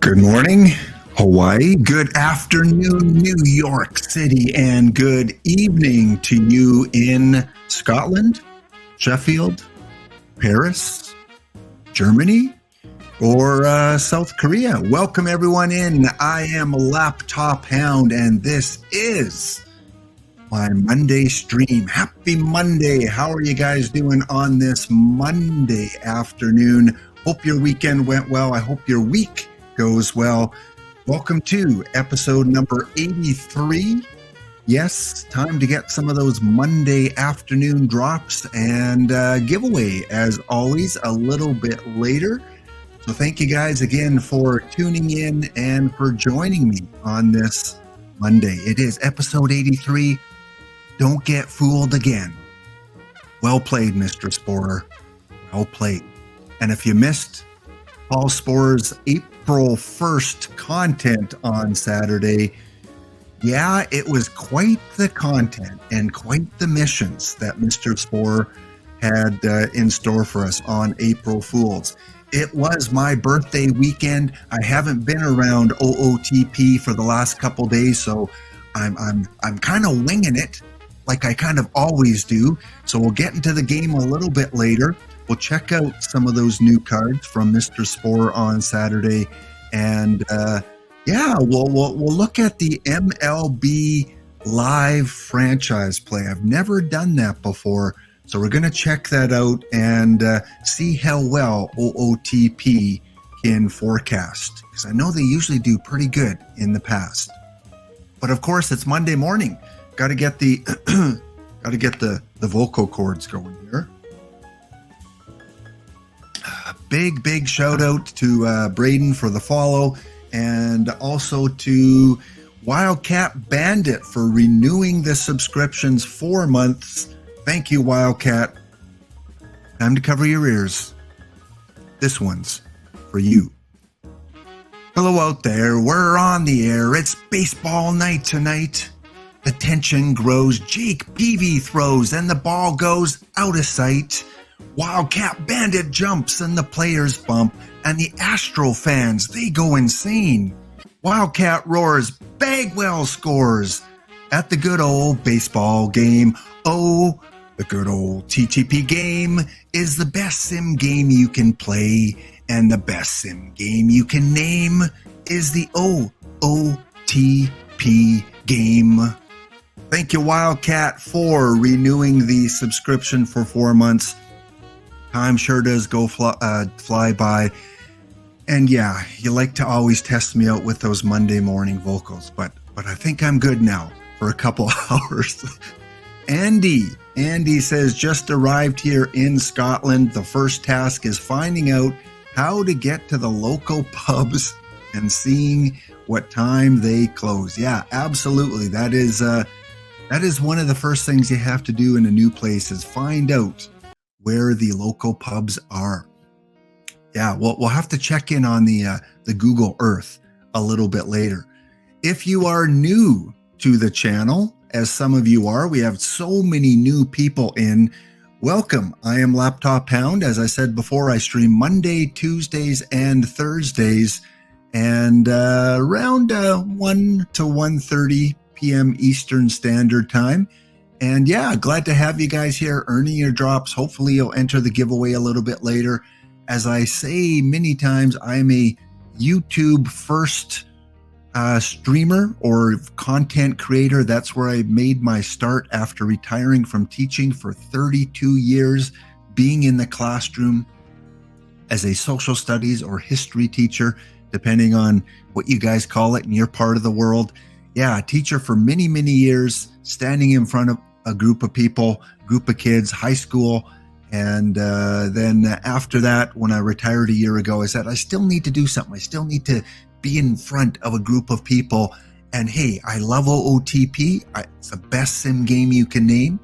Good morning, Hawaii. Good afternoon, New York City. And good evening to you in Scotland, Sheffield, Paris, Germany, or South Korea. Welcome everyone in. I am Laptop Hound, and this is my Monday stream. Happy Monday. How are you guys doing on this Monday afternoon? Hope your weekend went well. I hope your week goes well. Welcome to episode number 83. Yes, time to get some of those Monday afternoon drops and giveaway, as always, a little bit later. So thank you guys again for tuning in and for joining me on this Monday. It is episode 83. Don't get fooled again. Well played, Mr. Sporer. Well played. And if you missed Paul Sporer's April 1st content on Saturday, yeah, it was quite the content and quite the missions that Mr. Sporer had in store for us on April Fools. It was my birthday weekend. I haven't been around OOTP for the last couple days, so I'm kind of winging it, like I kind of always do. So we'll get into the game a little bit later. We'll check out some of those new cards from Mr. Sporer on Saturday, and we'll look at the MLB live franchise play. I've never done that before, so we're going to check that out and see how well OOTP can forecast, because I know they usually do pretty good in the past. But of course, it's Monday morning. Got to get the vocal cords going here. Big shout out to Braden for the follow, and also to Wildcat Bandit for renewing the subscriptions 4 months. Thank you, Wildcat. Time to cover your ears. This one's for you. Hello out there. We're on the air. It's baseball night tonight. The tension grows. Jake Peavy throws and the ball goes out of sight. Wildcat Bandit jumps and the players bump, and the Astro fans, they go insane. Wildcat roars, Bagwell scores at the good old baseball game. Oh, the good old TTP game is the best sim game you can play, and the best sim game you can name is the OOTP game. Thank you, Wildcat, for renewing the subscription for 4 months. Time sure does go fly by. And yeah, you like to always test me out with those Monday morning vocals, but I think I'm good now for a couple hours. Andy says, just arrived here in Scotland. The first task is finding out how to get to the local pubs and seeing what time they close. Yeah, absolutely. That is one of the first things you have to do in a new place, is find out where the local pubs are. Yeah, we'll have to check in on the Google Earth a little bit later. If you are new to the channel, as some of you are, we have so many new people in. Welcome. I am Laptop Hound. As I said before, I stream Monday, Tuesdays, and Thursdays, and around 1 to 1:30 p.m. Eastern Standard Time. And yeah, glad to have you guys here earning your drops. Hopefully you'll enter the giveaway a little bit later. As I say many times, I'm a YouTube first streamer or content creator. That's where I made my start after retiring from teaching for 32 years, being in the classroom as a social studies or history teacher, depending on what you guys call it in your part of the world. Yeah, a teacher for many years, standing in front of a group of people, group of kids, high school. And then after that, when I retired a year ago, I said, I still need to do something. I still need to be in front of a group of people. And hey, I love OOTP. It's the best sim game you can name.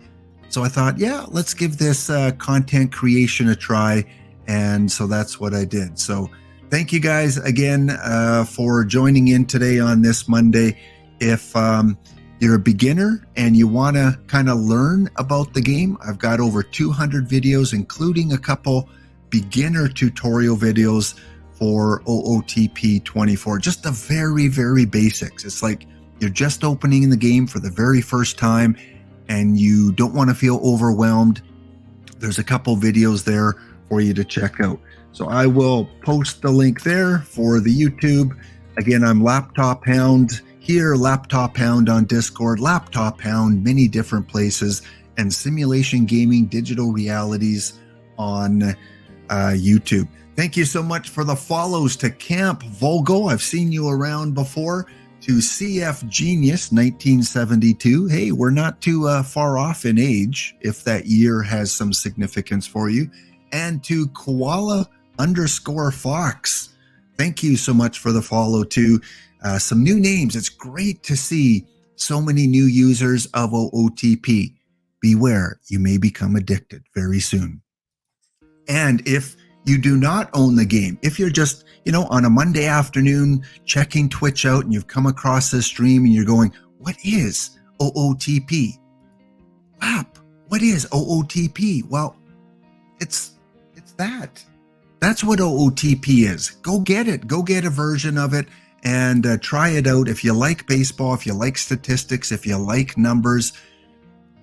So I thought, yeah, let's give this content creation a try. And so that's what I did. So thank you guys again for joining in today on this Monday. If you're a beginner and you want to kind of learn about the game, I've got over 200 videos, including a couple beginner tutorial videos for OOTP 24. Just the very, very basics. It's like you're just opening the game for the very first time and you don't want to feel overwhelmed. There's a couple videos there for you to check out. So I will post the link there for the YouTube. Again, I'm Laptop Hound here, Laptop Hound on Discord, Laptop Hound, many different places, and Simulation Gaming Digital Realities on YouTube. Thank you so much for the follows to Camp Volgo. I've seen you around before. To CF Genius 1972. Hey, we're not too far off in age if that year has some significance for you. And to Koala_Fox. Thank you so much for the follow too. Some new names. It's great to see so many new users of OOTP. Beware, you may become addicted very soon. And if you do not own the game, if you're just, on a Monday afternoon checking Twitch out and you've come across this stream and you're going, what is OOTP? App, what is OOTP? Well, it's that. That's what OOTP is. Go get it. Go get a version of it and try it out. If you like baseball, if you like statistics, if you like numbers,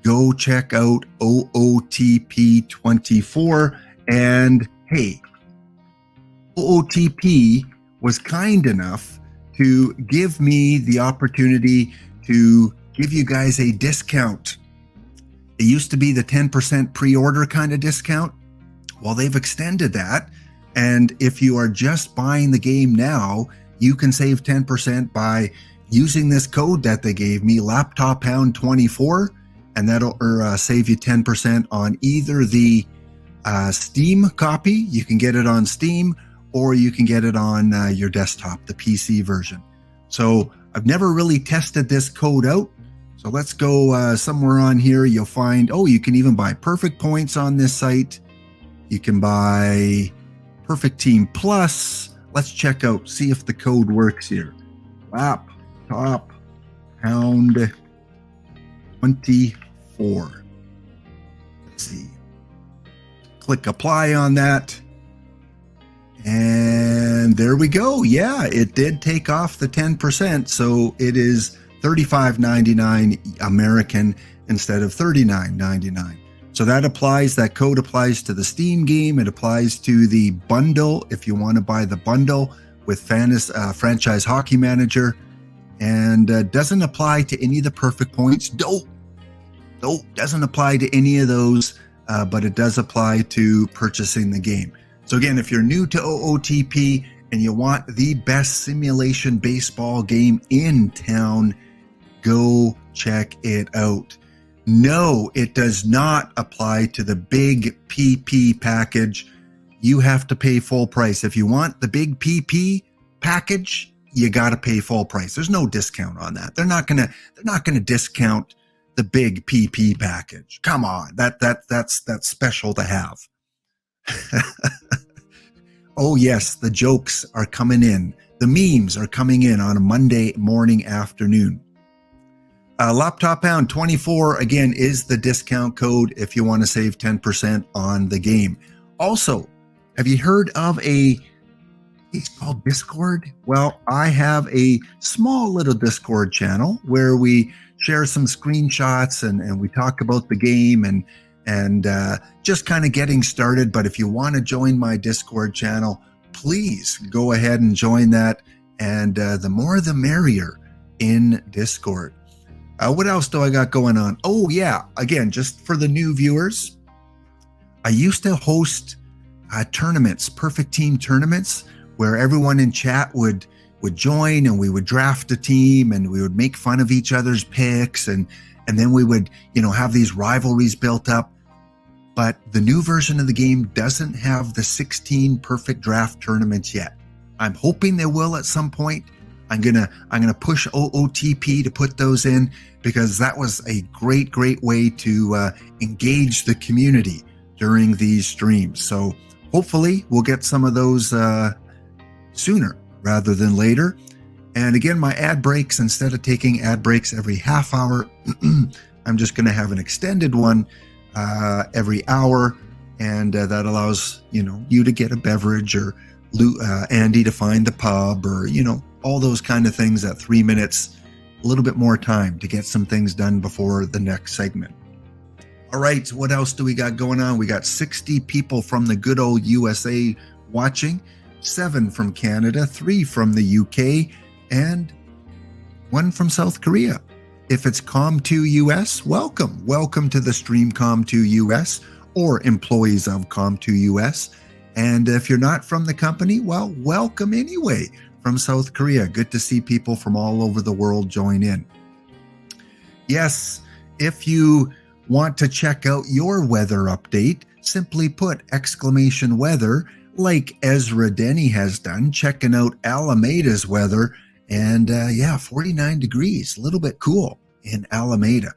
go check out OOTP 24. And hey, OOTP was kind enough to give me the opportunity to give you guys a discount. It used to be the 10% pre-order kind of discount. Well, they've extended that. And if you are just buying the game now, you can save 10% by using this code that they gave me, LaptopHound24, and that'll save you 10% on either the Steam copy. You can get it on Steam, or you can get it on your desktop, the PC version. So I've never really tested this code out. So let's go somewhere on here. You'll find, you can even buy Perfect Points on this site. You can buy Perfect Team Plus. Let's check out, see if the code works here. Laptop Hound 24. Let's see. Click apply on that. And there we go. Yeah, it did take off the 10%. So it is $35.99 American instead of $39.99. So that applies, that code applies to the Steam game. It applies to the bundle if you want to buy the bundle with Franchise Hockey Manager, and doesn't apply to any of the Perfect Points. Nope, doesn't apply to any of those, but it does apply to purchasing the game. So again, if you're new to OOTP and you want the best simulation baseball game in town, go check it out. No, it does not apply to the big PP package. You have to pay full price. If you want the big PP package, you got to pay full price. There's no discount on that. They're not gonna discount the big PP package. Come on, that's special to have. Oh yes, the jokes are coming in. The memes are coming in on a Monday morning afternoon. Laptop Hound 24 again is the discount code if you want to save 10% on the game. Also, have you heard of it's called Discord? Well, I have a small little Discord channel where we share some screenshots and we talk about the game and just kind of getting started. But if you want to join my Discord channel, please go ahead and join that. And the more the merrier in Discord. What else do I got going on? Oh yeah, again, just for the new viewers, I used to host tournaments, perfect team tournaments, where everyone in chat would join and we would draft a team and we would make fun of each other's picks and then we would, have these rivalries built up. But the new version of the game doesn't have the 16 perfect draft tournaments yet. I'm hoping they will at some point. I'm gonna push OOTP to put those in because that was a great way to engage the community during these streams. So hopefully we'll get some of those sooner rather than later. And again, my ad breaks, instead of taking ad breaks every half hour, I'm just going to have an extended one every hour, and that allows you to get a beverage or Andy to find the pub, or, all those kind of things at 3 minutes, a little bit more time to get some things done before the next segment. All right, what else do we got going on? We got 60 people from the good old USA watching, 7 from Canada, 3 from the UK, and 1 from South Korea. If it's Com2 US, welcome. Welcome to the stream, Com2 US, or employees of Com2 US. And if you're not from the company, well, welcome anyway from South Korea. Good to see people from all over the world join in. Yes, if you want to check out your weather update, simply put !weather, like Ezra Denny has done, checking out Alameda's weather. And 49 degrees, a little bit cool in Alameda.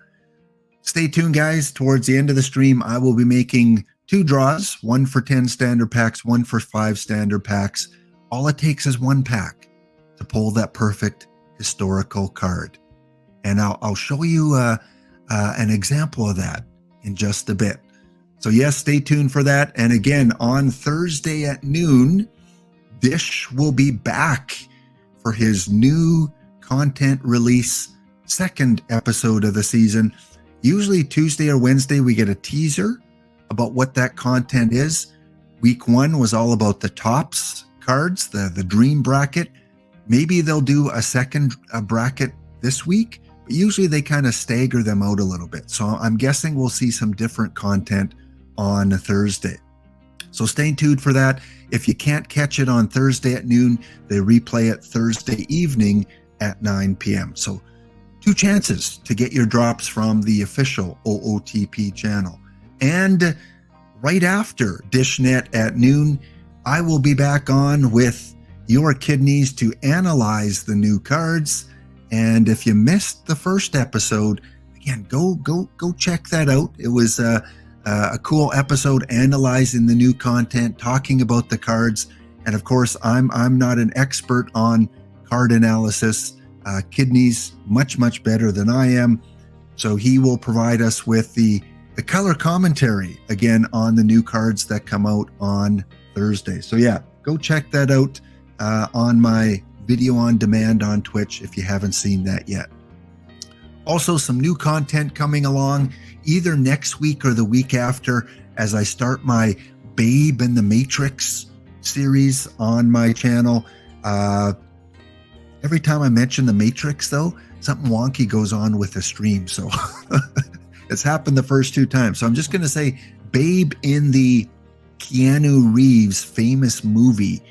Stay tuned, guys. Towards the end of the stream, I will be making 2 draws, 1 for 10 standard packs, 1 for 5 standard packs. All it takes is 1 pack to pull that perfect historical card. And I'll show you an example of that in just a bit. So yes, stay tuned for that. And again, on Thursday at noon, Dish will be back for his new content release, 2nd episode of the season. Usually Tuesday or Wednesday, we get a teaser about what that content is. Week 1 was all about the tops cards, the dream bracket. Maybe they'll do a second bracket this week, but usually they kind of stagger them out a little bit. So I'm guessing we'll see some different content on Thursday. So stay tuned for that. If you can't catch it on Thursday at noon, they replay it Thursday evening at 9 p.m. So 2 chances to get your drops from the official OOTP channel. And right after DishNet at noon, I will be back on with your kidneys to analyze the new cards. And if you missed the first episode, again, go check that out. It was a cool episode analyzing the new content, talking about the cards. And of course, I'm not an expert on card analysis. Kidneys much better than I am. So he will provide us with the color commentary again on the new cards that come out on Thursday. So yeah, go check that out on my video on demand on Twitch if you haven't seen that yet. Also, some new content coming along either next week or the week after as I start my Babe and the Matrix series on my channel. Every time I mention the Matrix, though, something wonky goes on with the stream. So it's happened the first 2 times. So I'm just going to say Babe in the Keanu Reeves famous movie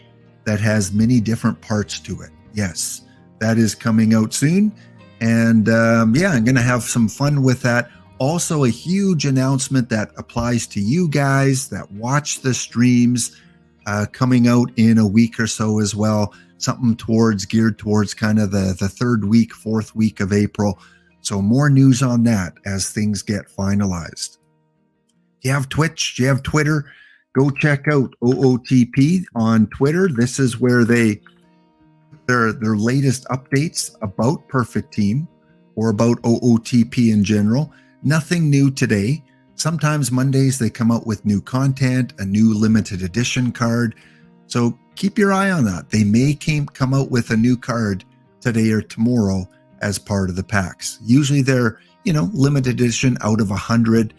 that has many different parts to it. Yes, that is coming out soon. And I'm going to have some fun with that. Also, a huge announcement that applies to you guys that watch the streams coming out in a week or so as well. Something geared towards kind of the 3rd week, 4th week of April. So more news on that as things get finalized. Do you have Twitch? Do you have Twitter? Go check out OOTP on Twitter. This is where their latest updates about Perfect Team or about OOTP in general. Nothing new today. Sometimes Mondays they come out with new content, a new limited edition card. So keep your eye on that. They may come out with a new card today or tomorrow as part of the packs. Usually they're, limited edition out of 100.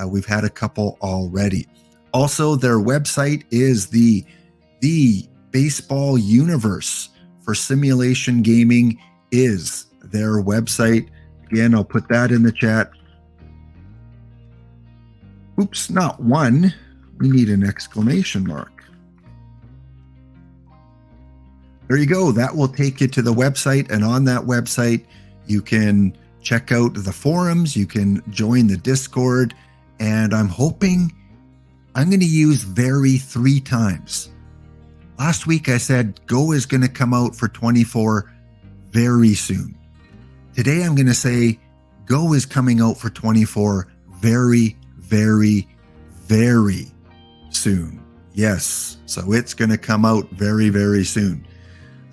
We've had a couple already. Also, their website is the Baseball Universe for Simulation Gaming is their website. Again, I'll put that in the chat. Oops, not 1. We need an exclamation mark. There you go. That will take you to the website. And on that website, you can check out the forums. You can join the Discord. And I'm hoping I'm going to use Very 3 times. Last week, I said Go is going to come out for 24 very soon. Today, I'm going to say Go is coming out for 24 very, very, very soon. Yes. So it's going to come out very, very soon.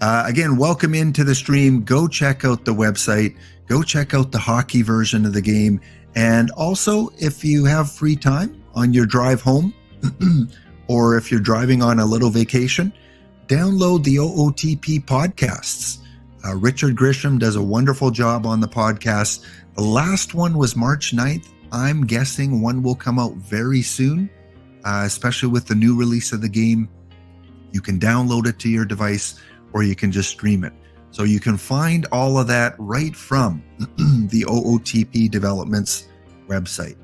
Again, welcome into the stream. Go check out the website. Go check out the hockey version of the game. And also, if you have free time on your drive home, or if you're driving on a little vacation, download the OOTP podcasts. Richard Grisham does a wonderful job on the podcast. The last one was March 9th. I'm guessing one will come out very soon, especially with the new release of the game. You can download it to your device or you can just stream it. So you can find all of that right from the OOTP Developments website.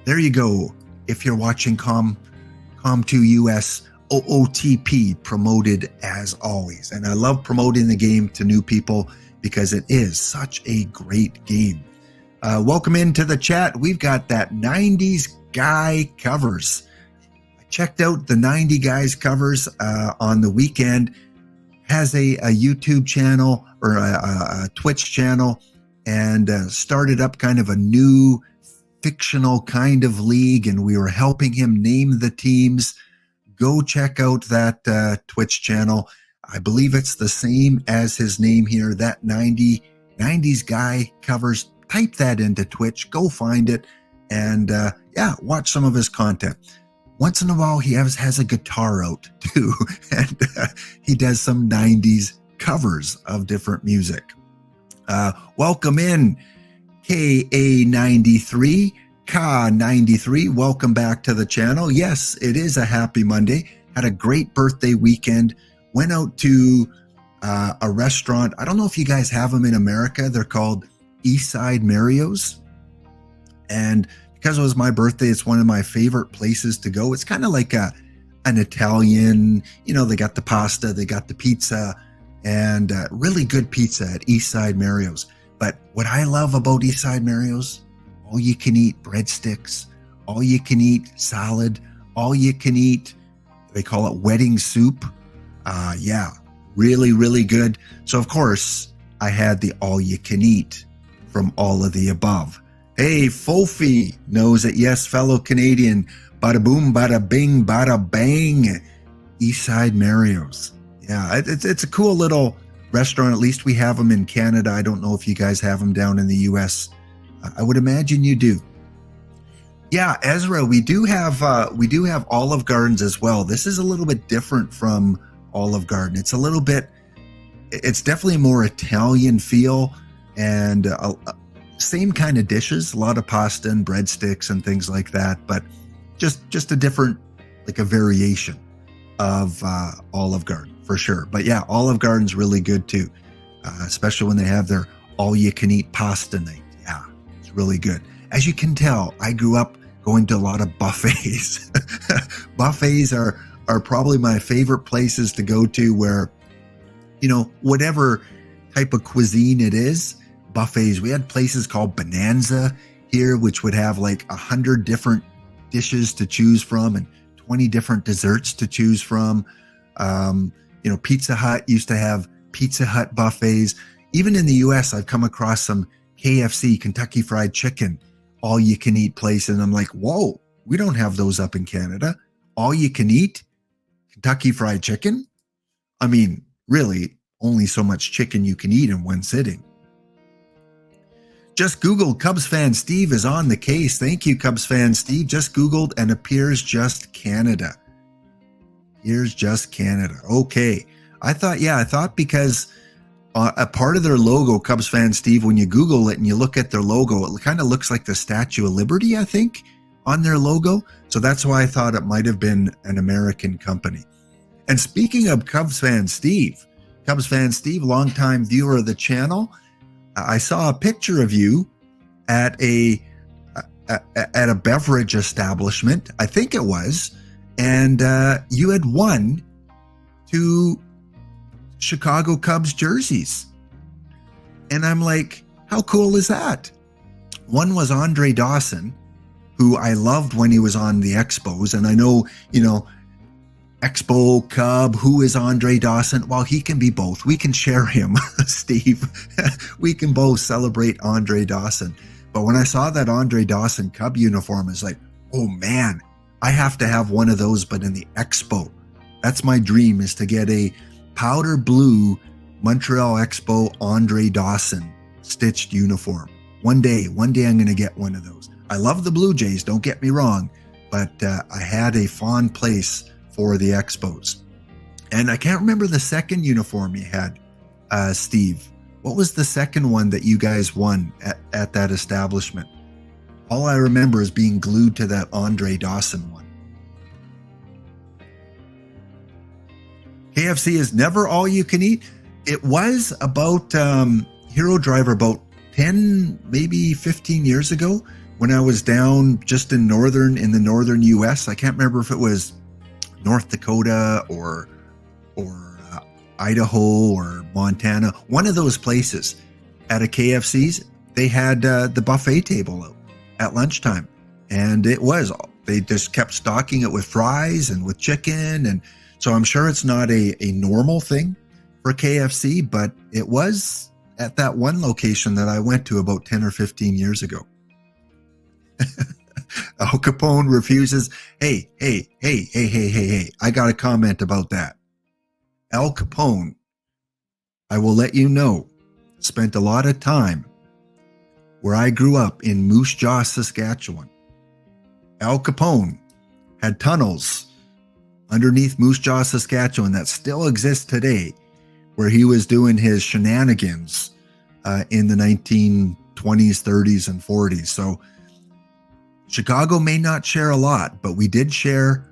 There you go. If you're watching Com2 US, OOTP promoted as always. And I love promoting the game to new people because it is such a great game. Welcome into the chat. We've got that 90s guy covers. I checked out the 90 guys covers on the weekend. Has a YouTube channel or a Twitch channel, and started up kind of a new fictional kind of league, and we were helping him name the teams. Go check out that Twitch channel. I believe it's the same as his name here, that 90s guy covers. Type that into Twitch, go find it, and watch some of his content. Once in a while, he has a guitar out too, and he does some 90s covers of different music. Welcome in, KA93, K93. Welcome back to the channel. Yes, it is a happy Monday. Had a great birthday weekend. Went out to a restaurant. I don't know if you guys have them in America. They're called Eastside Mario's. And because it was my birthday, it's one of my favorite places to go. It's kind of like an Italian, they got the pasta, they got the pizza, and really good pizza at Eastside Mario's. But what I love about Eastside Mario's, all you can eat breadsticks, all you can eat salad, all you can eat, they call it wedding soup. Really, really good. So of course I had the all you can eat from all of the above. Hey, Fofi knows it. Yes, fellow Canadian. Bada boom, bada bing, bada bang. Eastside Mario's. Yeah, it's a cool little restaurant. At least we have them in Canada. I don't know if you guys have them down in the US. I would imagine you do. Yeah, Ezra, we do have Olive Gardens as well. This is a little bit different from Olive Garden. It's definitely more Italian feel, and same kind of dishes, a lot of pasta and breadsticks and things like that, but just a different, like a variation of Olive Garden for sure. But yeah, Olive Garden's really good too, especially when they have their all-you-can-eat pasta night. Yeah, it's really good. As you can tell, I grew up going to a lot of buffets. Buffets are probably my favorite places to go to where, whatever type of cuisine it is, buffets. We had places called Bonanza here, which would have like 100 different dishes to choose from and 20 different desserts to choose from. Pizza Hut used to have Pizza Hut buffets. Even in the US, I've come across some KFC, Kentucky Fried Chicken, all you can eat place. And I'm like, whoa, we don't have those up in Canada. All you can eat Kentucky Fried Chicken? I mean, really, only so much chicken you can eat in one sitting. Just Googled Cubs fan Steve is on the case. Thank you, Cubs fan Steve. Just Googled and appears just Canada. Here's just Canada. Okay. I thought because a part of their logo, Cubs fan Steve, when you Google it and you look at their logo, it kind of looks like the Statue of Liberty, I think, on their logo. So that's why I thought it might have been an American company. And speaking of Cubs fan Steve, longtime viewer of the channel, I saw a picture of you at a beverage establishment, I think it was, and you had won 2 Chicago Cubs jerseys. And I'm like, how cool is that? One was Andre Dawson, who I loved when he was on the Expos. And I know, Expo Cub, who is Andre Dawson? Well, he can be both. We can share him, Steve. We can both celebrate Andre Dawson. But when I saw that Andre Dawson Cub uniform, I was like, oh man, I have to have one of those, but in the Expo. That's my dream, is to get a powder blue Montreal Expo Andre Dawson stitched uniform. One day I'm going to get one of those. I love the Blue Jays, don't get me wrong, but I had a fond place for the Expos. And I can't remember the second uniform you had, Steve. What was the second one that you guys won at that establishment? All I remember is being glued to that Andre Dawson one. KFC is never all you can eat. It was about Hero Driver about 10, maybe 15 years ago when I was down just in the northern US. I can't remember if it was North Dakota or Idaho or Montana, one of those places. At a KFC's, they had the buffet table out at lunchtime, and they just kept stocking it with fries and with chicken, and so I'm sure it's not a normal thing for KFC, but it was at that one location that I went to about 10 or 15 years ago. Al Capone refuses. Hey, I got a comment about that. Al Capone, I will let you know, spent a lot of time where I grew up in Moose Jaw, Saskatchewan. Al Capone had tunnels underneath Moose Jaw, Saskatchewan that still exist today, where he was doing his shenanigans in the 1920s, 30s, and 40s. So Chicago may not share a lot, but we did share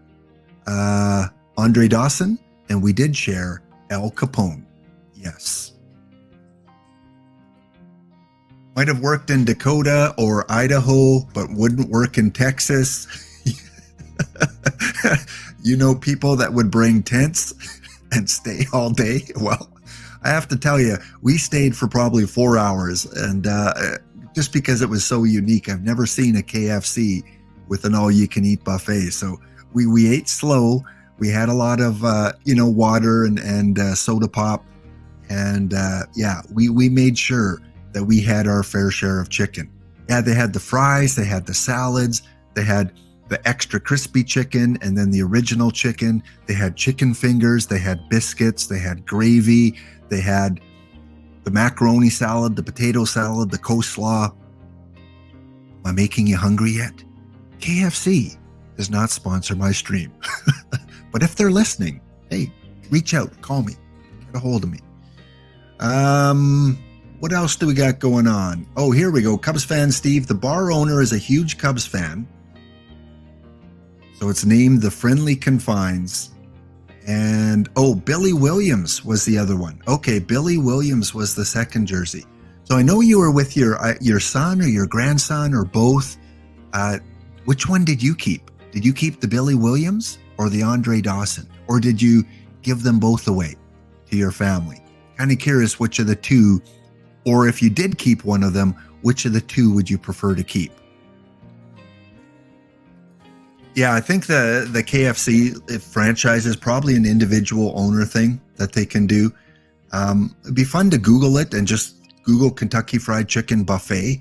Andre Dawson, and we did share Al Capone. Yes. Might have worked in Dakota or Idaho, but wouldn't work in Texas. You know, people that would bring tents and stay all day. Well, I have to tell you, we stayed for probably 4 hours, and just because it was so unique. I've never seen a KFC with an all-you-can-eat buffet. So we ate slow. We had a lot of water and soda pop, and we made sure that we had our fair share of chicken. Yeah, they had the fries, they had the salads, they had the extra crispy chicken, and then the original chicken. They had chicken fingers, they had biscuits, they had gravy, they had the macaroni salad, the potato salad, the coleslaw. Am I making you hungry yet? KFC does not sponsor my stream. But if they're listening, hey, reach out, call me, get a hold of me. What else do we got going on? Oh, here we go. Cubs fan Steve. The bar owner is a huge Cubs fan. So it's named the Friendly Confines. And, Billy Williams was the other one. Okay, Billy Williams was the second jersey. So I know you were with your son or your grandson or both. Which one did you keep? Did you keep the Billy Williams or the Andre Dawson? Or did you give them both away to your family? Kind of curious which of the two, or if you did keep one of them, which of the two would you prefer to keep? Yeah, I think the KFC franchise is probably an individual owner thing that they can do. It'd be fun to Google it and just Google Kentucky Fried Chicken Buffet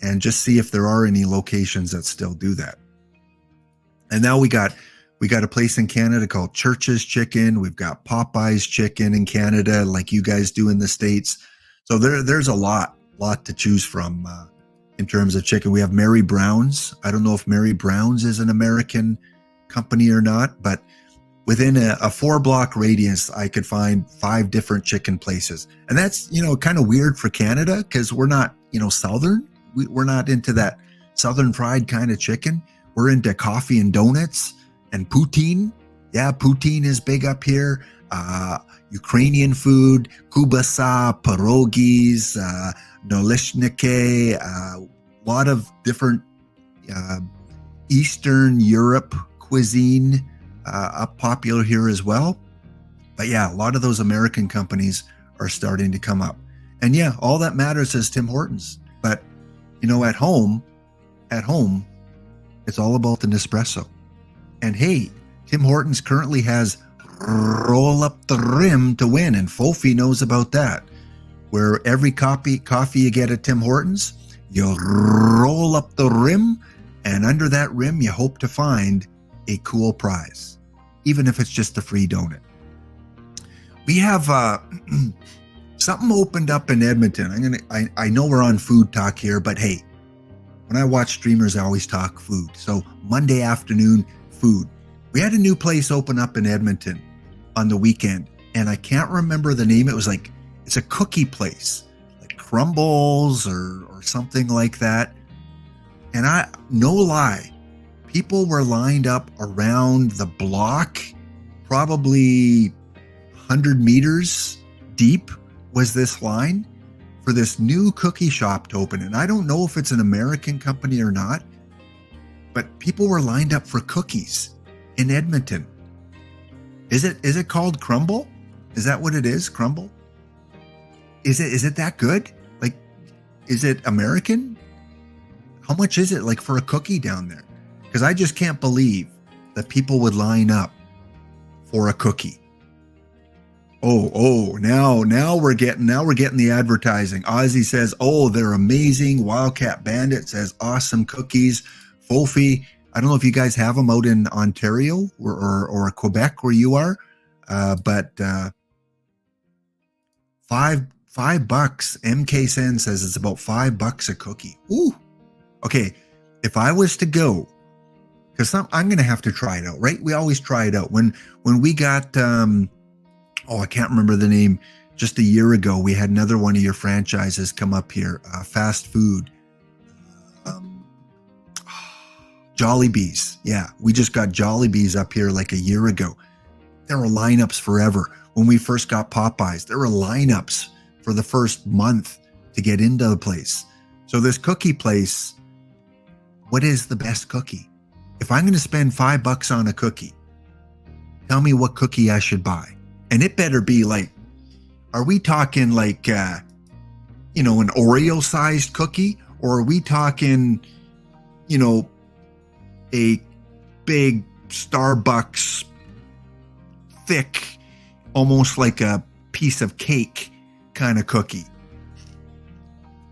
and just see if there are any locations that still do that. And now we got a place in Canada called Church's Chicken. We've got Popeye's Chicken in Canada, like you guys do in the States. So there's a lot to choose from in terms of chicken. We have Mary Brown's. I don't know if Mary Brown's is an American company or not, but within a 4-block radius, I could find 5 different chicken places. And that's, kind of weird for Canada because we're not, Southern. We're not into that Southern fried kind of chicken. We're into coffee and donuts and poutine. Yeah, poutine is big up here. Ukrainian food, kubasa, pierogies, nolishnike, a lot of different Eastern Europe cuisine popular here as well. But yeah, a lot of those American companies are starting to come up. And yeah, all that matters is Tim Hortons. But, at home, it's all about the Nespresso. And hey, Tim Hortons currently has roll up the rim to win, and Fofi knows about that. Where every coffee you get at Tim Hortons, you roll up the rim, and under that rim, you hope to find a cool prize, even if it's just a free donut. We have something opened up in Edmonton. I know we're on food talk here, but hey, when I watch streamers, I always talk food. So Monday afternoon food. We had a new place open up in Edmonton, on the weekend, and I can't remember the name. It was like, it's a cookie place, like Crumbles or something like that. And no lie, people were lined up around the block, probably 100 meters deep was this line for this new cookie shop to open. And I don't know if it's an American company or not, but people were lined up for cookies in Edmonton. Is it called Crumble? Is that what it is? Crumble? Is it that good? Like, is it American? How much is it like for a cookie down there? Because I just can't believe that people would line up for a cookie. Oh, now we're getting the advertising. Ozzy says, oh, they're amazing. Wildcat Bandit says, awesome cookies. Fofi, I don't know if you guys have them out in Ontario or Quebec where you are, but $5. MK Sen says it's about $5 a cookie. Ooh. Okay, if I was to go, because I'm going to have to try it out, right? We always try it out. When we got, I can't remember the name, just a year ago, we had another one of your franchises come up here, fast food. Jollibees. Yeah, we just got Jollibees up here like a year ago. There were lineups forever. When we first got Popeyes, there were lineups for the first month to get into the place. So this cookie place, what is the best cookie? If I'm going to spend $5 on a cookie, tell me what cookie I should buy. And it better be like, are we talking like, an Oreo-sized cookie? Or are we talking, a big Starbucks, thick, almost like a piece of cake kind of cookie?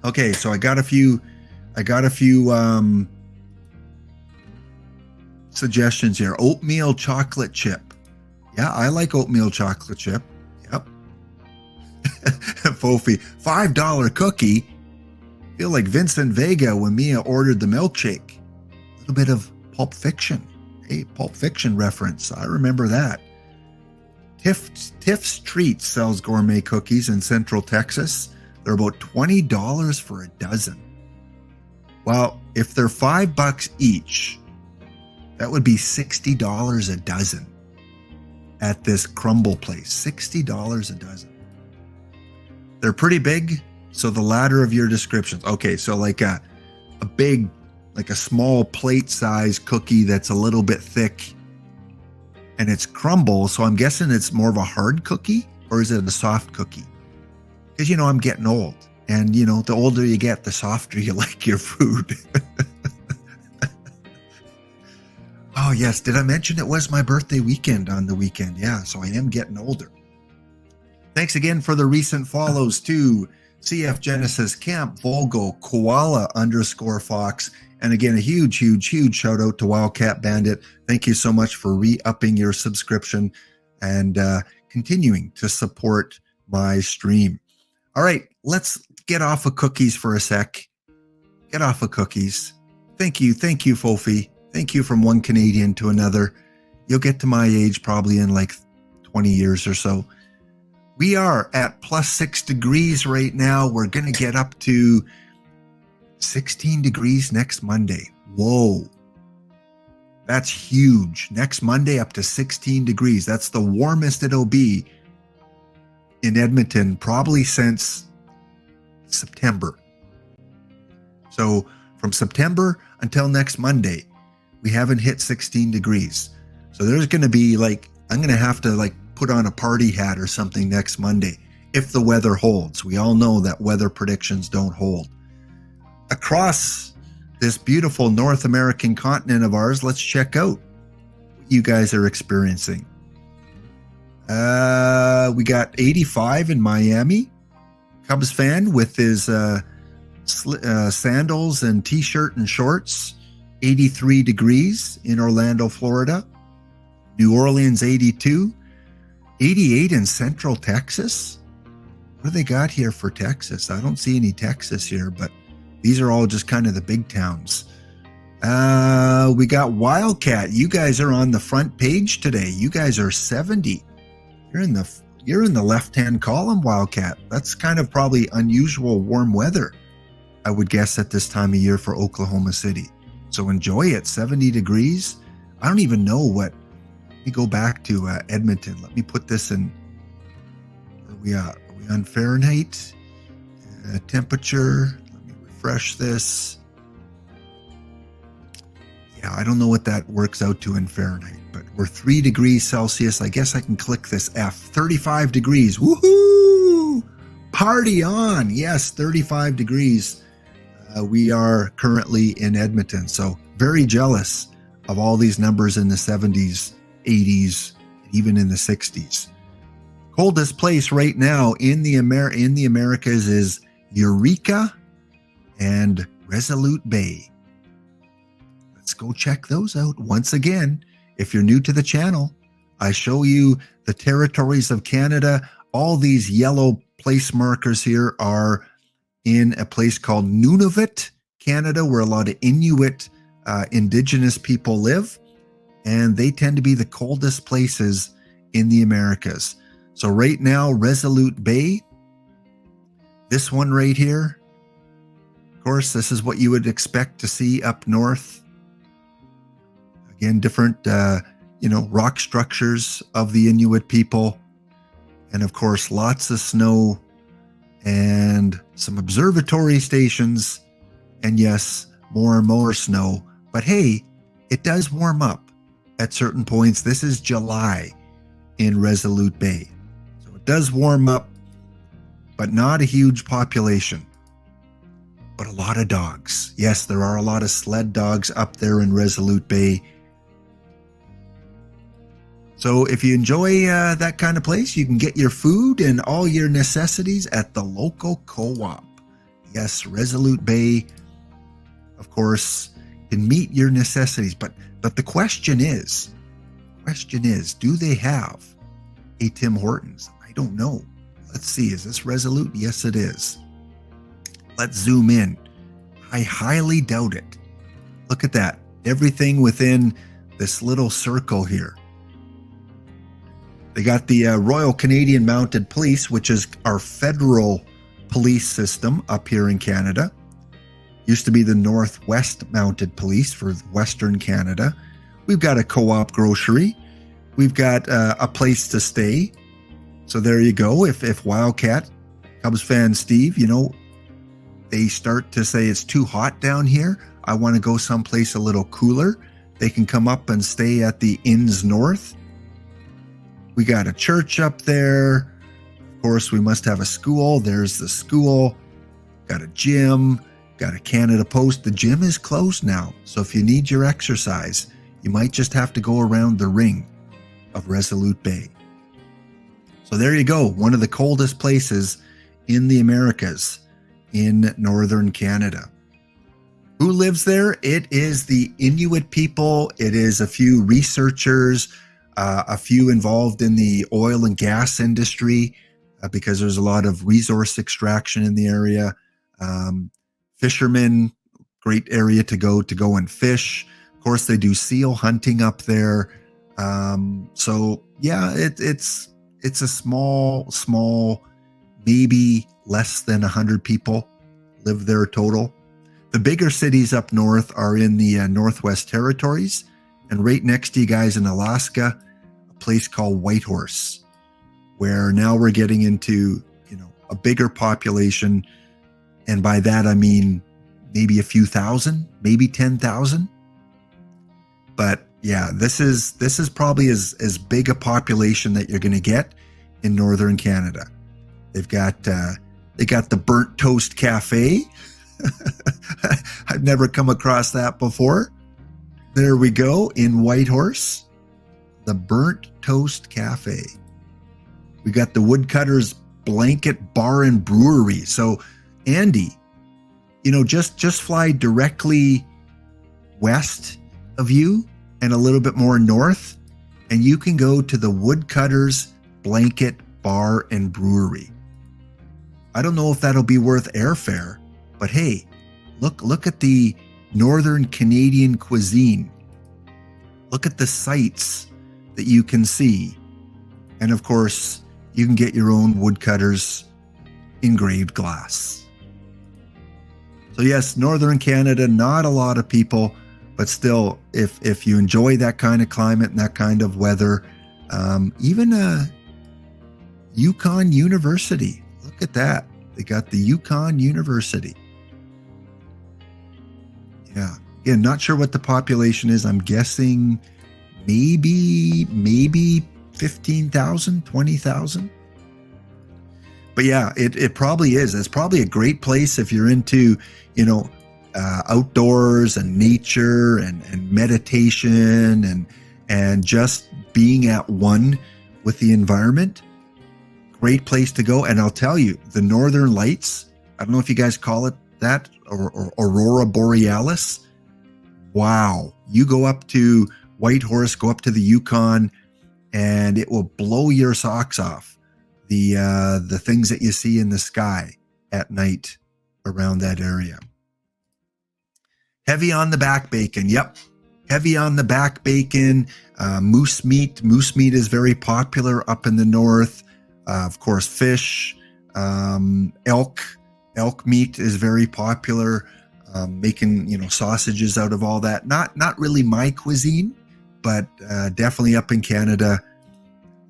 Okay, so I got a few suggestions here. Oatmeal chocolate chip. Yeah, I like oatmeal chocolate chip. Yep. Fofi, $5 cookie. Feel like Vincent Vega when Mia ordered the milkshake. A little bit of Pulp Fiction. Hey, Pulp Fiction reference. I remember that. Tiff's Treats sells gourmet cookies in Central Texas. They're about $20 for a dozen. Well, if they're $5 each, that would be $60 a dozen at this crumble place. $60 a dozen. They're pretty big, so the latter of your descriptions. Okay, so like a big, like a small plate size cookie that's a little bit thick and it's crumble. So I'm guessing it's more of a hard cookie, or is it a soft cookie? Because, I'm getting old, and, the older you get, the softer you like your food. Oh, yes. Did I mention it was my birthday weekend on the weekend? Yeah, so I am getting older. Thanks again for the recent follows to CF Genesis, Camp Volgo, Koala _Fox. And again, a huge shout out to Wildcat Bandit. Thank you so much for re-upping your subscription and continuing to support my stream. All right, let's get off of cookies for a sec. Get off of cookies. Thank you, Fofi. Thank you from one Canadian to another. You'll get to my age probably in like 20 years or so. We are at +6 degrees right now. We're going to get up to 16 degrees next Monday. Whoa. That's huge. Next Monday up to 16 degrees. That's the warmest it'll be in Edmonton probably since September. So from September until next Monday, we haven't hit 16 degrees. So there's going to be I'm going to have to put on a party hat or something next Monday if the weather holds. We all know that weather predictions don't hold. Across this beautiful North American continent of ours, let's check out what you guys are experiencing. We got 85 in Miami. Cubs fan with his sandals and t-shirt and shorts. 83 degrees in Orlando, Florida. New Orleans, 82. 88 in Central Texas. What do they got here for Texas? I don't see any Texas here, but these are all just kind of the big towns. We got Wildcat. You guys are on the front page today. You guys are 70. You're in the left-hand column, Wildcat. That's kind of probably unusual warm weather, I would guess, at this time of year for Oklahoma City. So enjoy it. 70 degrees. I don't even know what. Let me go back to Edmonton. Let me put this in. Where we are we on Fahrenheit? Temperature. Let me refresh this. Yeah, I don't know what that works out to in Fahrenheit, but we're 3 degrees Celsius. I guess I can click this F. 35 degrees. Woohoo! Party on. Yes, 35 degrees. We are currently in Edmonton. So very jealous of all these numbers in the 70s, 80s, even in the 60s. Coldest place right now in the Americas is Eureka and Resolute Bay. Let's go check those out. Once again, if you're new to the channel, I show you the territories of Canada. All these yellow place markers here are in a place called Nunavut, Canada, where a lot of Inuit indigenous people live, and they tend to be the coldest places in the Americas. So right now, Resolute Bay, this one right here, of course, this is what you would expect to see up north. Again, different, rock structures of the Inuit people. And of course, lots of snow and some observatory stations. And yes, more and more snow. But hey, it does warm up at certain points. This is July in Resolute Bay. So it does warm up, but not a huge population. But a lot of dogs. Yes, there are a lot of sled dogs up there in Resolute Bay. So if you enjoy that kind of place, you can get your food and all your necessities at the local co-op. Yes, Resolute Bay, of course, can meet your necessities. But the question is, do they have a Tim Hortons? I don't know. Let's see. Is this Resolute? Yes, it is. Let's zoom in. I highly doubt it. Look at that. Everything within this little circle here. They got the Royal Canadian Mounted Police, which is our federal police system up here in Canada. Used to be the Northwest Mounted Police for Western Canada. We've got a co-op grocery. We've got a place to stay. So there you go. If Wildcat, Cubs fan Steve, they start to say it's too hot down here, I want to go someplace a little cooler, they can come up and stay at the Inns North. We got a church up there. Of course, we must have a school. There's the school. Got a gym. Got a Canada Post. The gym is closed now. So if you need your exercise, you might just have to go around the ring of Resolute Bay. So there you go. One of the coldest places in the Americas in northern Canada. Who lives there? It is the Inuit people. It is a few researchers, a few involved in the oil and gas industry because there's a lot of resource extraction in the area. Fishermen, great area to go and fish. Of course, they do seal hunting up there. So yeah, it's a small, maybe less than 100 people live there total. The bigger cities up north are in the Northwest Territories, and right next to you guys in Alaska, a place called Whitehorse, where now we're getting into, a bigger population. And by that, I mean maybe a few thousand, maybe 10,000. But yeah, this is probably as big a population that you're going to get in northern Canada. They got the Burnt Toast Cafe. I've never come across that before. There we go in Whitehorse, the Burnt Toast Cafe. We got the Woodcutters Blanket Bar and Brewery. So Andy, just fly directly west of you and a little bit more north, and you can go to the Woodcutters Blanket Bar and Brewery. I don't know if that'll be worth airfare, but hey, look at the northern Canadian cuisine. Look at the sights that you can see And of course, you can get your own woodcutters engraved glass. So yes, Northern Canada, not a lot of people, but still, if you enjoy that kind of climate and that kind of weather, even Yukon University, look at that. They got the Yukon University. Yeah. Again, not sure what the population is. I'm guessing maybe 15,000, 20,000. But yeah, it probably is. It's probably a great place if you're into, outdoors and nature and meditation and just being at one with the environment. Great place to go. And I'll tell you, the Northern Lights, I don't know if you guys call it that, or Aurora Borealis. Wow. You go up to Whitehorse, go up to the Yukon, and it will blow your socks off. The things that you see in the sky at night around that area. Heavy on the back bacon. Yep. Heavy on the back bacon. Moose meat. Moose meat is very popular up in the north. Of course, fish, elk meat is very popular. Making, sausages out of all that. Not really my cuisine, but definitely up in Canada,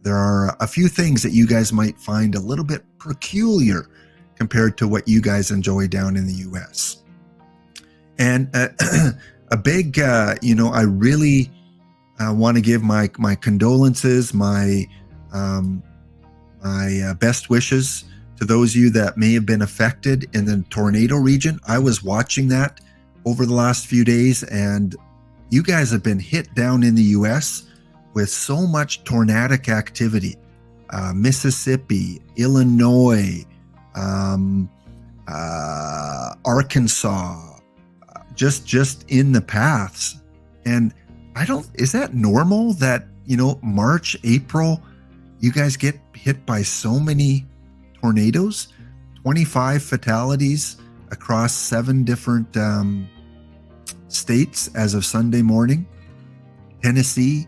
there are a few things that you guys might find a little bit peculiar compared to what you guys enjoy down in the U.S. And a big, I really want to give my condolences, my best wishes to those of you that may have been affected in the tornado region. I was watching that over the last few days, and you guys have been hit down in the U.S. with so much tornadic activity. Mississippi, Illinois, Arkansas, just in the paths. And is that normal that, March, April, you guys get hit by so many tornadoes? 25 fatalities across 7 different states as of Sunday morning. Tennessee,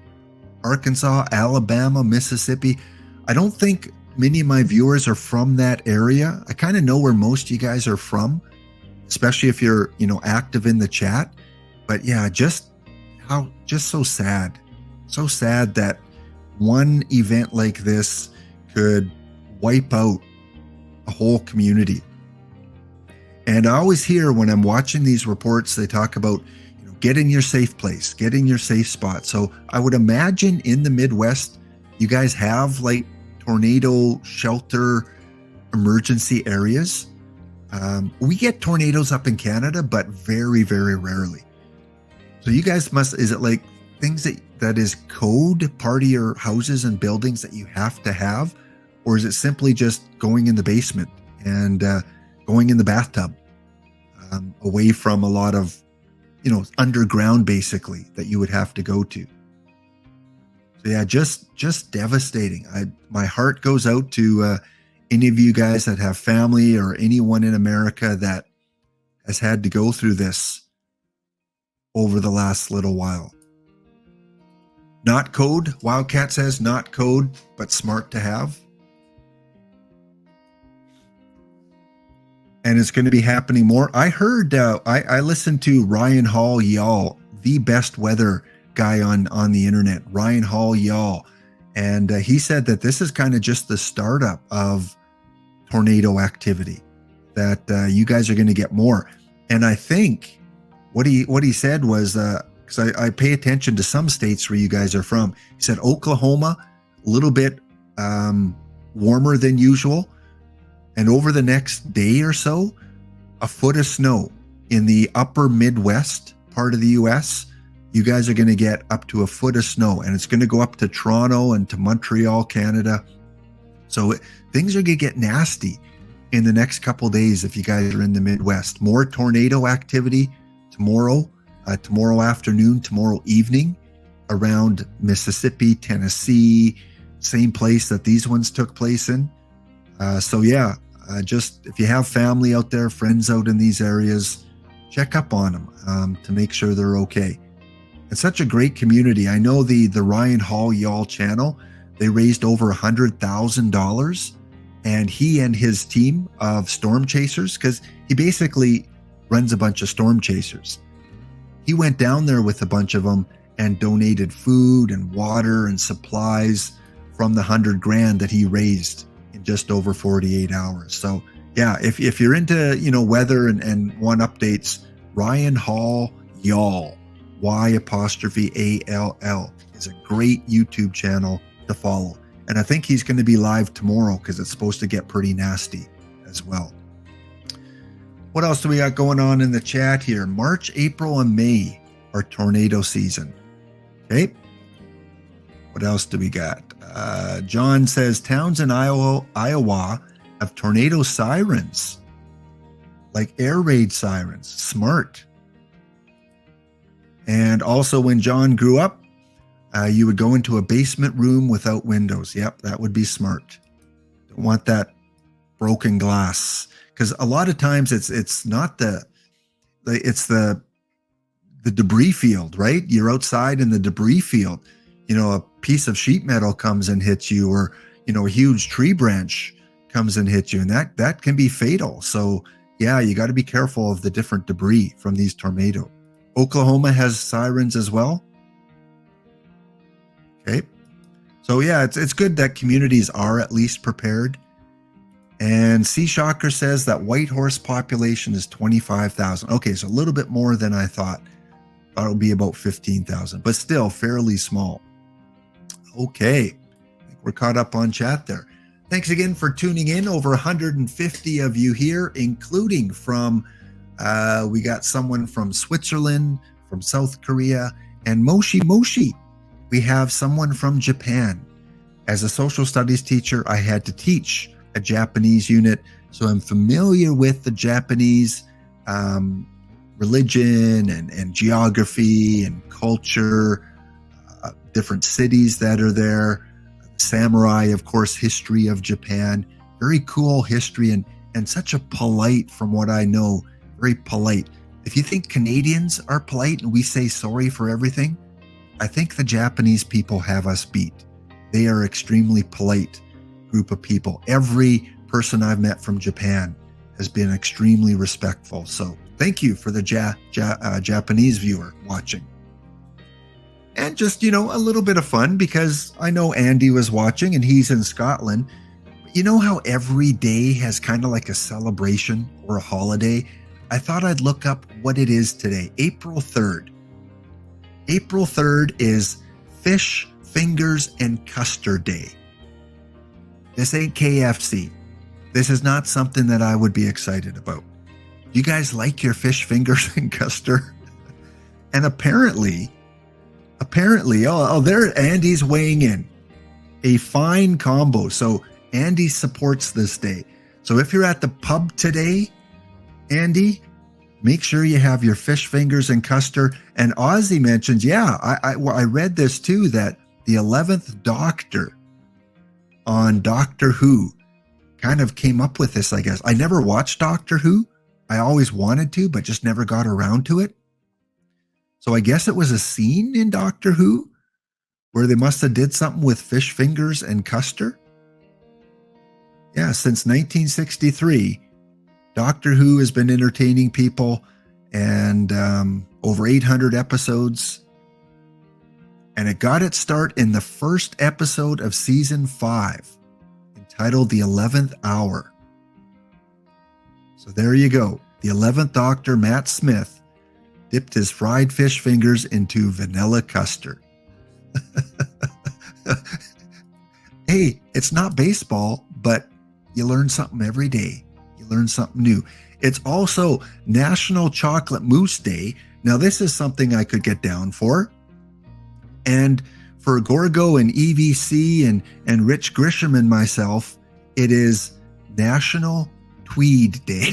Arkansas, Alabama, Mississippi. I don't think many of my viewers are from that area. I kind of know where most of you guys are from, especially if you're, active in the chat. But yeah, just so sad. So sad that one event like this could wipe out a whole community. And I always hear when I'm watching these reports, they talk about, get in your safe place, get in your safe spot. So I would imagine in the Midwest, you guys have like tornado shelter emergency areas. We get tornadoes up in Canada, but very, very rarely. So you guys is it like things that is code part of your houses and buildings that you have to have? Or is it simply just going in the basement and going in the bathtub away from a lot of, underground basically that you would have to go to? So yeah, just devastating. My heart goes out to any of you guys that have family or anyone in America that has had to go through this over the last little while. Not code, Wildcat says, not code, but smart to have. And it's going to be happening more. I heard, I listened to Ryan Hall Y'all, the best weather guy on the internet, Ryan Hall Y'all. And he said that this is kind of just the startup of tornado activity, that you guys are going to get more. And I think what he said was, because I pay attention to some states where you guys are from. He said Oklahoma, a little bit warmer than usual. And over the next day or so, a foot of snow in the upper Midwest part of the U.S. You guys are going to get up to a foot of snow, and it's going to go up to Toronto and to Montreal, Canada. So things are going to get nasty in the next couple days if you guys are in the Midwest. More tornado activity tomorrow afternoon, tomorrow evening around Mississippi, Tennessee, same place that these ones took place in. So yeah, just if you have family out there, friends out in these areas, check up on them to make sure they're okay. It's such a great community. I know the Ryan Hall Y'all channel, They raised over $100,000, and he and his team of storm chasers, because he basically runs a bunch of storm chasers. He went down there with a bunch of them and donated food and water and supplies from the $100,000 that he raised in just over 48 hours. So yeah, if you're into, weather and want updates, Ryan Hall Y'all, Y''ALL, is a great YouTube channel to follow. And I think he's going to be live tomorrow because it's supposed to get pretty nasty as well. What else do we got going on in the chat here? March, April, and May are tornado season. Okay. What else do we got? John says towns in Iowa have tornado sirens, like air raid sirens. Smart. And also, when John grew up, you would go into a basement room without windows. Yep, that would be smart. Don't want that broken glass, because a lot of times it's not the debris field, right? You're outside in the debris field. A piece of sheet metal comes and hits you, or a huge tree branch comes and hits you, and that can be fatal. So yeah, you got to be careful of the different debris from these tornadoes. Oklahoma has sirens as well. Okay. So yeah, it's good that communities are at least prepared. And Sea Shocker says that Whitehorse population is 25,000. Okay, so a little bit more than I thought. Thought it would be about 15,000, but still fairly small. Okay, I think we're caught up on chat there. Thanks again for tuning in. Over 150 of you here, including from, we got someone from Switzerland, from South Korea, and Moshi. We have someone from Japan. As a social studies teacher, I had to teach a Japanese unit, so I'm familiar with the Japanese religion and geography and culture, different cities that are there. Samurai, of course, history of Japan. Very cool history and such a polite, from what I know, very polite. If you think Canadians are polite and we say sorry for everything, I think the Japanese people have us beat. They are extremely polite group of people. Every person I've met from Japan has been extremely respectful. So thank you for the Japanese viewer watching. And just, a little bit of fun, because I know Andy was watching and he's in Scotland. You know how every day has kind of like a celebration or a holiday? I thought I'd look up what it is today, April 3rd. April 3rd is Fish, Fingers, and Custard Day. This ain't KFC. This is not something that I would be excited about. You guys like your fish fingers and custard? And apparently, there Andy's weighing in. A fine combo. So Andy supports this day. So if you're at the pub today, Andy, make sure you have your fish fingers and custard. And Ozzy mentions, yeah, I read this too, that the 11th Doctor on Doctor Who kind of came up with this, I guess. I never watched Doctor Who. I always wanted to, but just never got around to it. So I guess it was a scene in Doctor Who where they must have did something with fish fingers and custard. Yeah, since 1963, Doctor Who has been entertaining people, and over 800 episodes. And it got its start in the first episode of season 5, entitled The 11th Hour. So there you go. The 11th Doctor, Matt Smith, dipped his fried fish fingers into vanilla custard. Hey, it's not baseball, but you learn something every day. You learn something new. It's also National Chocolate Mousse Day. Now, this is something I could get down for. And for Gorgo and EVC and Rich Grisham and myself, it is National Tweed Day.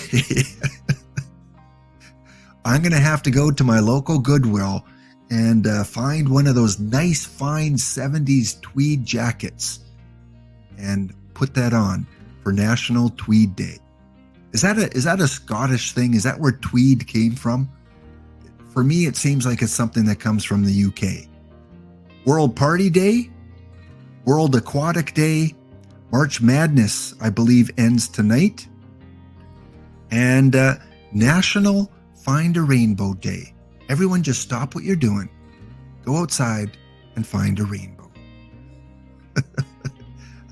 I'm going to have to go to my local Goodwill and find one of those nice, fine 70s tweed jackets and put that on for National Tweed Day. Is that a Scottish thing? Is that where tweed came from? For me, it seems like it's something that comes from the UK. World Party Day? World Aquatic Day. March Madness, I believe, ends tonight. And National Find a Rainbow Day. Everyone just stop what you're doing. Go outside and find a rainbow.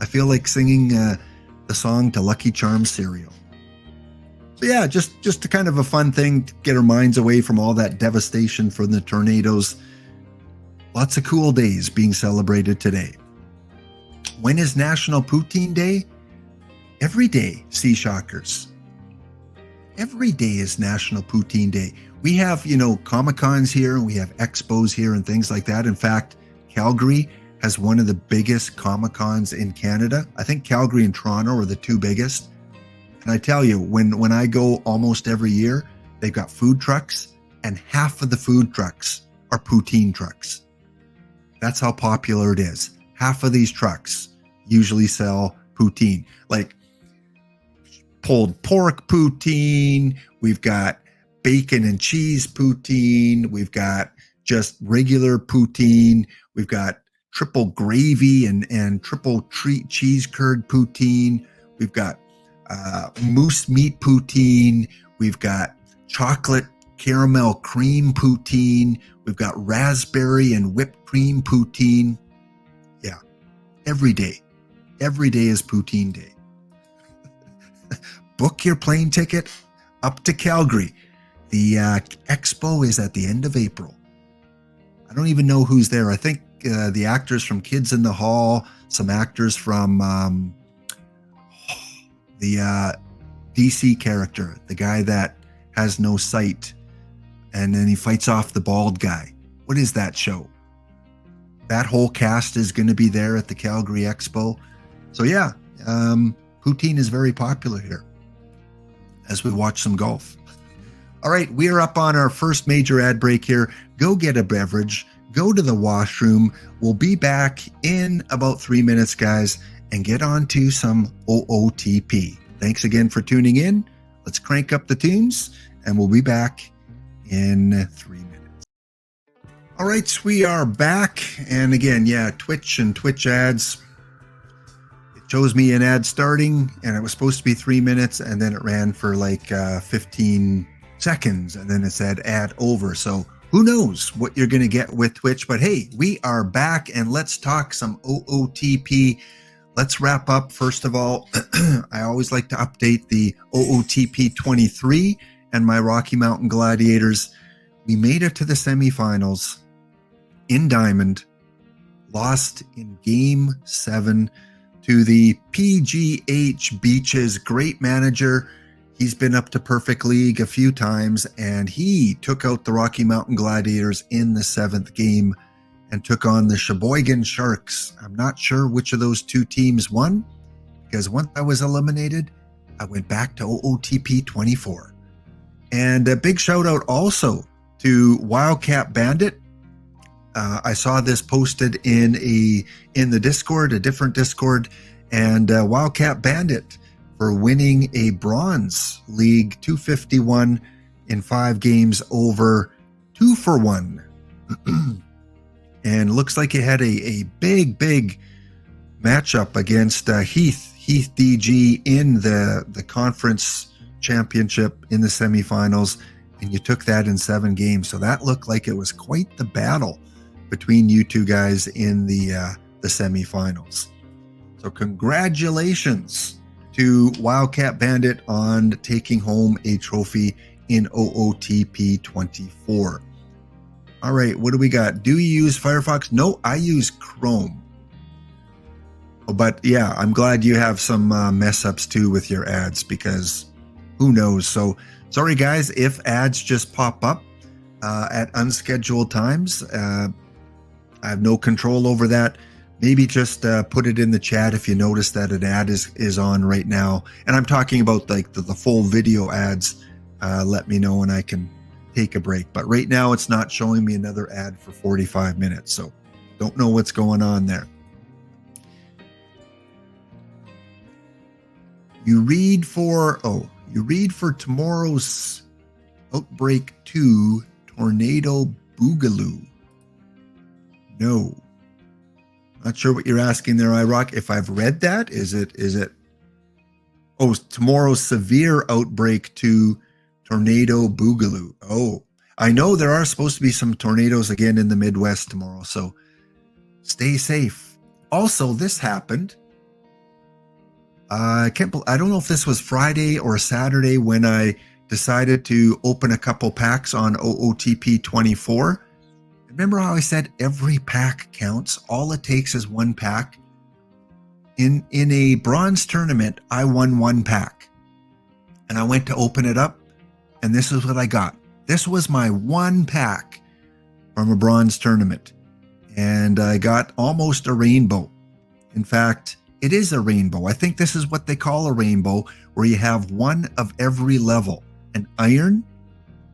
I feel like singing the song to Lucky Charms cereal. So yeah, just a kind of a fun thing to get our minds away from all that devastation from the tornadoes. Lots of cool days being celebrated today. When is National Poutine Day? Every day, Sea Shockers. Every day is National Poutine Day. We have, Comic-Cons here, and we have expos here and things like that. In fact, Calgary has one of the biggest Comic-Cons in Canada. I think Calgary and Toronto are the two biggest. And I tell you, when I go almost every year, they've got food trucks, and half of the food trucks are poutine trucks. That's how popular it is. Half of these trucks usually sell poutine, like pulled pork poutine. We've got bacon and cheese poutine. We've got just regular poutine. We've got triple gravy and triple treat cheese curd poutine. We've got moose meat poutine. We've got chocolate caramel cream poutine. We've got raspberry and whipped cream poutine. Yeah, every day. Every day is poutine day. Book your plane ticket up to Calgary. The expo is at the end of April. I don't even know who's there. I think the actors from Kids in the Hall, some actors from the DC character, the guy that has no sight, and then he fights off the bald guy. What is that show? That whole cast is going to be there at the Calgary Expo. So yeah, poutine is very popular here as we watch some golf. All right, we are up on our first major ad break here. Go get a beverage, go to the washroom. We'll be back in about 3 minutes, guys, and get on to some OOTP. Thanks again for tuning in. Let's crank up the tunes, and we'll be back in 3 minutes. All right, we are back. And again, yeah, Twitch and Twitch ads. It shows me an ad starting, and it was supposed to be 3 minutes, and then it ran for like 15 seconds, and then it said ad over. So who knows what you're going to get with Twitch. But hey, we are back, and let's talk some OOTP. Let's wrap up. First of all, I always like to update the OOTP 23 and my Rocky Mountain Gladiators. We made it to the semifinals in Diamond, lost in Game 7 to the PGH Beaches. Great manager. He's been up to Perfect League a few times, and he took out the Rocky Mountain Gladiators in the 7th game and took on the Sheboygan Sharks. I'm not sure which of those two teams won, because once I was eliminated, I went back to OOTP 24. And a big shout out also to Wildcat Bandit. I saw this posted in the Discord, a different Discord, and Wildcat Bandit for winning a Bronze League 251 in 5 games over 2-for-1. And looks like he had a big matchup against Heath DG in the conference championship in the semifinals, and you took that in 7 games. So that looked like it was quite the battle between you two guys in the semifinals. So congratulations to Wildcat Bandit on taking home a trophy in OOTP 24. All right, what do we got? Do you use Firefox? No, I use Chrome. But yeah, I'm glad you have some mess ups too with your ads, because who knows? So sorry guys, if ads just pop up at unscheduled times, I have no control over that. Maybe just put it in the chat if you notice that an ad is on right now. And I'm talking about like the full video ads. Let me know and I can take a break. But right now it's not showing me another ad for 45 minutes. So don't know what's going on there. You read for tomorrow's Outbreak 2 Tornado Boogaloo. No. Not sure what you're asking there, iRock. If I've read that, is it? Oh, tomorrow's severe outbreak to tornado boogaloo. Oh, I know there are supposed to be some tornadoes again in the Midwest tomorrow, so stay safe. Also, this happened. I don't know if this was Friday or Saturday when I decided to open a couple packs on OOTP 24. Remember how I said every pack counts? All it takes is one pack. In a bronze tournament, I won one pack. And I went to open it up, and this is what I got. This was my one pack from a bronze tournament. And I got almost a rainbow. In fact, it is a rainbow. I think this is what they call a rainbow, where you have one of every level. An iron,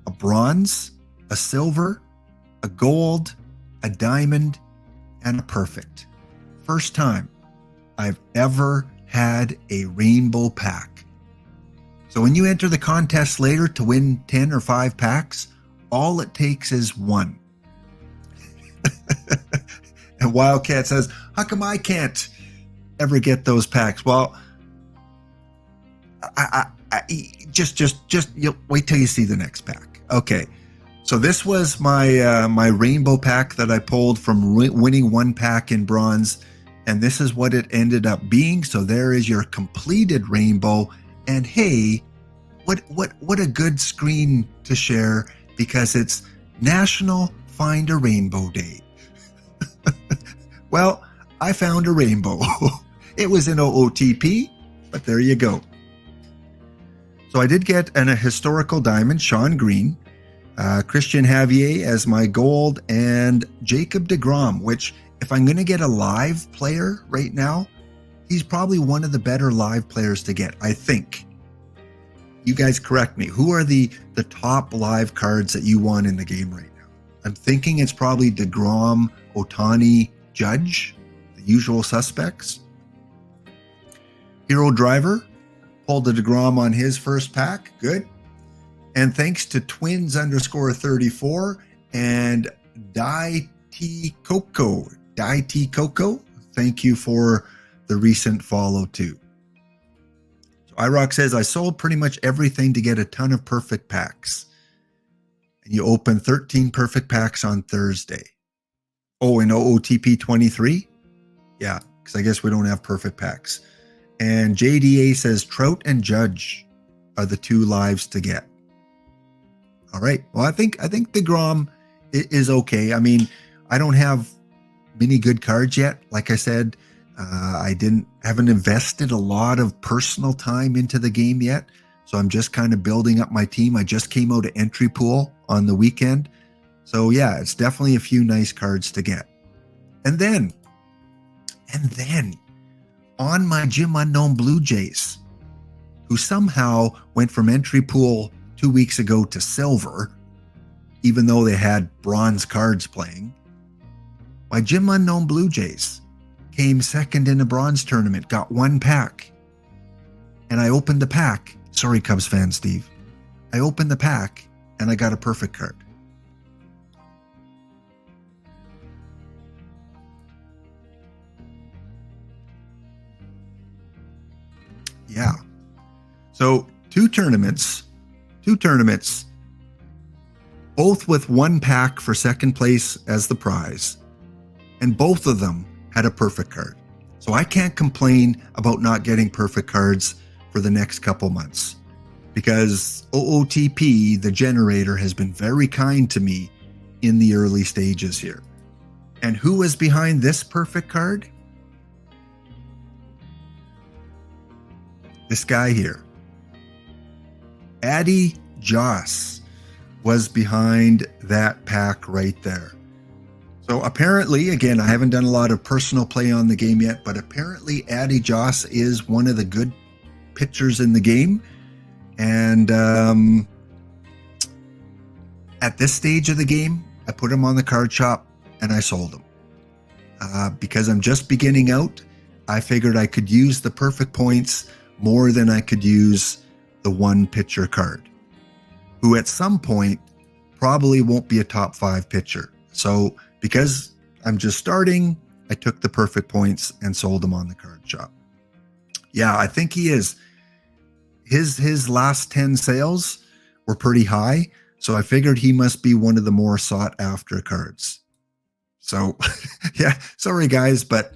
a bronze, a silver, a gold, a diamond, and a perfect. First time I've ever had a rainbow pack. So when you enter the contest later to win 10 or 5 packs, all it takes is one. And Wildcat says, how come I can't ever get those packs? Well, I just you'll wait till you see the next pack. Okay. So this was my my rainbow pack that I pulled from winning one pack in bronze, and this is what it ended up being. So there is your completed rainbow. And hey, what a good screen to share, because it's National Find a Rainbow Day. Well, I found a rainbow. It was in OOTP, but there you go. So I did get a historical diamond, Sean Green, Christian Javier as my gold, and Jacob deGrom, which if I'm going to get a live player right now, he's probably one of the better live players to get, I think. You guys correct me. Who are the top live cards that you want in the game right now? I'm thinking it's probably deGrom, Ohtani, Judge, the usual suspects. Hero Driver pulled the deGrom on his first pack. Good. And thanks to twins_34 and Die Coco. Thank you for the recent follow too. So iRock says, I sold pretty much everything to get a ton of perfect packs. And you open 13 perfect packs on Thursday. Oh, in OOTP 23? Yeah, because I guess we don't have perfect packs. And JDA says Trout and Judge are the 2 lives to get. All right. Well, I think deGrom is okay. I mean, I don't have many good cards yet. Like I said, I haven't invested a lot of personal time into the game yet. So I'm just kind of building up my team. I just came out of entry pool on the weekend. So yeah, it's definitely a few nice cards to get. And then on my Jim Unknown Blue Jays, who somehow went from entry pool 2 weeks ago to silver, even though they had bronze cards playing, my Jim Unknown Blue Jays came second in a bronze tournament, got one pack. And I opened the pack. Sorry, Cubs fan Steve. I opened the pack and I got a perfect card. Yeah. So two tournaments, both with one pack for second place as the prize. And both of them had a perfect card. So I can't complain about not getting perfect cards for the next couple months, because OOTP, the generator, has been very kind to me in the early stages here. And who is behind this perfect card? This guy here. Addy Joss was behind that pack right there. So apparently, again, I haven't done a lot of personal play on the game yet, but apparently Addy Joss is one of the good pitchers in the game. And at this stage of the game, I put him on the card shop and I sold him. Because I'm just beginning out, I figured I could use the perfect points more than I could use the one pitcher card, who at some point probably won't be a top 5 pitcher. So because I'm just starting, I took the perfect points and sold them on the card shop. Yeah, I think he is. His last 10 sales were pretty high, so I figured he must be one of the more sought after cards. So, yeah, sorry guys, but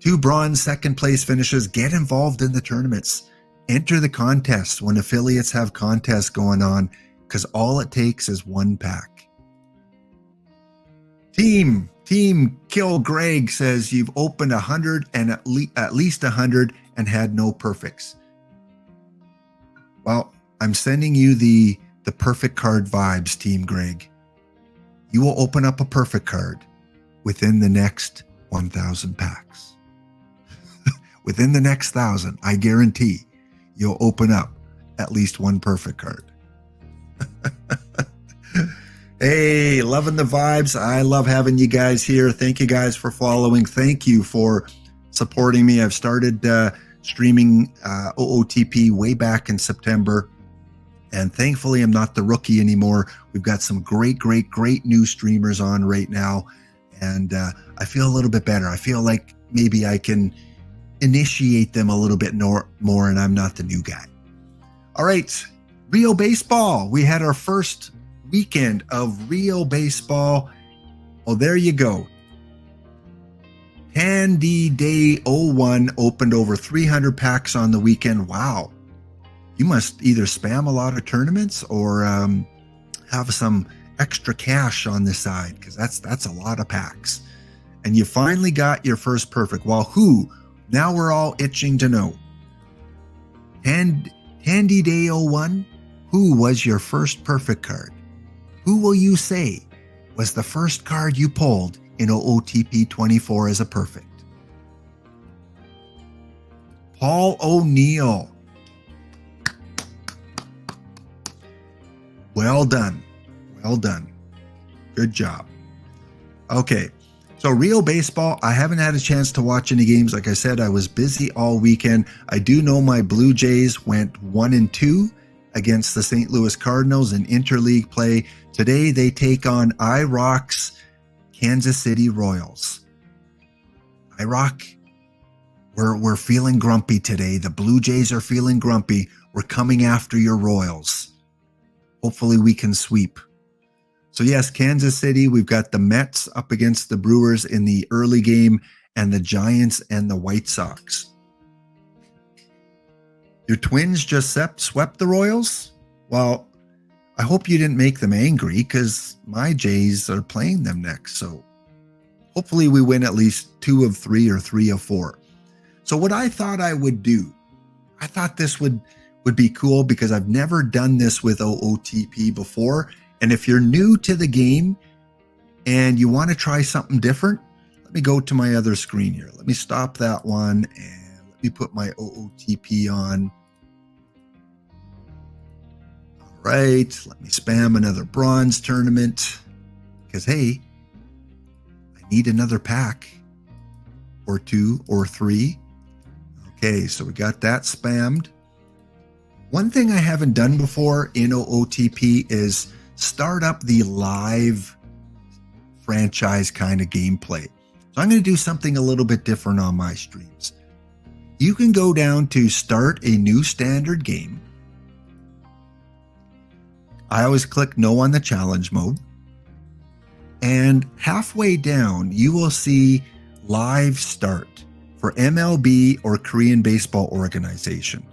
2 bronze second place finishes. Get involved in the tournaments. Enter the contest when affiliates have contests going on, because all it takes is 1 pack. Team Kill Greg says you've opened 100 and at least 100 and had no perfects. Well, I'm sending you the perfect card vibes, Team Greg. You will open up a perfect card within the next 1,000 packs. Within the next 1,000, I guarantee you'll open up at least 1 perfect card. Hey, loving the vibes. I love having you guys here. Thank you guys for following. Thank you for supporting me. I've started streaming OOTP way back in September. And thankfully, I'm not the rookie anymore. We've got some great new streamers on right now. And I feel a little bit better. I feel like maybe I can initiate them a little bit more, and I'm not the new guy. All right, Rio Baseball. We had our first weekend of Rio Baseball. Oh, there you go. Candy Day 01 opened over 300 packs on the weekend. Wow. You must either spam a lot of tournaments or have some extra cash on the side, because that's a lot of packs. And you finally got your first perfect. Well, who? Now we're all itching to know. Candy Day 01, who was your first perfect card? Who will you say was the first card you pulled in OOTP 24 as a perfect? Paul O'Neill. Well done. Well done. Good job. Okay. So Rio Baseball, I haven't had a chance to watch any games. Like I said, I was busy all weekend. I do know my Blue Jays went 1-2 against the St. Louis Cardinals in interleague play. Today they take on IROC's Kansas City Royals. IROC, we're feeling grumpy today. The Blue Jays are feeling grumpy. We're coming after your Royals. Hopefully we can sweep. So yes, Kansas City, we've got the Mets up against the Brewers in the early game, and the Giants and the White Sox. Your Twins just swept the Royals? Well, I hope you didn't make them angry, because my Jays are playing them next. So hopefully we win at least 2 of 3 or 3 of 4. So what I thought I would do, I thought this would be cool, because I've never done this with OOTP before. And if you're new to the game and you want to try something different, let me go to my other screen here. Let me stop that one and let me put my OOTP on. All right, let me spam another bronze tournament, because hey, I need another pack or 2 or 3. Okay, so we got that spammed. One thing I haven't done before in OOTP is start up the live franchise kind of gameplay. So I'm going to do something a little bit different on my streams. You can go down to start a new standard game. I always click no on the challenge mode. And halfway down, you will see live start for MLB or Korean Baseball Organization.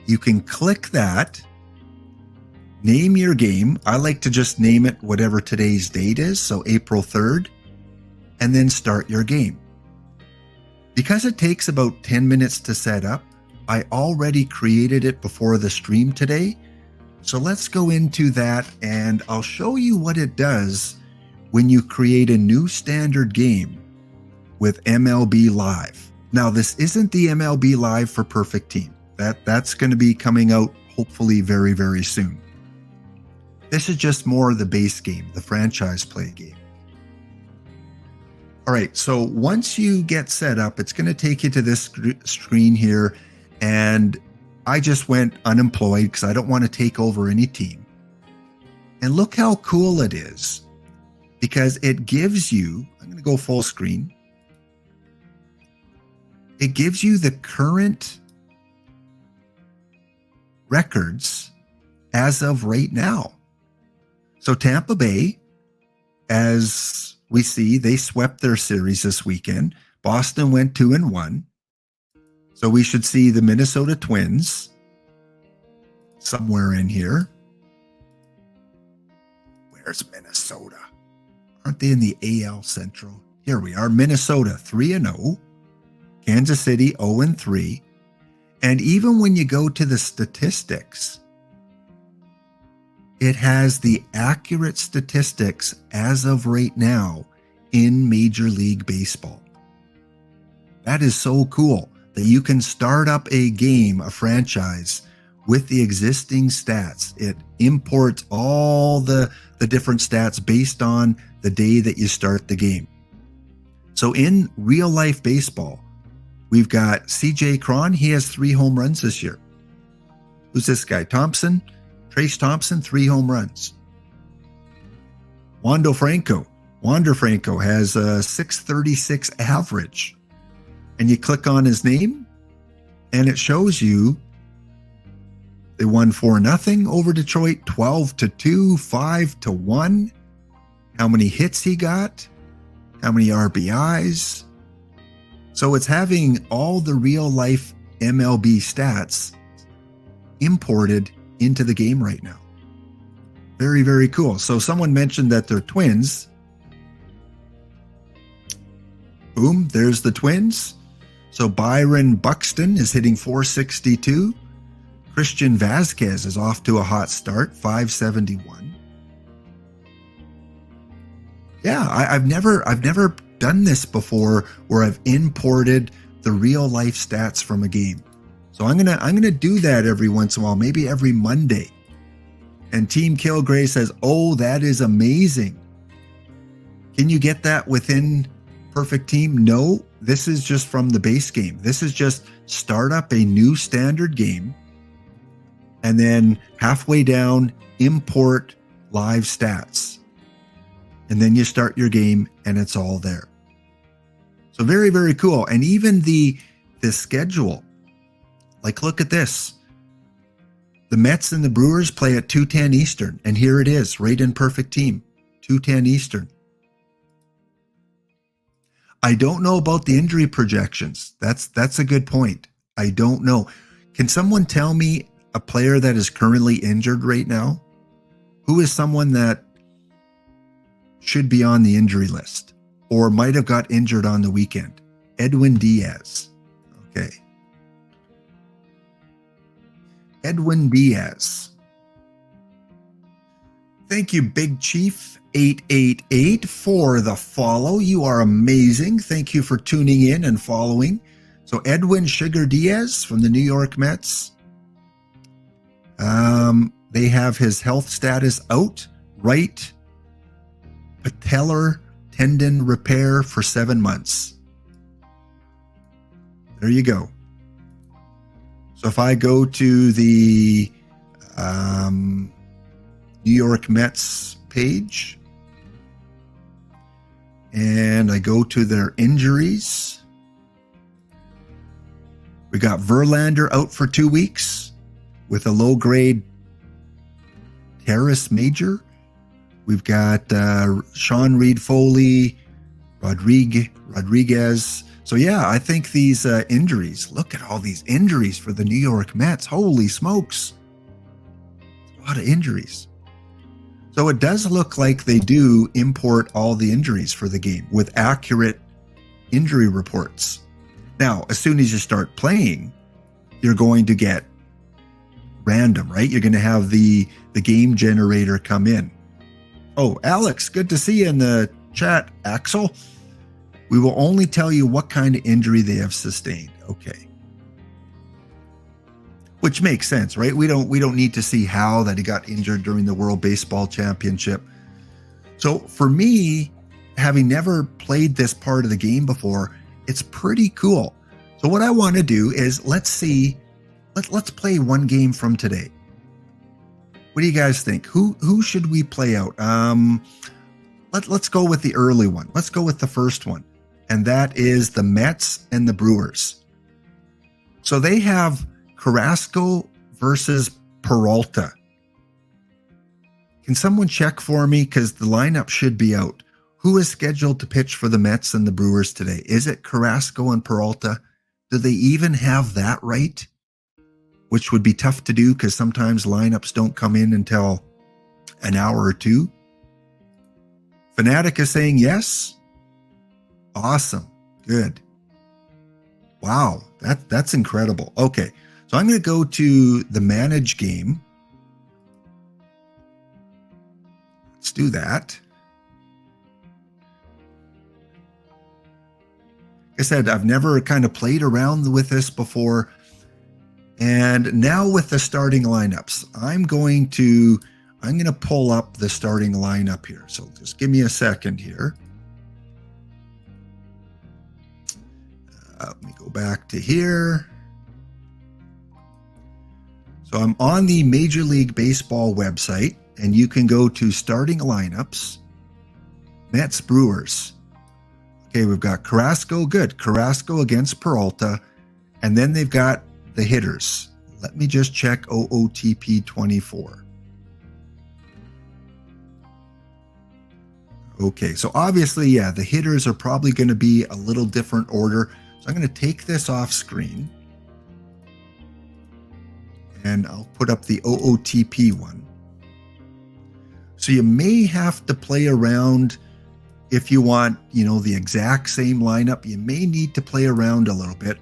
You can click that. Name your game. I like to just name it whatever today's date is, so April 3rd, and then start your game. Because it takes about 10 minutes to set up, I already created it before the stream today. So let's go into that, and I'll show you what it does when you create a new standard game with MLB Live. Now, this isn't the MLB Live for Perfect Team. That's going to be coming out hopefully very, very soon. This is just more the base game, the franchise play game. All right, so once you get set up, it's going to take you to this screen here, and I just went unemployed because I don't want to take over any team. And look how cool it is, because it gives you, I'm going to go full screen. it gives you the current records as of right now. So Tampa Bay, as we see, they swept their series this weekend. Boston went 2-1. So we should see the Minnesota Twins somewhere in here. Where's Minnesota? Aren't they in the AL Central? Here we are. Minnesota 3-0. Kansas City 0-3. And even when you go to the statistics, it has the accurate statistics as of right now in Major League Baseball. That is so cool that you can start up a game, a franchise, with the existing stats. It imports all the different stats based on the day that you start the game. So in real life baseball, we've got CJ Cron. He has 3 home runs this year. Who's this guy? Thompson? Trace Thompson, 3 home runs. Wander Franco has a 636 average. And you click on his name, and it shows you they won 4-0 over Detroit, 12-2, 5-1. How many hits he got, how many RBIs. So it's having all the real life MLB stats imported into the game right now. Very, very cool. So someone mentioned that they're twins. Boom, there's the Twins. So Byron Buxton is hitting 462. Christian Vasquez is off to a hot start, 571. Yeah, I've never done this before where I've imported the real life stats from a game. So I'm gonna do that every once in a while, maybe every Monday. And Team Kilgray says, "Oh, that is amazing. Can you get that within Perfect Team?" No, this is just from the base game. This is just start up a new standard game, and then halfway down, import live stats. And then you start your game and it's all there. So very, very cool. And even the schedule, like look at this. The Mets and the Brewers play at 2:10 Eastern. And here it is, right in Perfect Team, 2:10 Eastern. I don't know about the injury projections. That's a good point. I don't know. Can someone tell me a player that is currently injured right now? Who is someone that should be on the injury list or might have got injured on the weekend? Edwin Diaz. Okay. Edwin Diaz. Thank you, Big Chief 888 for the follow. You are amazing. Thank you for tuning in and following. So Edwin Sugar Diaz from the New York Mets. They have his health status out. Right patellar tendon repair for 7 months. There you go. So if I go to the New York Mets page and I go to their injuries, we got Verlander out for 2 weeks with a low-grade teres major. We've got Sean Reed Foley, Rodriguez. So yeah, I think these injuries, look at all these injuries for the New York Mets. Holy smokes. A lot of injuries. So it does look like they do import all the injuries for the game with accurate injury reports. Now, as soon as you start playing, you're going to get random, right? You're going to have the game generator come in. Oh, Alex, good to see you in the chat, Axel. We will only tell you what kind of injury they have sustained. Okay. Which makes sense, right? We don't need to see how that he got injured during the World Baseball Championship. So for me, having never played this part of the game before, it's pretty cool. So what I want to do is let's play one game from today. What do you guys think? Who should we play out? Let's go with the early one. Let's go with the first one. And that is the Mets and the Brewers. So they have Carrasco versus Peralta. Can someone check for me? Because the lineup should be out. Who is scheduled to pitch for the Mets and the Brewers today? Is it Carrasco and Peralta? Do they even have that right? Which would be tough to do because sometimes lineups don't come in until an hour or two. Fanatic is saying yes. Awesome. Good. Wow. That's incredible. Okay. So I'm going to go to the manage game. Let's do that. Like I said, I've never kind of played around with this before. And now with the starting lineups, I'm going to pull up the starting lineup here. So just give me a second here. Let me go back to here. So I'm on the Major League Baseball website, and you can go to starting lineups, Mets Brewers. Okay, we've got Carrasco, good. Carrasco against Peralta, and then they've got the hitters. Let me just check OOTP 24. Okay, so obviously, yeah, the hitters are probably going to be a little different order. So I'm going to take this off screen and I'll put up the OOTP one. So you may have to play around if you want, the exact same lineup. You may need to play around a little bit.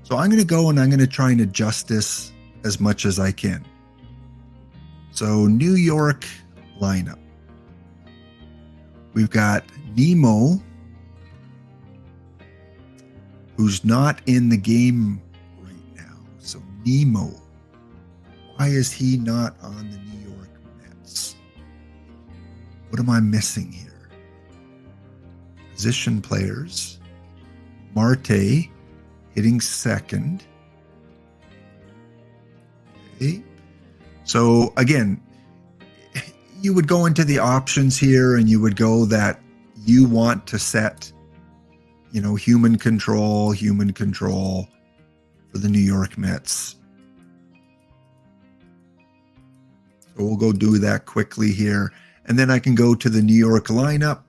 So I'm going to go and I'm going to try and adjust this as much as I can. So New York lineup. We've got Nemo, who's not in the game right now. So Nemo, why is he not on the New York Mets? What am I missing here? Position players. Marte hitting second. Okay. So again, you would go into the options here and you would go that you want to set, human control for the New York Mets. So we'll go do that quickly here. And then I can go to the New York lineup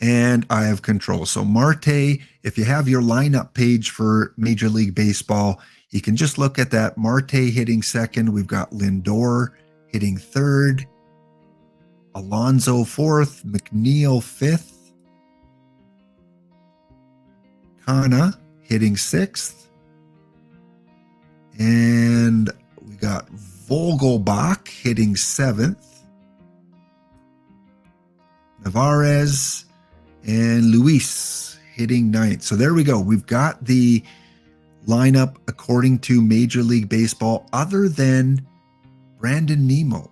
and I have control. So Marte, if you have your lineup page for Major League Baseball, you can just look at that. Marte hitting second. We've got Lindor hitting third, Alonso fourth, McNeil fifth, Kana hitting sixth, and we got Vogelbach hitting seventh, Navarez and Luis hitting ninth. So there we go. We've got the lineup according to Major League Baseball, other than Brandon Nemo.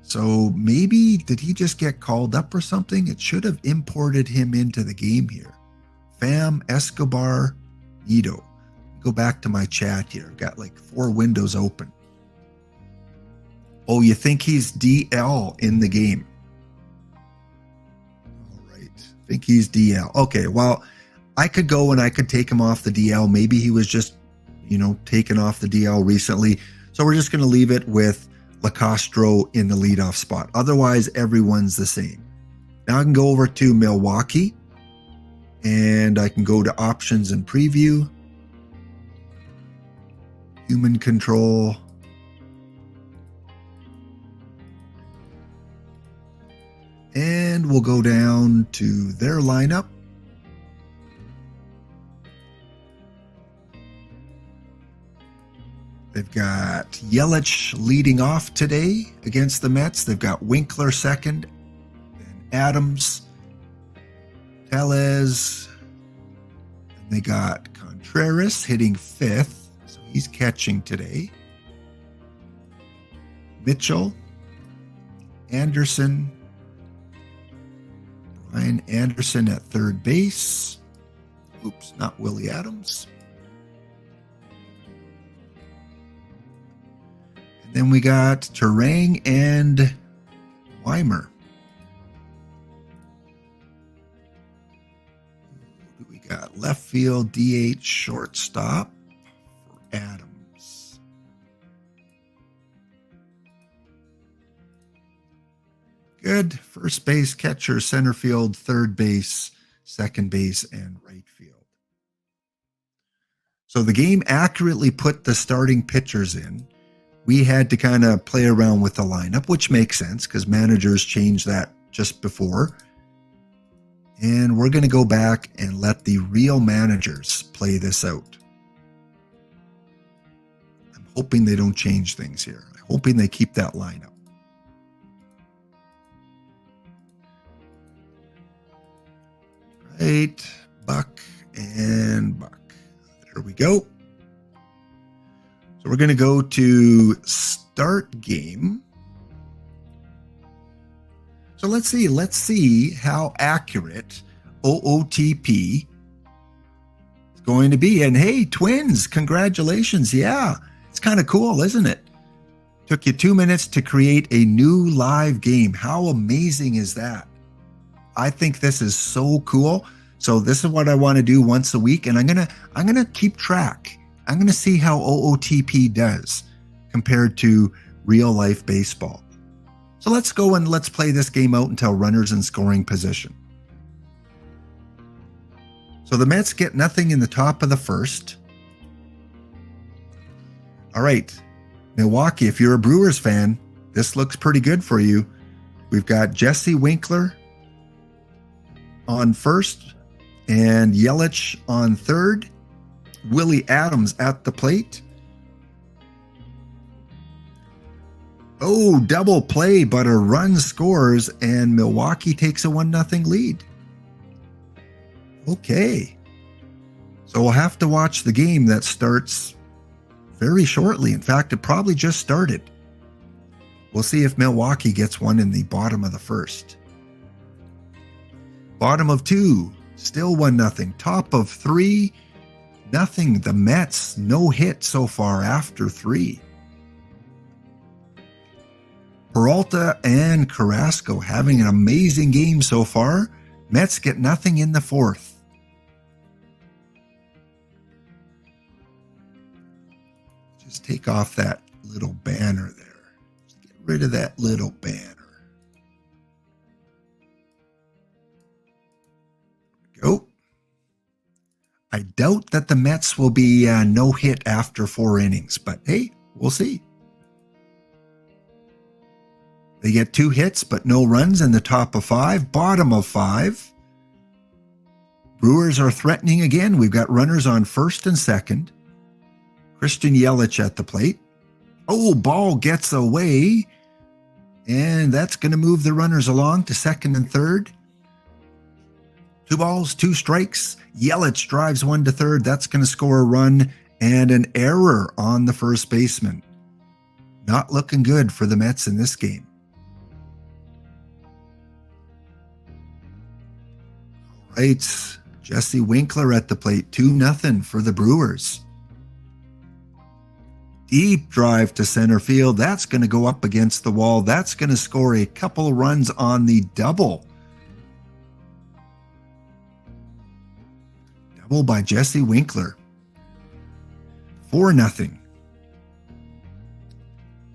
So maybe, did he just get called up or something? It should have imported him into the game here. Fam, Escobar, Nito. Go back to my chat here. I've got like 4 windows open. Oh, you think he's DL in the game? All right. I think he's DL. Okay, well, I could go and I could take him off the DL. Maybe he was just taken off the DL recently. So we're just going to leave it with Lacastro in the leadoff spot. Otherwise, everyone's the same. Now I can go over to Milwaukee and I can go to options and preview. Human control. And we'll go down to their lineup. They've got Yelich leading off today against the Mets. They've got Winkler second, then Adams, Tellez, and they got Contreras hitting fifth, so he's catching today. Mitchell, Anderson, Brian Anderson at third base. Oops, not Willie Adams. Then we got Terang and Weimer. Who do we got? left field, DH, shortstop for Adams. Good. First base, catcher, center field, third base, second base, and right field. So the game accurately put the starting pitchers in. We had to kind of play around with the lineup, which makes sense because managers changed that just before. And we're going to go back and let the real managers play this out. I'm hoping they don't change things here. I'm hoping they keep that lineup. Right, Buck and Buck. There we go. So we're going to go to start game. So let's see how accurate OOTP is going to be. And hey, Twins, congratulations. Yeah, it's kind of cool, isn't it? Took you 2 minutes to create a new live game. How amazing is that? I think this is so cool. So this is what I want to do once a week, and I'm gonna keep track. I'm gonna see how OOTP does compared to real life baseball. So let's go and let's play this game out until runners in scoring position. So the Mets get nothing in the top of the first. All right, Milwaukee, if you're a Brewers fan, this looks pretty good for you. We've got Jesse Winkler on first and Yelich on third. Willie Adams at the plate. Oh, double play, but a run scores and Milwaukee takes a 1-0 lead. Okay. So we'll have to watch the game that starts very shortly. In fact, it probably just started. We'll see if Milwaukee gets one in the bottom of the first. Bottom of 2, still 1-0. Top of 3, nothing. The Mets, no hit so far after 3. Peralta and Carrasco having an amazing game so far. Mets get nothing in the fourth. Just take off that little banner there. Just get rid of that little banner. There we go. I doubt that the Mets will be no hit after 4 innings, but hey, we'll see. They get 2 hits, but no runs in the top of 5, bottom of 5. Brewers are threatening again. We've got runners on first and second. Christian Yelich at the plate. Oh, ball gets away. And that's going to move the runners along to second and third. 2 balls, 2 strikes. Yelich drives 1 to third. That's going to score a run and an error on the first baseman. Not looking good for the Mets in this game. Right, Jesse Winkler at the plate, 2-0 for the Brewers. Deep drive to center field. That's going to go up against the wall. That's going to score a couple of runs on the double. Double by Jesse Winkler. 4-0.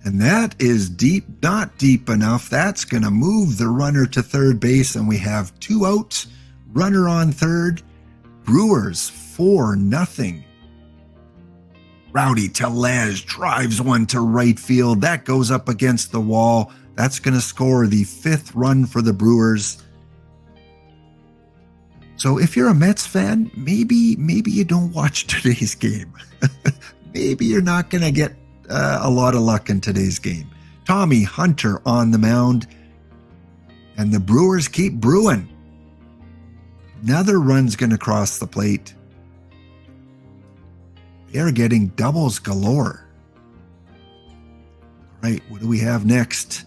And that is deep, not deep enough. That's going to move the runner to third base, and we have 2 outs. Runner on third. Brewers 4-0. Rowdy Tellez drives 1 to right field. That goes up against the wall. That's going to score the 5th run for the Brewers. So if you're a Mets fan, maybe you don't watch today's game. Maybe you're not going to get a lot of luck in today's game. Tommy Hunter on the mound. And the Brewers keep brewing. Another run's going to cross the plate. They're getting doubles galore. All right, what do we have next?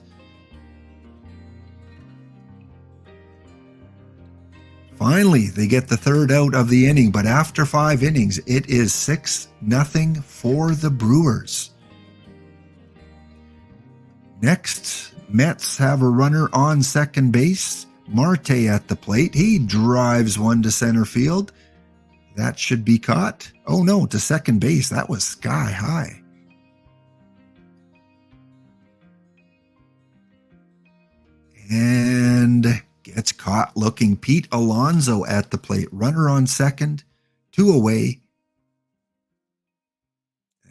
Finally, they get the 3rd out of the inning, but after 5 innings, it is 6-0 for the Brewers. Next, Mets have a runner on second base. Marte at the plate. He drives 1 to center field. That should be caught. Oh no, to second base. That was sky high. And gets caught looking. Pete Alonso at the plate. Runner on second. 2 away.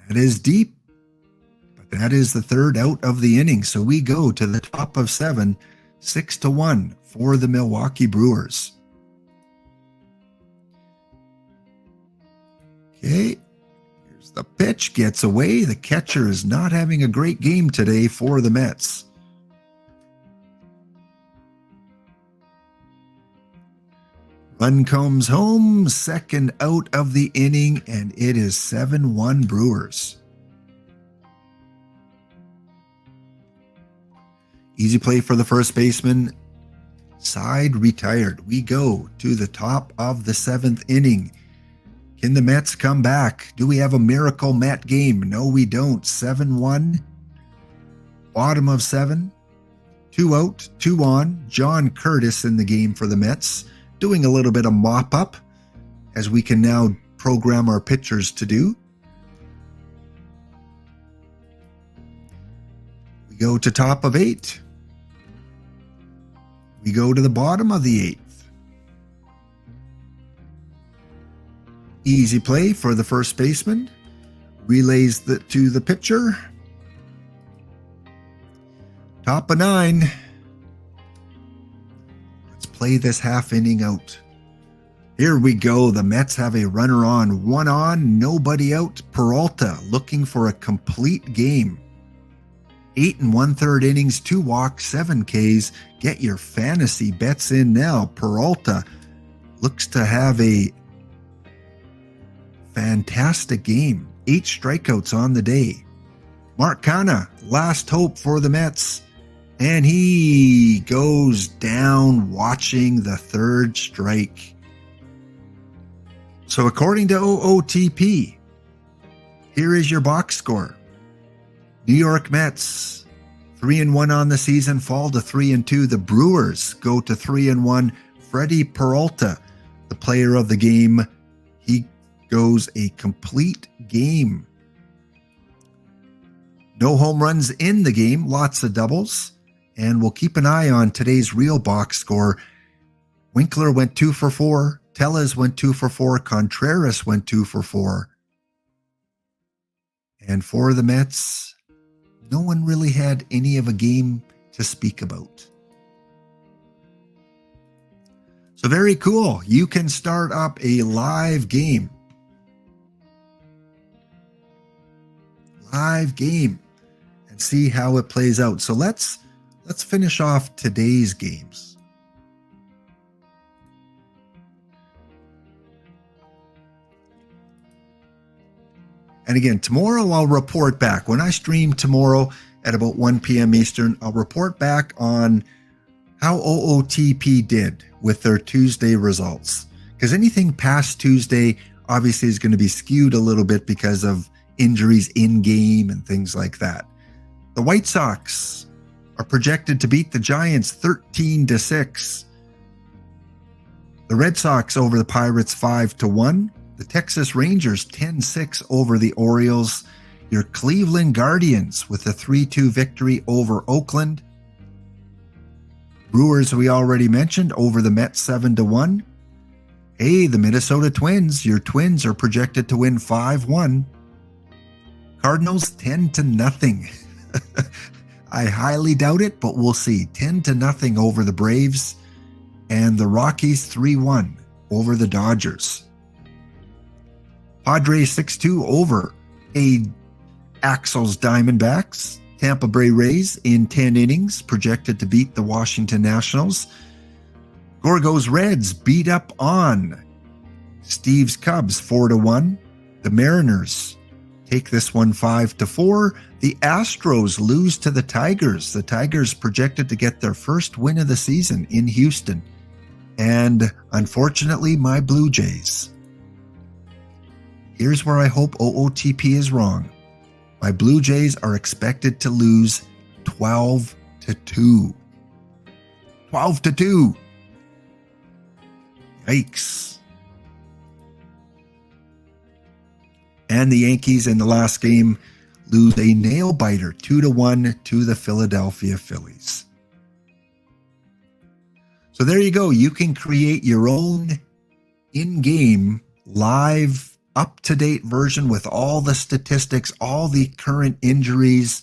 That is deep. But that is the third out of the inning. So we go to the top of 7. 6-1 for the Milwaukee Brewers. Okay. Here's the pitch. Gets away. The catcher is not having a great game today for the Mets. Run comes home, second out of the inning, and it is 7-1 Brewers. Easy play for the first baseman. Side retired. We go to the top of the 7th inning. Can the Mets come back? Do we have a miracle Met game? No, we don't. 7-1. Bottom of 7. 2 out, 2 on. John Curtis in the game for the Mets. Doing a little bit of mop-up, as we can now program our pitchers to do. We go to top of 8. We go to the bottom of the 8th. Easy play for the first baseman. Relays to the pitcher. Top of 9. Play this half inning out. Here we go. The Mets have a runner on, 1 on, nobody out. Peralta looking for a complete game. 8 1/3 innings, 2 walks, 7 Ks. Get your fantasy bets in now. Peralta looks to have a fantastic game. 8 strikeouts on the day. Mark Canha, last hope for the Mets. And he goes down watching the 3rd strike. So according to OOTP, here is your box score. New York Mets, 3-1 on the season, fall to 3-2. The Brewers go to 3-1. Freddie Peralta, the player of the game, he goes a complete game. No home runs in the game, lots of doubles. And we'll keep an eye on today's real box score. Winkler went 2 for 4. Tellez went 2 for 4. Contreras went 2 for 4. And for the Mets, no one really had any of a game to speak about. So very cool. You can start up a live game. Live game. And see how it plays out. So let's finish off today's games. And again, tomorrow I'll report back. When I stream tomorrow at about 1 p.m. Eastern, I'll report back on how OOTP did with their Tuesday results. Because anything past Tuesday obviously is going to be skewed a little bit because of injuries in game and things like that. The White Sox are projected to beat the Giants 13-6. The Red Sox over the Pirates 5-1. The Texas Rangers 10-6 over the Orioles. Your Cleveland Guardians with a 3-2 victory over Oakland. Brewers, we already mentioned, over the Mets 7-1. Hey, the Minnesota Twins, your Twins are projected to win 5-1. Cardinals 10-0. I highly doubt it, but we'll see. 10-0 over the Braves. And the Rockies 3-1 over the Dodgers. Padres 6-2 over Axel's Diamondbacks. Tampa Bay Rays in 10 innings, projected to beat the Washington Nationals. Gorgo's Reds beat up on Steve's Cubs 4-1. The Mariners take this one 5-4. The Astros lose to the Tigers. The Tigers projected to get their first win of the season in Houston. And unfortunately, my Blue Jays. Here's where I hope OOTP is wrong. My Blue Jays are expected to lose 12-2. 12-2. Yikes. And the Yankees in the last game lose a nail biter 2-1 to the Philadelphia Phillies. So there you go. You can create your own in-game live up-to-date version with all the statistics, all the current injuries,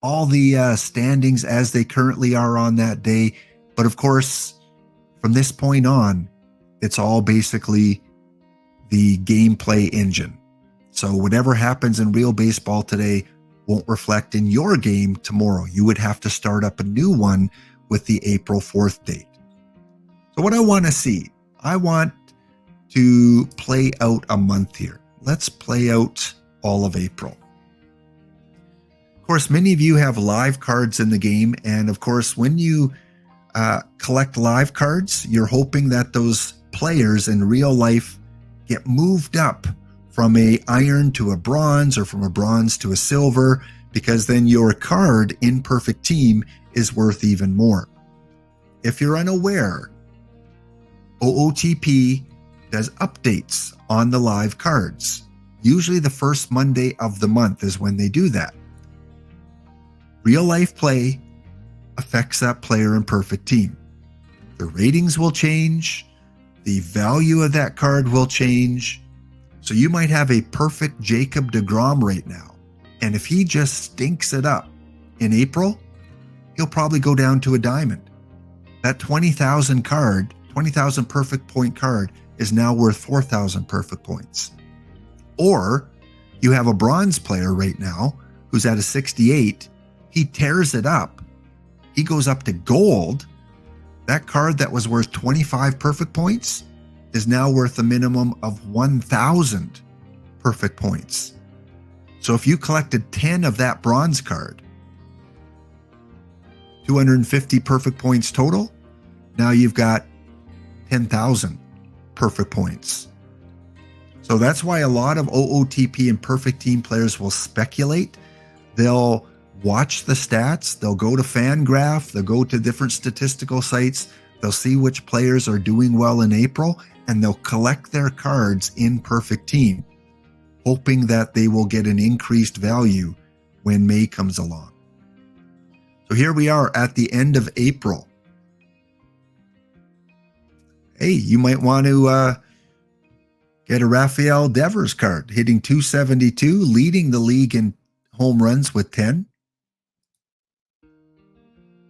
all the standings as they currently are on that day. But of course, from this point on, it's all basically the gameplay engine. So whatever happens in real baseball today won't reflect in your game tomorrow. You would have to start up a new one with the April 4th date. So what I want to see, I want to play out a month here. Let's play out all of April. Of course, many of you have live cards in the game. And of course, when you collect live cards, you're hoping that those players in real life get moved up from a iron to a bronze or from a bronze to a silver, because then your card in Perfect Team is worth even more. If you're unaware, OOTP does updates on the live cards. Usually the first Monday of the month is when they do that. Real life play affects that player in Perfect Team. The ratings will change. The value of that card will change. So you might have a perfect Jacob deGrom right now. And if he just stinks it up in April, he'll probably go down to a diamond. That 20,000 card, 20,000 perfect point card is now worth 4,000 perfect points. Or you have a bronze player right now who's at a 68. He tears it up. He goes up to gold. That card that was worth 25 perfect points is now worth a minimum of 1,000 perfect points. So if you collected 10 of that bronze card, 250 perfect points total, now you've got 10,000 perfect points. So that's why a lot of OOTP and Perfect Team players will speculate. They'll watch the stats, they'll go to Fangraph, they'll go to different statistical sites, they'll see which players are doing well in April, and they'll collect their cards in Perfect Team, hoping that they will get an increased value when May comes along. So here we are at the end of April. Hey, you might want to get a Rafael Devers card, hitting 272, leading the league in home runs with 10.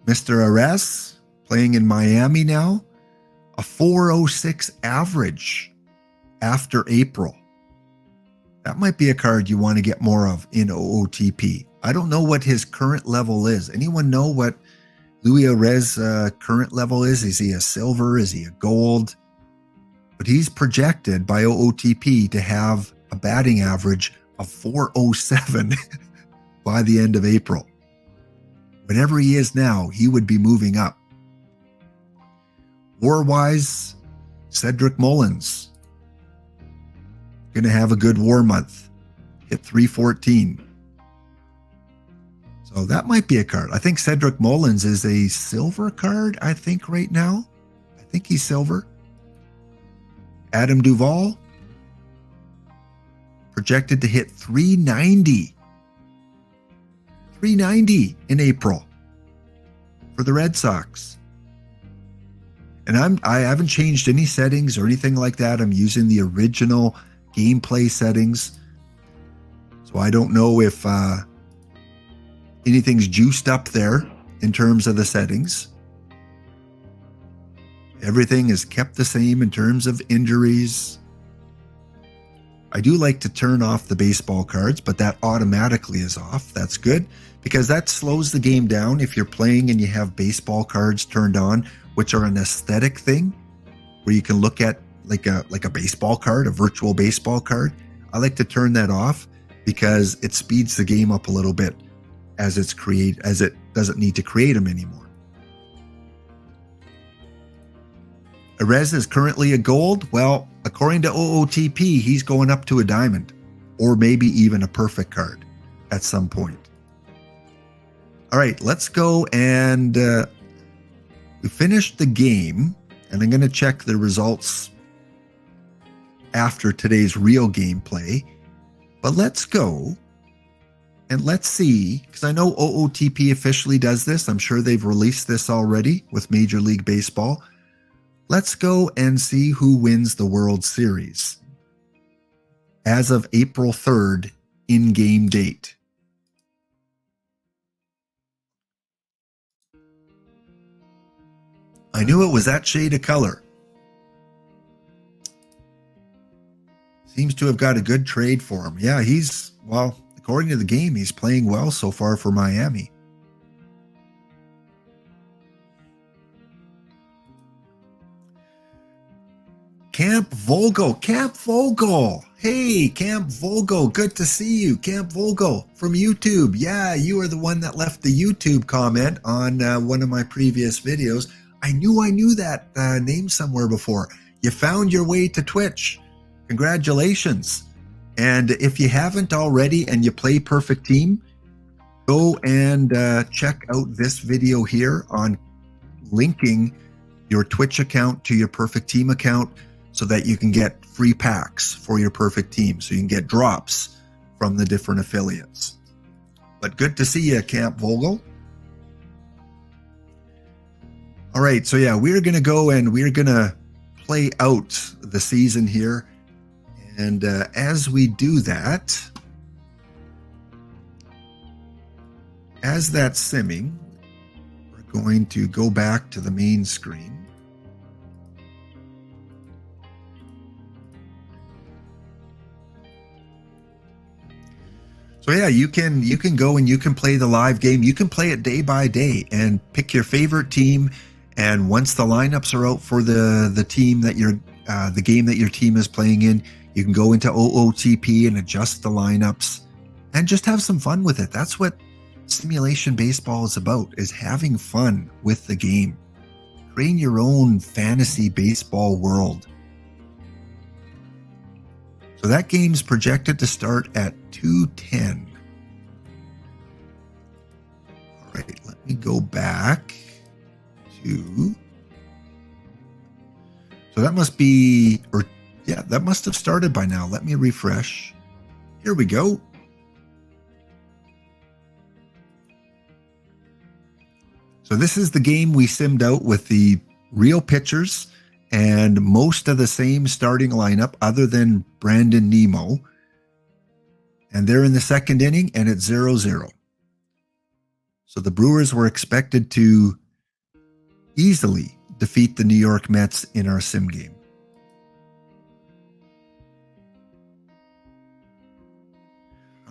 Mr. Arez, playing in Miami now, a 406 average after April. That might be a card you want to get more of in OOTP. I don't know what his current level is. Anyone know what Luis Arez's current level is? Is he a silver? Is he a gold? But he's projected by OOTP to have a batting average of 407 by the end of April. Whatever he is now, he would be moving up. War-wise, Cedric Mullins going to have a good war month. Hit 314. So that might be a card. I think Cedric Mullins is a silver card, I think, right now. I think he's silver. Adam Duvall, projected to hit 390. 390 in April for the Red Sox. And I haven't changed any settings or anything like that. I'm using the original gameplay settings. So I don't know if anything's juiced up there in terms of the settings. Everything is kept the same in terms of injuries. I do like to turn off the baseball cards, but that automatically is off. That's good because that slows the game down if you're playing and you have baseball cards turned on, which are an aesthetic thing where you can look at like a baseball card, a virtual baseball card. I like to turn that off because it speeds the game up a little bit as it doesn't need to create them anymore. Arez is currently a gold. Well, according to OOTP, he's going up to a diamond or maybe even a perfect card at some point. All right, let's go and we finished the game, and I'm going to check the results after today's real gameplay. But let's go and let's see, because I know OOTP officially does this. I'm sure they've released this already with Major League Baseball. Let's go and see who wins the World Series as of April 3rd in-game date. I knew it was that shade of color. Seems to have got a good trade for him. Yeah, well, according to the game, he's playing well so far for Miami. Camp Vogel. Hey, Camp Vogel. Good to see you. Camp Vogel from YouTube. Yeah, you are the one that left the YouTube comment on one of my previous videos. I knew that name somewhere before. You found your way to Twitch. Congratulations. And if you haven't already and you play Perfect Team, go and check out this video here on linking your Twitch account to your Perfect Team account so that you can get free packs for your Perfect Team. So you can get drops from the different affiliates. But good to see you, Camp Vogel. All right, so yeah, we're going to go and we're going to play out the season here. And as we do that, as that's simming, we're going to go back to the main screen. So yeah, you can go and you can play the live game. You can play it day by day and pick your favorite team. And once the lineups are out for the team that the game that your team is playing in, you can go into OOTP and adjust the lineups and just have some fun with it. That's what simulation baseball is about, is having fun with the game. Creating your own fantasy baseball world. So that game's projected to start at 2:10. All right, let me go back to... So that must be... Yeah, that must have started by now. Let me refresh. Here we go. So this is the game we simmed out with the real pitchers and most of the same starting lineup other than Brandon Nemo. And they're in the second inning and it's 0-0. So the Brewers were expected to easily defeat the New York Mets in our sim game.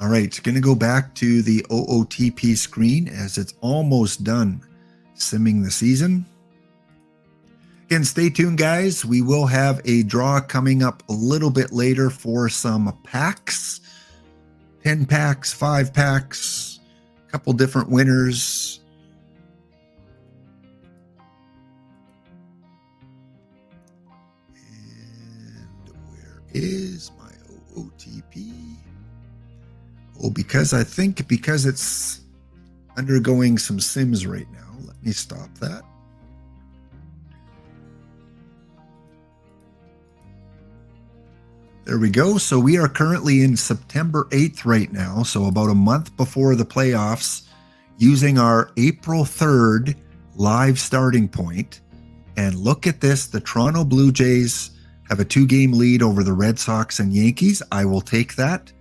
All right, going to go back to the OOTP screen as it's almost done simming the season. Again, stay tuned, guys. We will have a draw coming up a little bit later for some packs. 10 packs, 5 packs, a couple different winners. And where is my OOTP? Oh, because it's undergoing some sims right now. Let me stop that. There we go. So we are currently in September 8th right now. So about a month before the playoffs, using our April 3rd live starting point. And look at this. The Toronto Blue Jays have a 2-game lead over the Red Sox and Yankees. I will take that.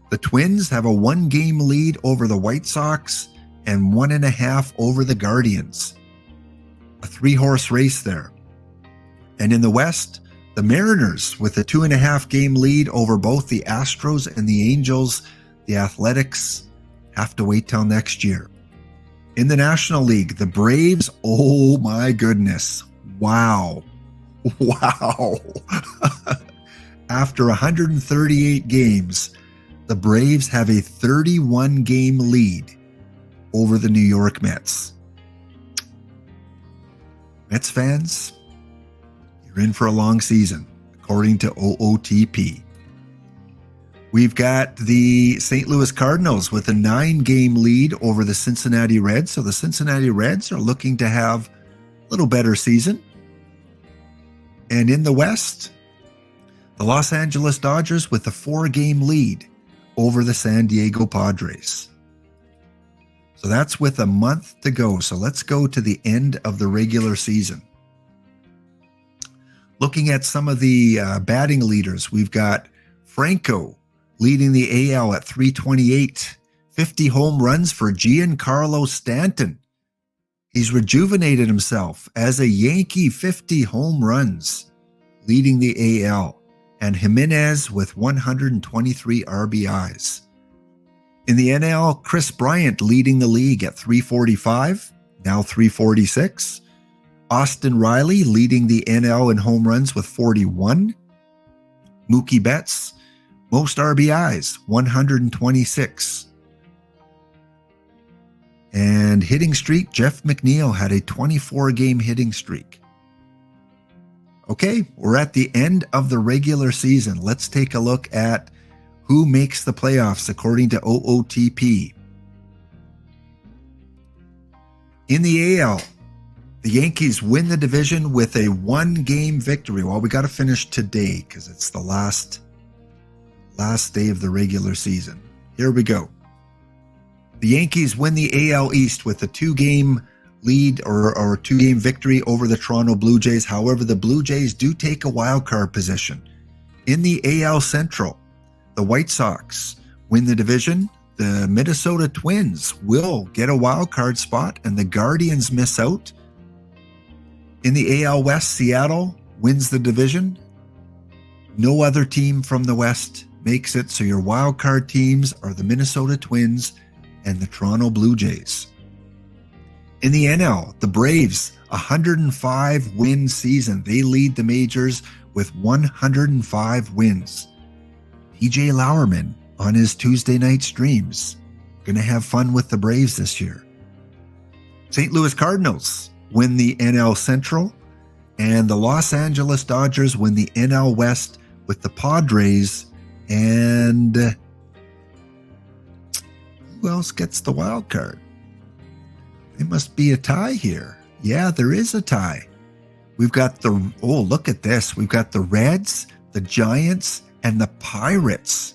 The Twins have a 1-game lead over the White Sox and 1.5 over the Guardians. A 3-horse race there. And in the West, the Mariners with a 2.5-game lead over both the Astros and the Angels. The Athletics have to wait till next year. In the National League, the Braves, oh my goodness. Wow. After 138 games, the Braves have a 31-game lead over the New York Mets. Mets fans, you're in for a long season, according to OOTP. We've got the St. Louis Cardinals with a 9-game lead over the Cincinnati Reds. So the Cincinnati Reds are looking to have a little better season. And in the West, the Los Angeles Dodgers with a 4-game lead over the San Diego Padres. So that's with a month to go. So let's go to the end of the regular season. Looking at some of the batting leaders, we've got Franco leading the AL at 328. 50 home runs for Giancarlo Stanton. He's rejuvenated himself as a Yankee, 50 home runs, leading the AL. And Jimenez with 123 RBIs. In the NL, Chris Bryant leading the league at 345, now 346. Austin Riley leading the NL in home runs with 41. Mookie Betts, most RBIs, 126. And hitting streak, Jeff McNeil had a 24-game hitting streak. Okay, we're at the end of the regular season. Let's take a look at who makes the playoffs according to OOTP. In the AL, the Yankees win the division with a 1-game victory. Well, we got to finish today because it's the last day of the regular season. Here we go. The Yankees win the AL East with a 2-game lead or 2-game victory over the Toronto Blue Jays. However, the Blue Jays do take a wild card position. In the AL Central, the White Sox win the division. The Minnesota Twins will get a wild card spot, and the Guardians miss out. In the AL West, Seattle wins the division. No other team from the West makes it, so your wild card teams are the Minnesota Twins and the Toronto Blue Jays. In the NL, the Braves, 105-win season. They lead the majors with 105 wins. TJ Lauerman on his Tuesday night streams. Going to have fun with the Braves this year. St. Louis Cardinals win the NL Central, and the Los Angeles Dodgers win the NL West with the Padres. And who else gets the wild card? There must be a tie here. Yeah, there is a tie. We've got look at this. We've got the Reds, the Giants, and the Pirates.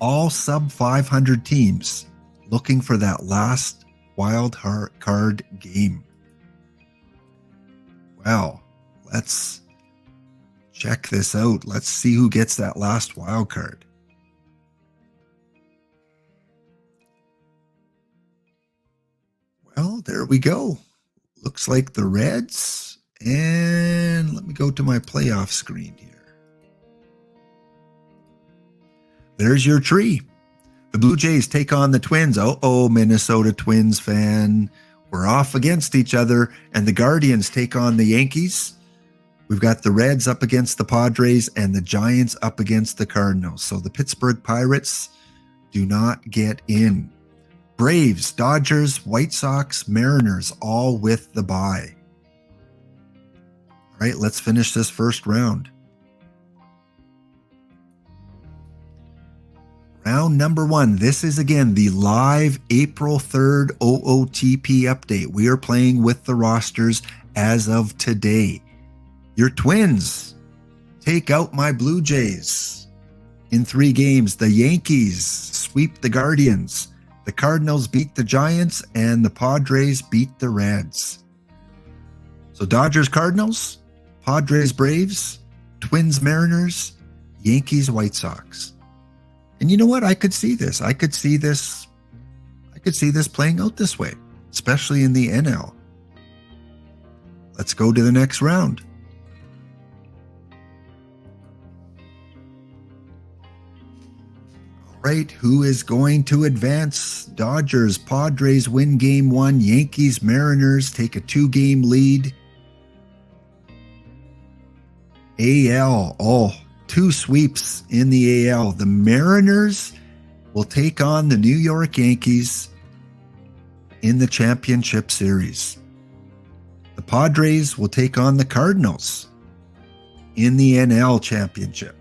All sub 500 teams looking for that last wild card game. Well, let's check this out. Let's see who gets that last wild card. Well, there we go. Looks like the Reds. And let me go to my playoff screen here. There's your tree. The Blue Jays take on the Twins. Oh, Minnesota Twins fan. We're off against each other. And the Guardians take on the Yankees. We've got the Reds up against the Padres and the Giants up against the Cardinals. So the Pittsburgh Pirates do not get in. Braves, Dodgers, White Sox, Mariners, all with the bye. All right, let's finish this first round. Round number 1. This is again the live April 3rd OOTP update. We are playing with the rosters as of today. Your Twins take out my Blue Jays in 3 games. The Yankees sweep the Guardians. The Cardinals beat the Giants, and the Padres beat the Reds. So Dodgers, Cardinals, Padres, Braves, Twins, Mariners, Yankees, White Sox. And you know what? I could see this. I could see this playing out this way, especially in the NL. Let's go to the next round. Right, who is going to advance? Dodgers, Padres win game 1. Yankees, Mariners take a 2-game lead. AL, 2 sweeps in the AL. The Mariners will take on the New York Yankees in the championship series. The Padres will take on the Cardinals in the NL championship.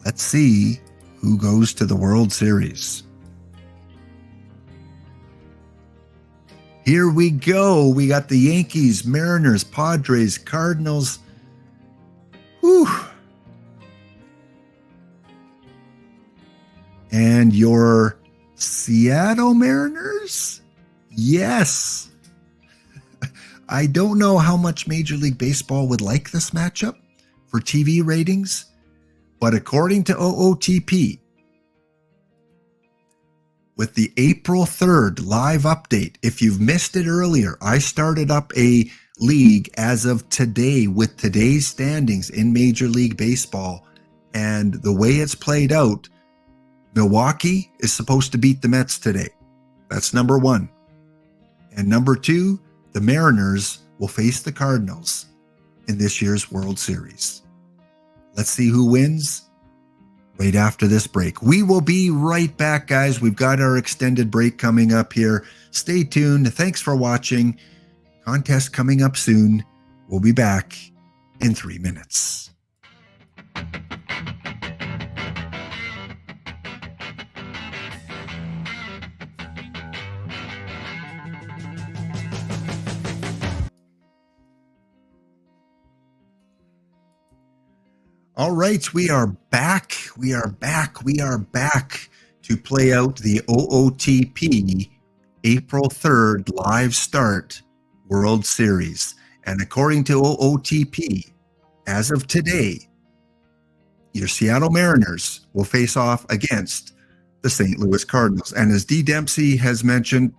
Let's see who goes to the World Series. Here we go. We got the Yankees, Mariners, Padres, Cardinals. Whew. And your Seattle Mariners? Yes. I don't know how much Major League Baseball would like this matchup for TV ratings, but according to OOTP, with the April 3rd live update, if you've missed it earlier, I started up a league as of today with today's standings in Major League Baseball, and the way it's played out, Milwaukee is supposed to beat the Mets today. That's number one. And number two, the Mariners will face the Cardinals in this year's World Series. Let's see who wins right after this break. We will be right back, guys. We've got our extended break coming up here. Stay tuned. Thanks for watching. Contest coming up soon. We'll be back in 3 minutes. All right, we are back. We are back to play out the OOTP April 3rd live start World Series. And according to OOTP, as of today, your Seattle Mariners will face off against the St. Louis Cardinals. And as D. Dempsey has mentioned,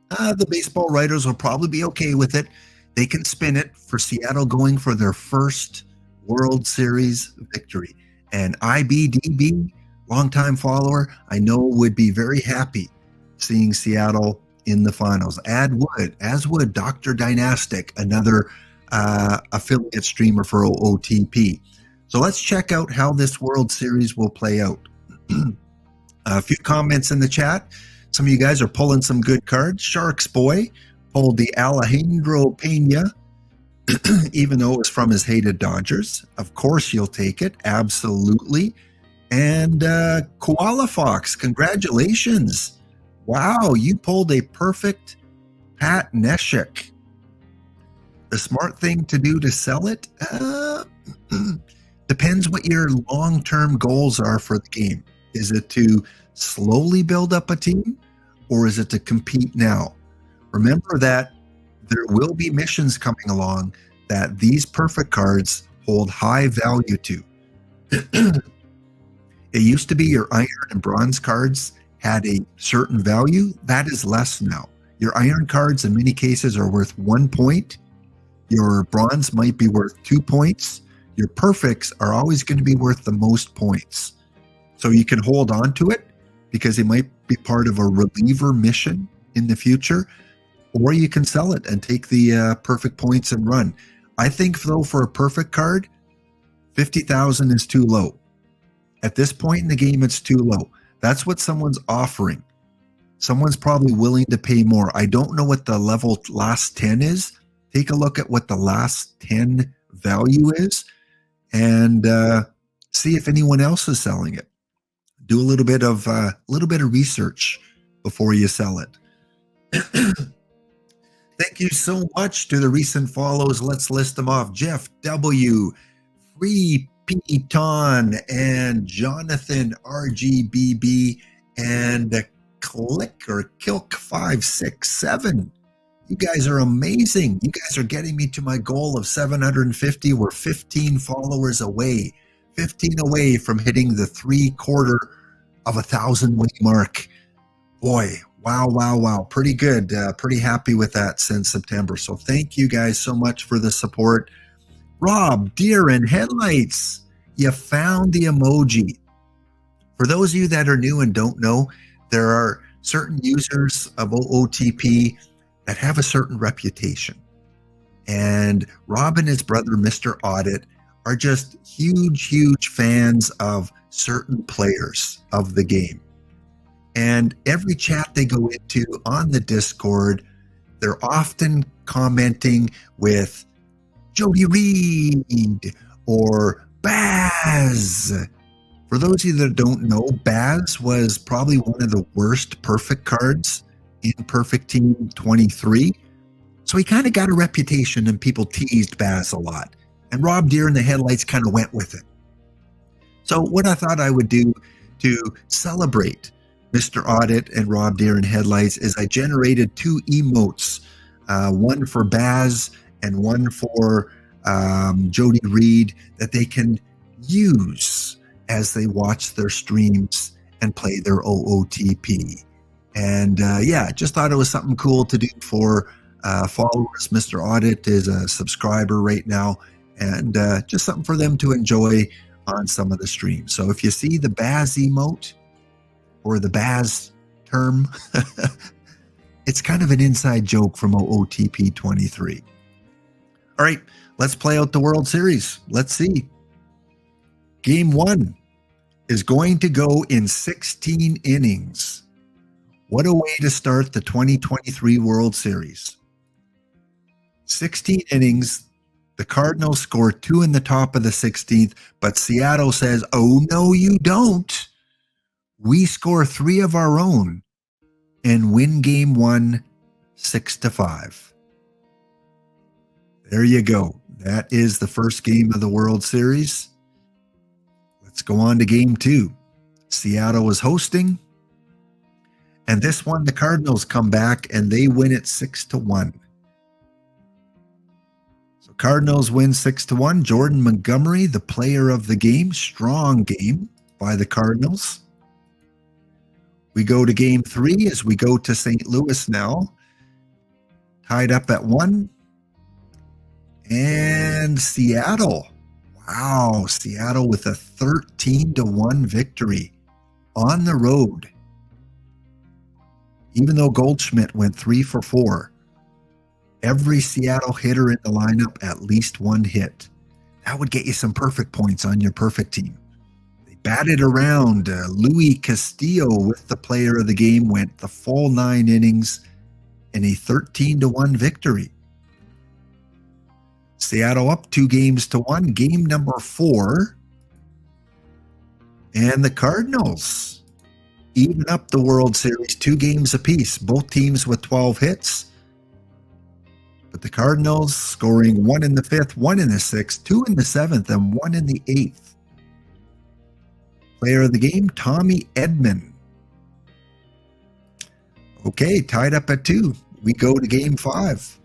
the baseball writers will probably be okay with it. They can spin it for Seattle going for their first World Series victory. And IBDB, longtime follower, I know would be very happy seeing Seattle in the finals, as would Dr. Dynastic, another affiliate streamer for OOTP. So let's check out how this World Series will play out. A few comments in the chat. Some of you guys are pulling some good cards. Sharks Boy pulled the Alejandro Pena, even though it was from his hated Dodgers. Of course you'll take it. Absolutely. And Koala Fox, congratulations. Wow, you pulled a perfect Pat Neshek. The smart thing to do to sell it? Depends what your long-term goals are for the game. Is it to slowly build up a team, or is it to compete now? Remember that there will be missions coming along that these perfect cards hold high value to. It used to be your iron and bronze cards had a certain value. That is less now. Your iron cards in many cases are worth 1 point. Your bronze might be worth 2 points. Your perfects are always going to be worth the most points. So you can hold on to it because it might be part of a reliever mission in the future, or you can sell it and take the perfect points and run. I think, though, for a perfect card, 50,000 is too low. At this point in the game, it's too low. That's what someone's offering. Someone's probably willing to pay more. I don't know what the level last 10 is. Take a look at what the last 10 value is and see if anyone else is selling it. Do a little bit of research before you sell it. Thank you so much to the recent follows. Let's list them off. Jeff W., Free Piton, and Jonathan RGBB, and Kilk 567. You guys are amazing. You guys are getting me to my goal of 750. We're 15 followers away. 15 away from hitting the 750 way mark. Boy, wow. Pretty good. Pretty happy with that since September. So thank you guys so much for the support. Rob, deer and headlights. You found the emoji. For those of you that are new and don't know, there are certain users of OOTP that have a certain reputation. And Rob and his brother, Mr. Audit, are just huge fans of certain players of the game. And every chat they go into on the Discord, they're often commenting with Jody Reed or Baz. For those of you that don't know, Baz was probably one of the worst perfect cards in Perfect Team 23. So he kind of got a reputation and people teased Baz a lot. And Rob Deer and the Headlights kind of went with it. So what I thought I would do to celebrate Mr. Audit and Rob Deere in Headlights is I generated 2 emotes, one for Baz and one for Jody Reed, that they can use as they watch their streams and play their OOTP. And just thought it was something cool to do for followers. Mr. Audit is a subscriber right now, and just something for them to enjoy on some of the streams. So if you see the Baz emote or the Baz term, it's kind of an inside joke from OOTP 23. All right, let's play out the World Series. Let's see. Game 1 is going to go in 16 innings. What a way to start the 2023 World Series. 16 innings. The Cardinals score 2 in the top of the 16th, but Seattle says, "Oh, no, you don't. We score 3 of our own and win game 1 6-5. There you go. That is the first game of the World Series. Let's go on to game 2. Seattle is hosting. And this one, the Cardinals come back and they win it 6-1. So Cardinals win 6-1. Jordan Montgomery, the player of the game. Strong game by the Cardinals. We go to game 3 as we go to St. Louis now. Tied up at 1. And Seattle. Wow, Seattle with a 13-1 victory on the road. Even though Goldschmidt went 3 for 4, every Seattle hitter in the lineup at least 1 hit. That would get you some perfect points on your perfect team. They batted around. Louis Castillo, with the player of the game, went the full 9 innings in a 13-1 victory. Seattle up 2-1. Game number 4. And the Cardinals even up the World Series, 2 games apiece, both teams with 12 hits. But the Cardinals scoring 1 in the 5th, 1 in the 6th, 2 in the 7th, and 1 in the 8th. Player of the game, Tommy Edman. Okay, tied up at 2. We go to game 5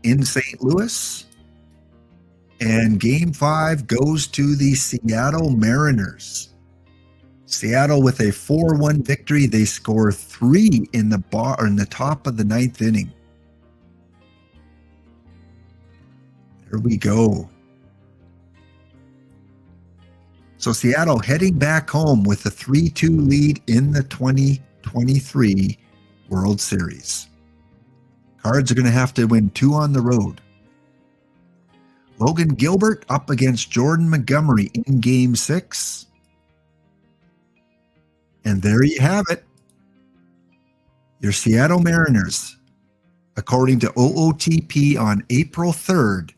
in St. Louis. And game 5 goes to the Seattle Mariners. Seattle with a 4-1 victory. They score 3 in the top of the 9th inning. There we go. So Seattle heading back home with a 3-2 lead in the 2023 World Series. Cards are going to have to win 2 on the road. Logan Gilbert up against Jordan Montgomery in game 6. And there you have it. Your Seattle Mariners, according to OOTP on April 3rd,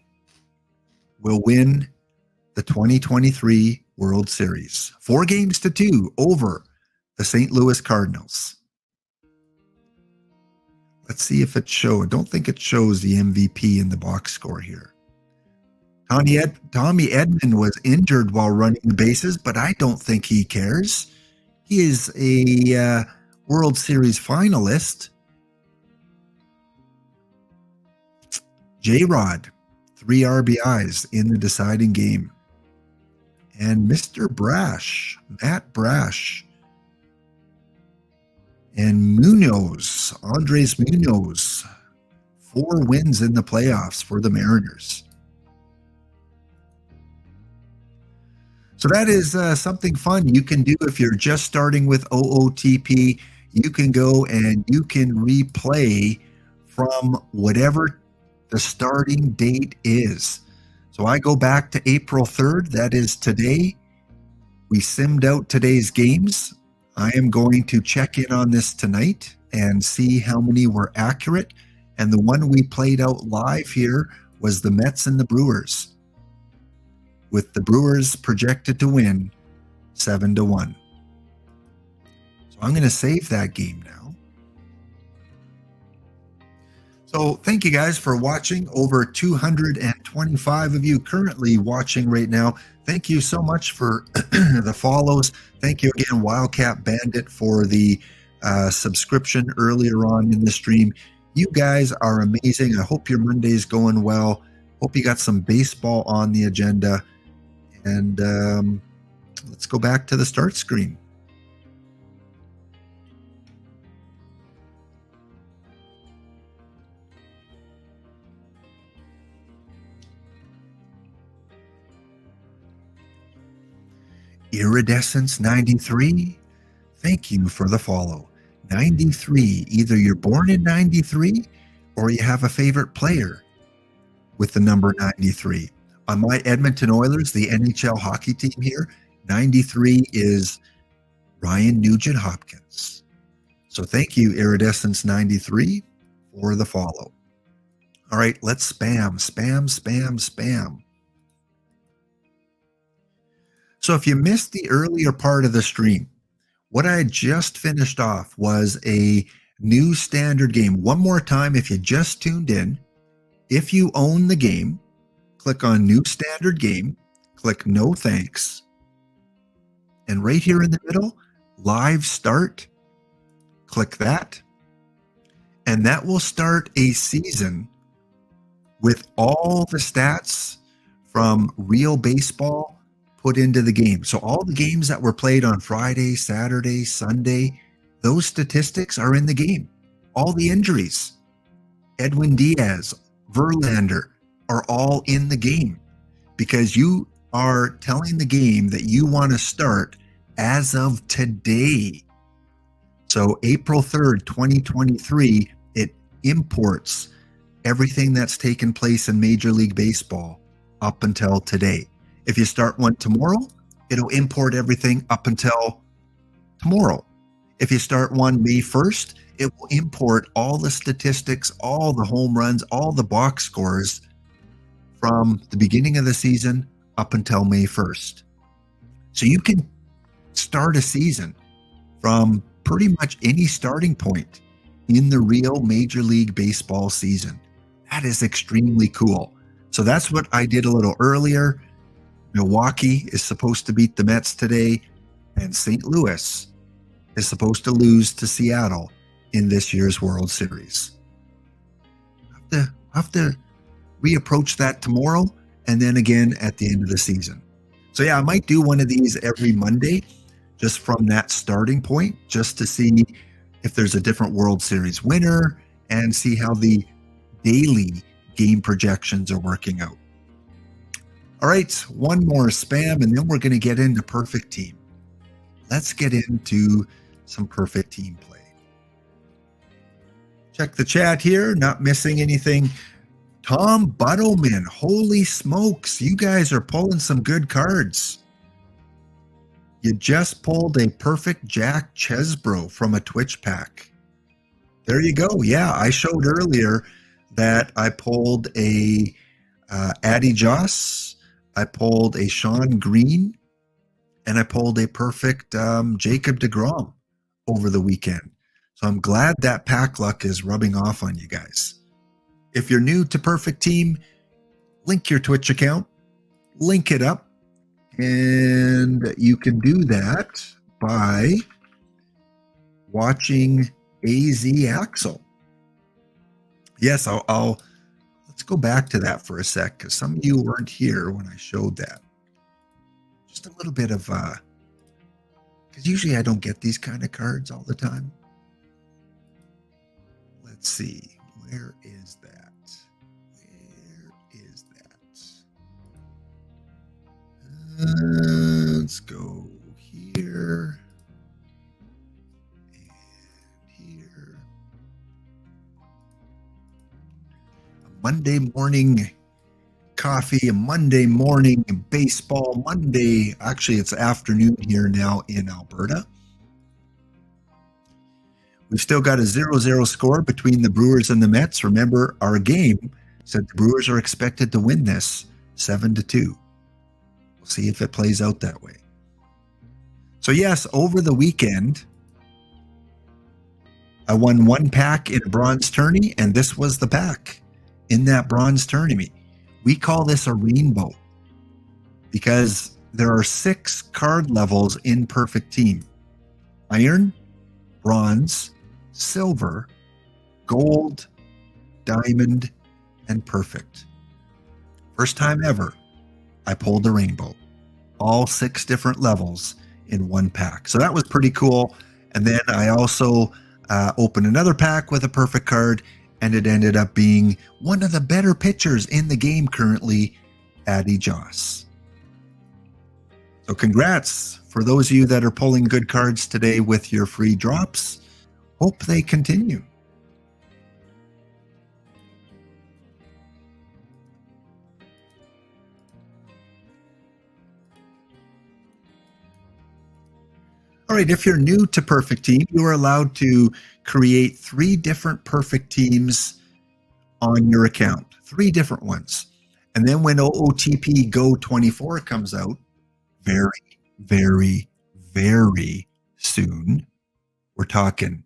will win the 2023 World Series. 4-2 over the St. Louis Cardinals. Let's see if it shows. I don't think it shows the MVP in the box score here. Tommy Edman was injured while running the bases, but I don't think he cares. He is a World Series finalist. J-Rod, 3 RBIs in the deciding game. And Mr. Brash, Matt Brash, and Munoz, Andres Munoz, 4 wins in the playoffs for the Mariners. So that is something fun you can do if you're just starting with OOTP. You can go and you can replay from whatever the starting date is. So I go back to April 3rd. That is today. We simmed out today's games. I am going to check in on this tonight and see how many were accurate. And the one we played out live here was the Mets and the Brewers, with the Brewers projected to win 7-1. So I'm going to save that game now. So thank you guys for watching. Over 220 125 of you currently watching right now. Thank you so much for the follows. Thank you again, Wildcat Bandit, for the subscription earlier on in the stream. You guys are amazing. I hope your Monday's going well. Hope you got some baseball on the agenda. And let's go back to the start screen. Iridescence 93, thank you for the follow. 93, either you're born in 93 or you have a favorite player with the number 93. On my Edmonton Oilers, the NHL hockey team here, 93 is Ryan Nugent-Hopkins. So thank you, Iridescence 93, for the follow. All right, let's spam. So if you missed the earlier part of the stream, what I just finished off was a new standard game. One more time, if you just tuned in, if you own the game, click on New Standard Game, click No Thanks, and right here in the middle, Live Start, click that, and that will start a season with all the stats from real baseball put into the game. So all the games that were played on Friday, Saturday, Sunday, those statistics are in the game. All the injuries, Edwin Diaz, Verlander, are all in the game because you are telling the game that you want to start as of today. So April 3rd, 2023, it imports everything that's taken place in Major League Baseball up until today. If you start one tomorrow, it'll import everything up until tomorrow. If you start one May 1st, it will import all the statistics, all the home runs, all the box scores from the beginning of the season up until May 1st. So you can start a season from pretty much any starting point in the real Major League Baseball season. That is extremely cool. So that's what I did a little earlier. Milwaukee is supposed to beat the Mets today, and St. Louis is supposed to lose to Seattle in this year's World Series. I'll have to reapproach that tomorrow and then again at the end of the season. So yeah, I might do one of these every Monday just from that starting point, just to see if there's a different World Series winner and see how the daily game projections are working out. All right, one more spam, and then we're going to get into Perfect Team. Let's get into some Perfect Team play. Check the chat here, not missing anything. Tom Buttleman, holy smokes, you guys are pulling some good cards. You just pulled a perfect Jack Chesbro from a Twitch pack. There you go. Yeah, I showed earlier that I pulled a Addy Joss, I pulled a Sean Green, and I pulled a perfect Jacob deGrom over the weekend. So I'm glad that pack luck is rubbing off on you guys. If you're new to Perfect Team, link your Twitch account, link it up, and you can do that by watching AZ Axel. Yes, I'll let's go back to that for a sec, because some of you weren't here when I showed that. Just a little bit of, because usually I don't get these kind of cards all the time. Let's see, where is that? Where is that? Let's go here. Monday morning coffee, a Monday morning baseball, Monday, actually it's afternoon here now in Alberta. We've still got a 0-0 score between the Brewers and the Mets. Remember, our game said the Brewers are expected to win this 7-2. We'll see if it plays out that way. So yes, over the weekend, I won one pack in a bronze tourney, and this was the pack in that bronze tourney. We call this a rainbow because there are 6 card levels in Perfect Team: iron, bronze, silver, gold, diamond, and perfect. First time ever, I pulled a rainbow. All 6 different levels in one pack. So that was pretty cool. And then I also opened another pack with a perfect card, and it ended up being one of the better pitchers in the game currently, Addy Joss. So congrats for those of you that are pulling good cards today with your free drops. Hope they continue. All right, if you're new to Perfect Team, you are allowed to create 3 different Perfect Teams on your account, 3 different ones. And then when OOTP Go 24 comes out, very, very, very soon, we're talking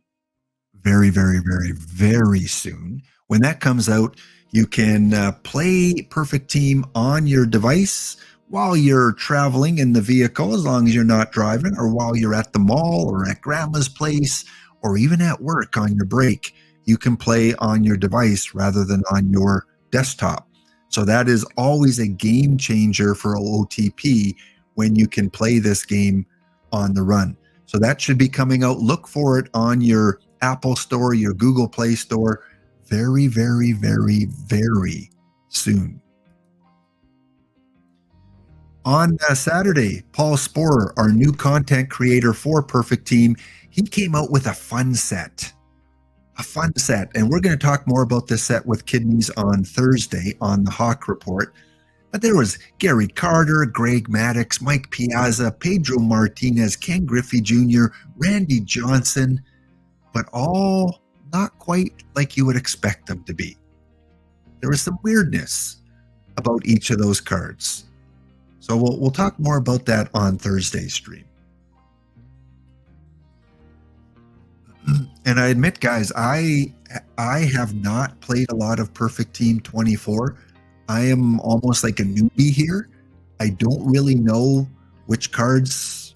very, very, very, very soon. When that comes out, you can play Perfect Team on your device while you're traveling in the vehicle, as long as you're not driving, or while you're at the mall or at grandma's place, or even at work on your break. You can play on your device rather than on your desktop. So that is always a game changer for OOTP when you can play this game on the run. So that should be coming out. Look for it on your Apple Store, your Google Play Store, very, very, very, very soon. On Saturday, Paul Sporer, our new content creator for Perfect Team, he came out with a fun set. And we're going to talk more about this set with Kidneys on Thursday on the Hawk Report. But there was Gary Carter, Greg Maddux, Mike Piazza, Pedro Martinez, Ken Griffey Jr., Randy Johnson, but all not quite like you would expect them to be. There was some weirdness about each of those cards. So we'll talk more about that on Thursday's stream. And I admit, guys, I have not played a lot of Perfect Team 24. I am almost like a newbie here. I don't really know which cards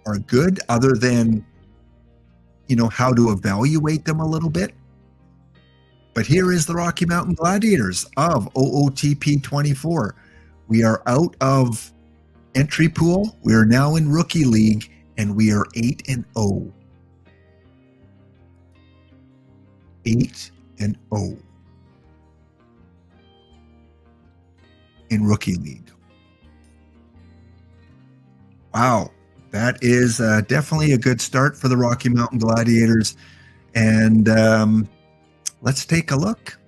are good other than, how to evaluate them a little bit. But here is the Rocky Mountain Gladiators of OOTP 24. We are out of entry pool. We are now in Rookie League, and we are 8-0. 8-0 in Rookie League. Wow, that is definitely a good start for the Rocky Mountain Gladiators. And let's take a look.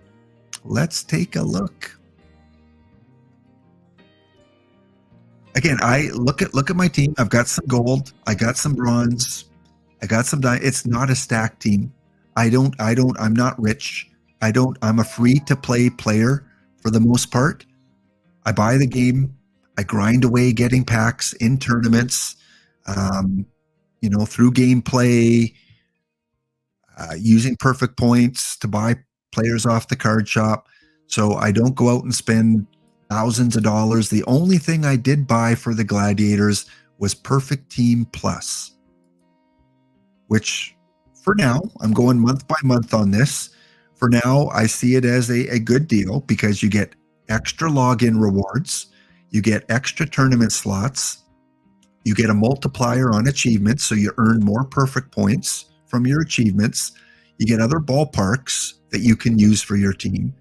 Again, I look at my team. I've got some gold. I got some bronze. I got some diamond. It's not a stacked team. I'm not rich. I'm a free to play player for the most part. I buy the game. I grind away getting packs in tournaments, through gameplay, using perfect points to buy players off the card shop. So I don't go out and spend thousands of dollars. The only thing I did buy for the Gladiators was Perfect Team Plus, which for now, I'm going month by month on this. For now, I see it as a good deal because you get extra login rewards, you get extra tournament slots, you get a multiplier on achievements, so you earn more perfect points from your achievements, you get other ballparks that you can use for your team,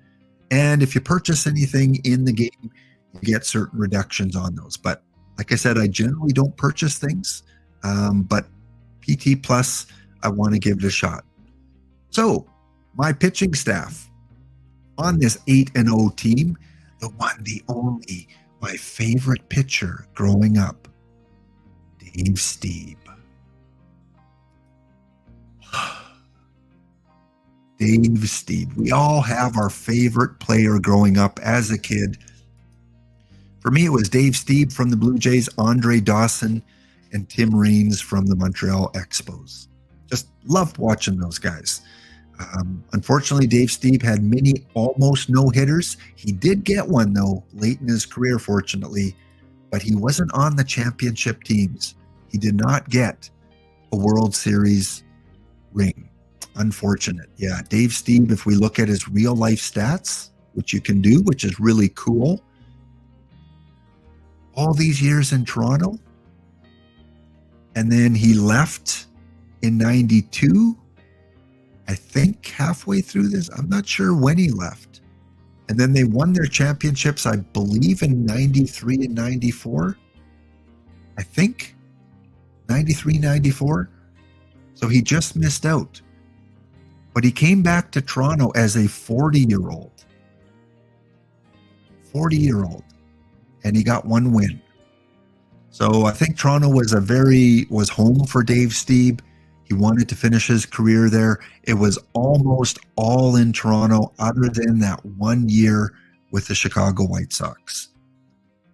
and if you purchase anything in the game, you get certain reductions on those. But like I said, I generally don't purchase things, but PT Plus, I want to give it a shot. So my pitching staff on this 8-0 team, the one, the only, my favorite pitcher growing up, Dave Stieb. Dave Stieb. We all have our favorite player growing up as a kid. For me, it was Dave Stieb from the Blue Jays, Andre Dawson, and Tim Raines from the Montreal Expos. Just loved watching those guys. Unfortunately, Dave Stieb had many almost no-hitters. He did get one, though, late in his career, fortunately, but he wasn't on the championship teams. He did not get a World Series ring. Unfortunate. Yeah, Dave Stieb, if we look at his real-life stats, which you can do, which is really cool, all these years in Toronto, and then he left in 92, I think halfway through this. I'm not sure when he left. And then they won their championships, I believe, in 93 and 94. I think 93, 94. So he just missed out. But he came back to Toronto as a 40-year-old. 40-year-old. And he got one win. So I think Toronto was home for Dave Stieb. He wanted to finish his career there. It was almost all in Toronto, other than that 1 year with the Chicago White Sox.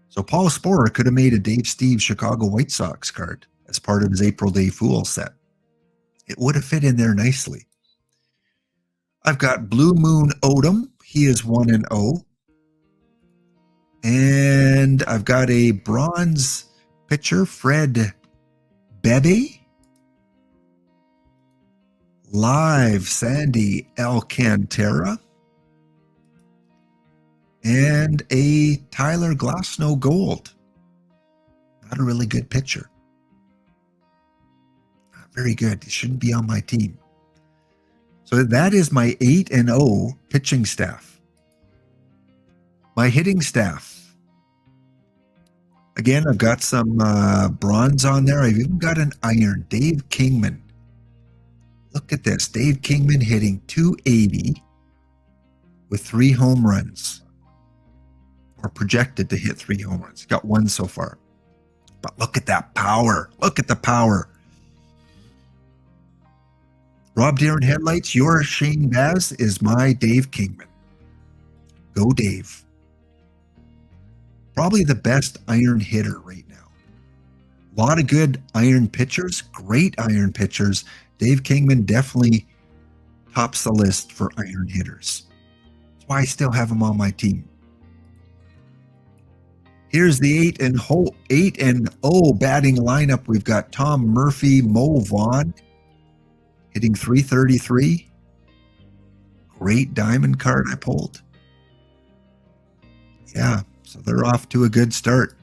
So Paul Sporer could have made a Dave Stieb Chicago White Sox card as part of his April Day Fool set. It would have fit in there nicely. I've got Blue Moon Odom. He is 1-0. And I've got a bronze pitcher, Fred Bebe. Live Sandy Alcantara. And a Tyler Glasnow Gold. Not a really good pitcher. Not very good. He shouldn't be on my team. So that is my 8-0 pitching staff. My hitting staff. Again, I've got some bronze on there. I've even got an iron. Dave Kingman. Look at this. Dave Kingman hitting .280 with 3 home runs. Or projected to hit 3 home runs. Got 1 so far. But look at that power. Look at the power. Rob Deere in Headlights, your Shane Baz is my Dave Kingman. Go Dave. Probably the best iron hitter right now. A lot of good iron pitchers, great iron pitchers. Dave Kingman definitely tops the list for iron hitters. That's why I still have him on my team. Here's the 8-0 batting lineup. We've got Tom Murphy, Mo Vaughn, hitting .333. Great diamond card I pulled. Yeah, so they're off to a good start.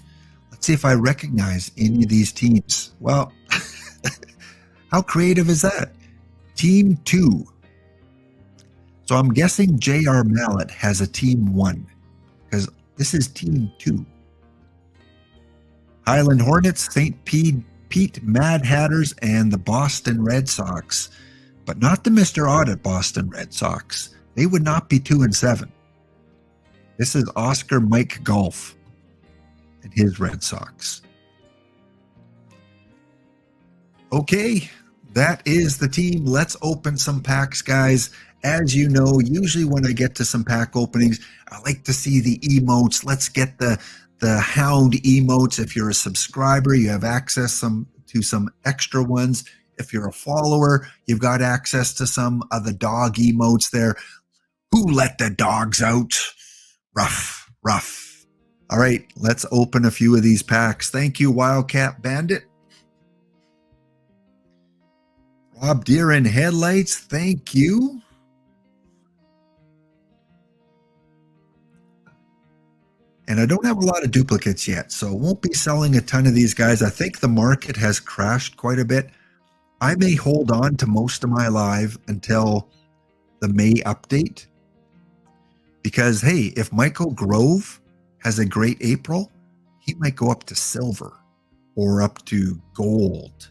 Let's see if I recognize any of these teams. Well, how creative is that? Team 2. So I'm guessing J.R. Mallett has a Team 1 because this is Team 2. Highland Hornets, St. Pete Mad Hatters, and the Boston Red Sox. But not the Mr. Audit Boston Red Sox. They would not be 2-7. This is Oscar Mike Golf and his Red Sox. Okay, that is the team. Let's open some packs, guys. As you know, usually when I get to some pack openings, I like to see the emotes. Let's get the hound emotes. If you're a subscriber, you have access to some extra ones. If you're a follower, you've got access to some of the dog emotes there. Who let the dogs out? Rough, rough. All right, let's open a few of these packs. Thank you, Wildcat Bandit. Rob Deere in Headlights, thank you. And I don't have a lot of duplicates yet, so won't be selling a ton of these guys. I think the market has crashed quite a bit. I may hold on to most of my live until the May update. Because, hey, if Michael Grove has a great April, he might go up to silver or up to gold.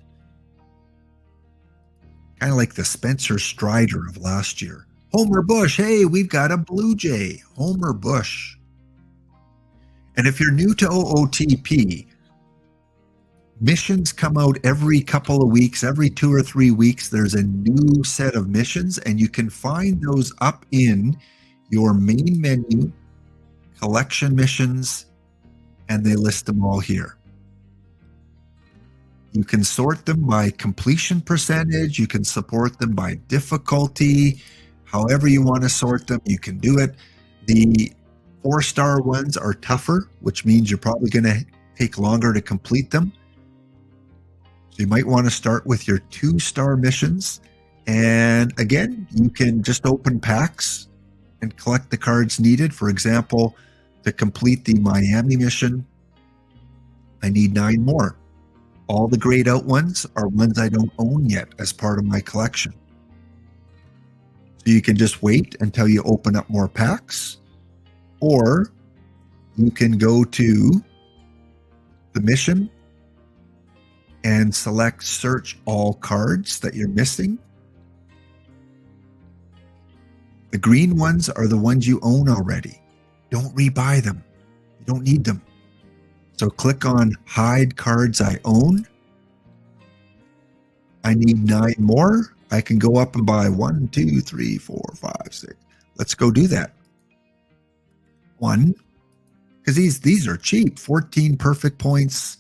Kind of like the Spencer Strider of last year. Homer Bush, hey, we've got a Blue Jay. Homer Bush. And if you're new to OOTP, missions come out every couple of weeks, every 2 or 3 weeks. There's a new set of missions, and you can find those up in your main menu, collection missions, and they list them all here. You can sort them by completion percentage. You can sort them by difficulty. However you want to sort them, you can do it. The 4-star ones are tougher, which means you're probably going to take longer to complete them. So you might want to start with your 2-star missions. And again, you can just open packs and collect the cards needed. For example, to complete the Miami mission, I need 9 more. All the grayed out ones are ones I don't own yet as part of my collection. So you can just wait until you open up more packs, or you can go to the mission and select search all cards that you're missing. The green ones are the ones you own already. Don't rebuy them. You don't need them. So click on hide cards I own. I need 9 more. I can go up and buy 1, 2, 3, 4, 5, 6. Let's go do that. 1, because these are cheap. 14 perfect points.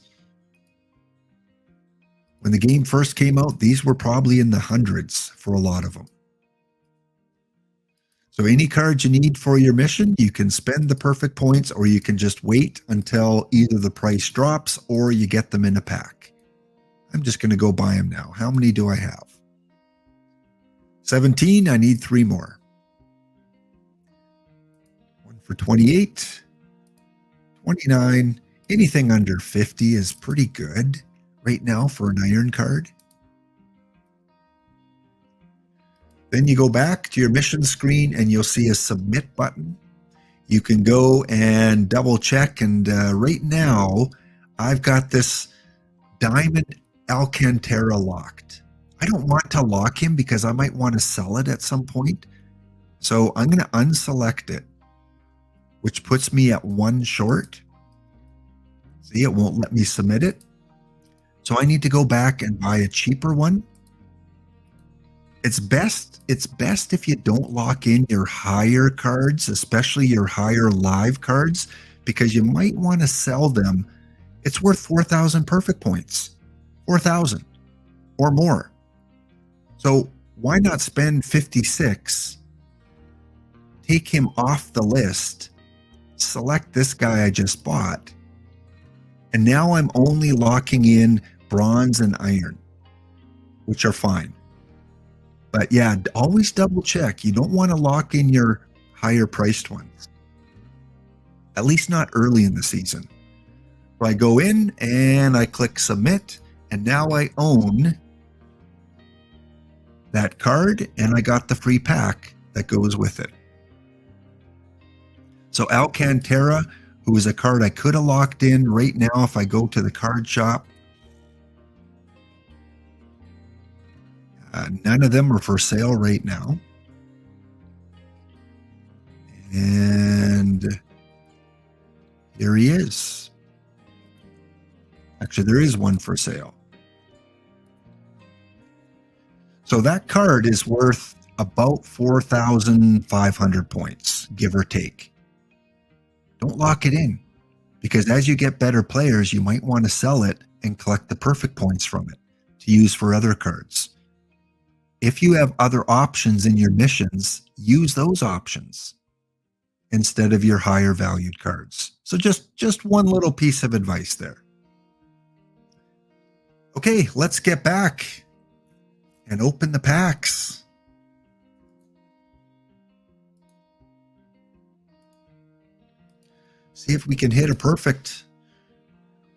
When the game first came out, these were probably in the hundreds for a lot of them. So any cards you need for your mission, you can spend the perfect points, or you can just wait until either the price drops or you get them in a pack. I'm just going to go buy them now. How many do I have? 17. I need 3 more. 1 for 28. 29. Anything under 50 is pretty good right now for an iron card. Then you go back to your mission screen and you'll see a submit button. You can go and double check. And right now, I've got this Diamond Alcantara locked. I don't want to lock him because I might want to sell it at some point. So I'm going to unselect it, which puts me at 1 short. See, it won't let me submit it. So I need to go back and buy a cheaper one. It's best if you don't lock in your higher cards, especially your higher live cards, because you might want to sell them. It's worth 4,000 perfect points, 4,000 or more. So why not spend 56, take him off the list, select this guy I just bought, and now I'm only locking in bronze and iron, which are fine. But yeah, always double check. You don't want to lock in your higher priced ones, at least not early in the season. So I go in and I click submit, and now I own that card and I got the free pack that goes with it. So Alcantara, who is a card I could have locked in right now if I go to the card shop. None of them are for sale right now. And here he is. Actually, there is one for sale. So that card is worth about 4,500 points, give or take. Don't lock it in, because as you get better players, you might want to sell it and collect the perfect points from it to use for other cards. If you have other options in your missions, use those options instead of your higher valued cards. So just one little piece of advice there. Okay, let's get back and open the packs. See if we can hit a perfect.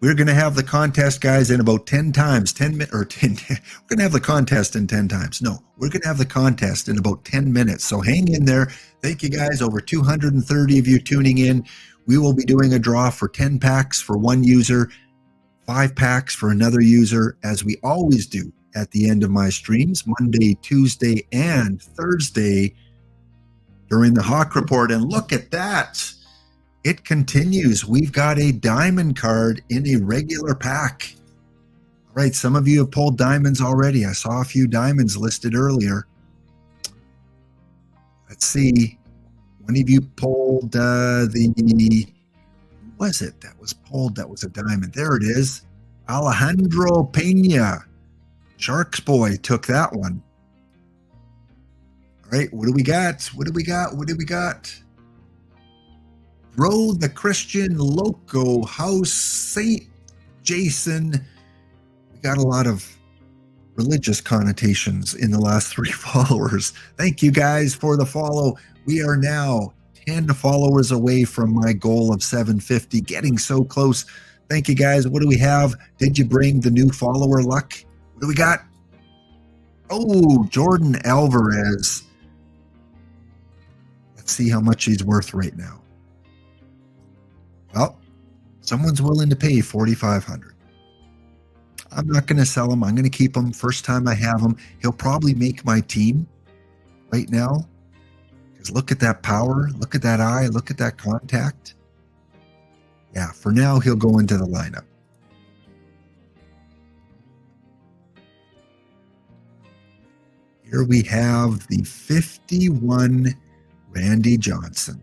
We're going to have the contest, guys, in about 10 times. We're going to have the contest in 10 times. No, we're going to have the contest in about 10 minutes. So hang in there. Thank you, guys. Over 230 of you tuning in. We will be doing a draw for 10 packs for one user, 5 packs for another user, as we always do at the end of my streams, Monday, Tuesday, and Thursday during the Hawk Report. And look at that. It continues. We've got a diamond card in a regular pack. All right, some of you have pulled diamonds already. I saw a few diamonds listed earlier. Let's see. One of you pulled what was it that was pulled that was a diamond? There it is. Alejandro Pena. Sharks boy took that one. All right, what do we got? What do we got? What do we got? Bro, the Christian Loco House Saint Jason. We got a lot of religious connotations in the last 3 followers. Thank you guys for the follow. We are now 10 followers away from my goal of 750, getting so close. Thank you guys. What do we have? Did you bring the new follower luck? What do we got? Oh, Jordan Alvarez. Let's see how much he's worth right now. Well, someone's willing to pay $4,500. I'm not going to sell him. I'm going to keep him. First time I have him, he'll probably make my team right now. Because look at that power. Look at that eye. Look at that contact. Yeah, for now, he'll go into the lineup. Here we have the 51 Randy Johnson.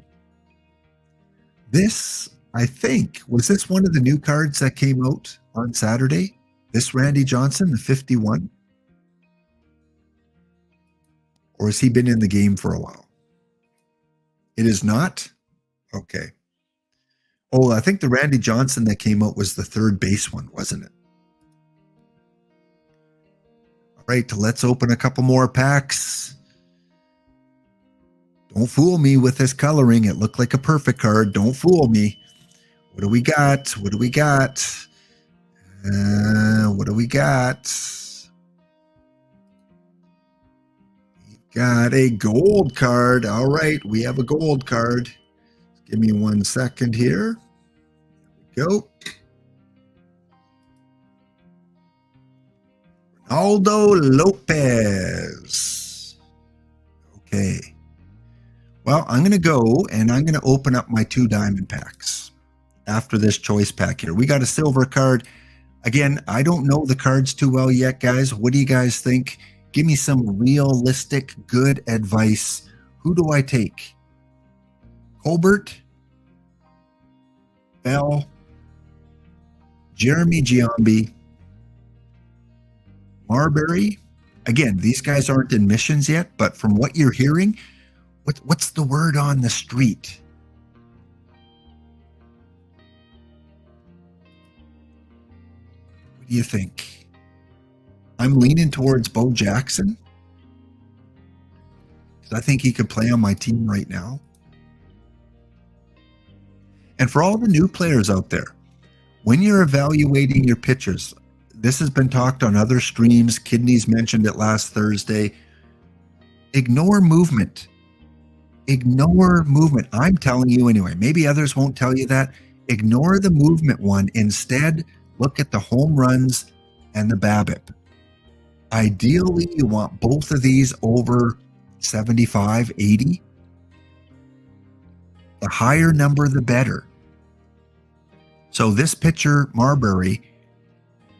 This, I think, was this one of the new cards that came out on Saturday? This Randy Johnson, the 51? Or has he been in the game for a while? It is not? Okay. Oh, I think the Randy Johnson that came out was the third base one, wasn't it? All right, let's open a couple more packs. Don't fool me with this coloring. It looked like a perfect card. Don't fool me. What do we got? What do we got? What do we got? We got a gold card. All right, we have a gold card. Give me 1 second here. There we go. Ronaldo Lopez. Okay. Well, I'm going to go and I'm going to open up my 2 diamond packs after this choice pack here. We got a silver card. Again, I don't know the cards too well yet, guys. What do you guys think? Give me some realistic, good advice. Who do I take? Colbert? Bell? Jeremy Giambi? Marbury? Again, these guys aren't in missions yet, but from what you're hearing, what's the word on the street? What do you think? I'm leaning towards Bo Jackson. I think he could play on my team right now. And for all the new players out there, when you're evaluating your pitchers, this has been talked on other streams. Kidneys mentioned it last Thursday. Ignore movement. Ignore movement. I'm telling you anyway. Maybe others won't tell you that. Ignore the movement one. Instead, look at the home runs and the BABIP. Ideally, you want both of these over 75, 80. The higher number, the better. So this pitcher, Marbury,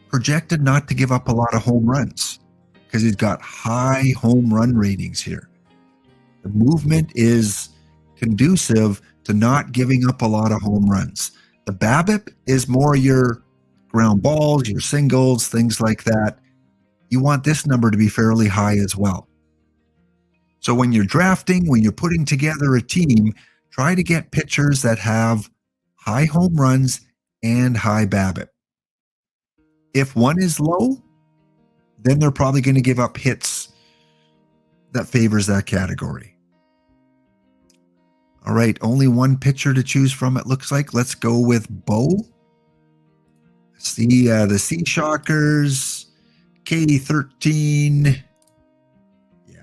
projected not to give up a lot of home runs because he's got high home run ratings here. The movement is conducive to not giving up a lot of home runs. The BABIP is more your ground balls, your singles, things like that. You want this number to be fairly high as well. So when you're drafting, when you're putting together a team, try to get pitchers that have high home runs and high BABIP. If one is low, then they're probably going to give up hits that favors that category. All right, only one pitcher to choose from, it looks like. Let's go with Bo. See the Sea Shockers, K13. Yeah.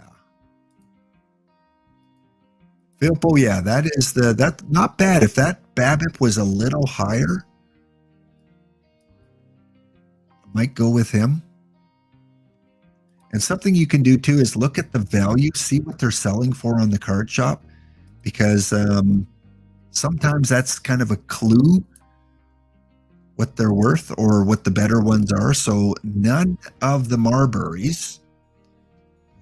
Filpo, yeah, that's not bad. If that BABIP was a little higher, I might go with him. And something you can do too is look at the value, see what they're selling for on the card shop, because sometimes that's kind of a clue what they're worth or what the better ones are. So none of the Marburys.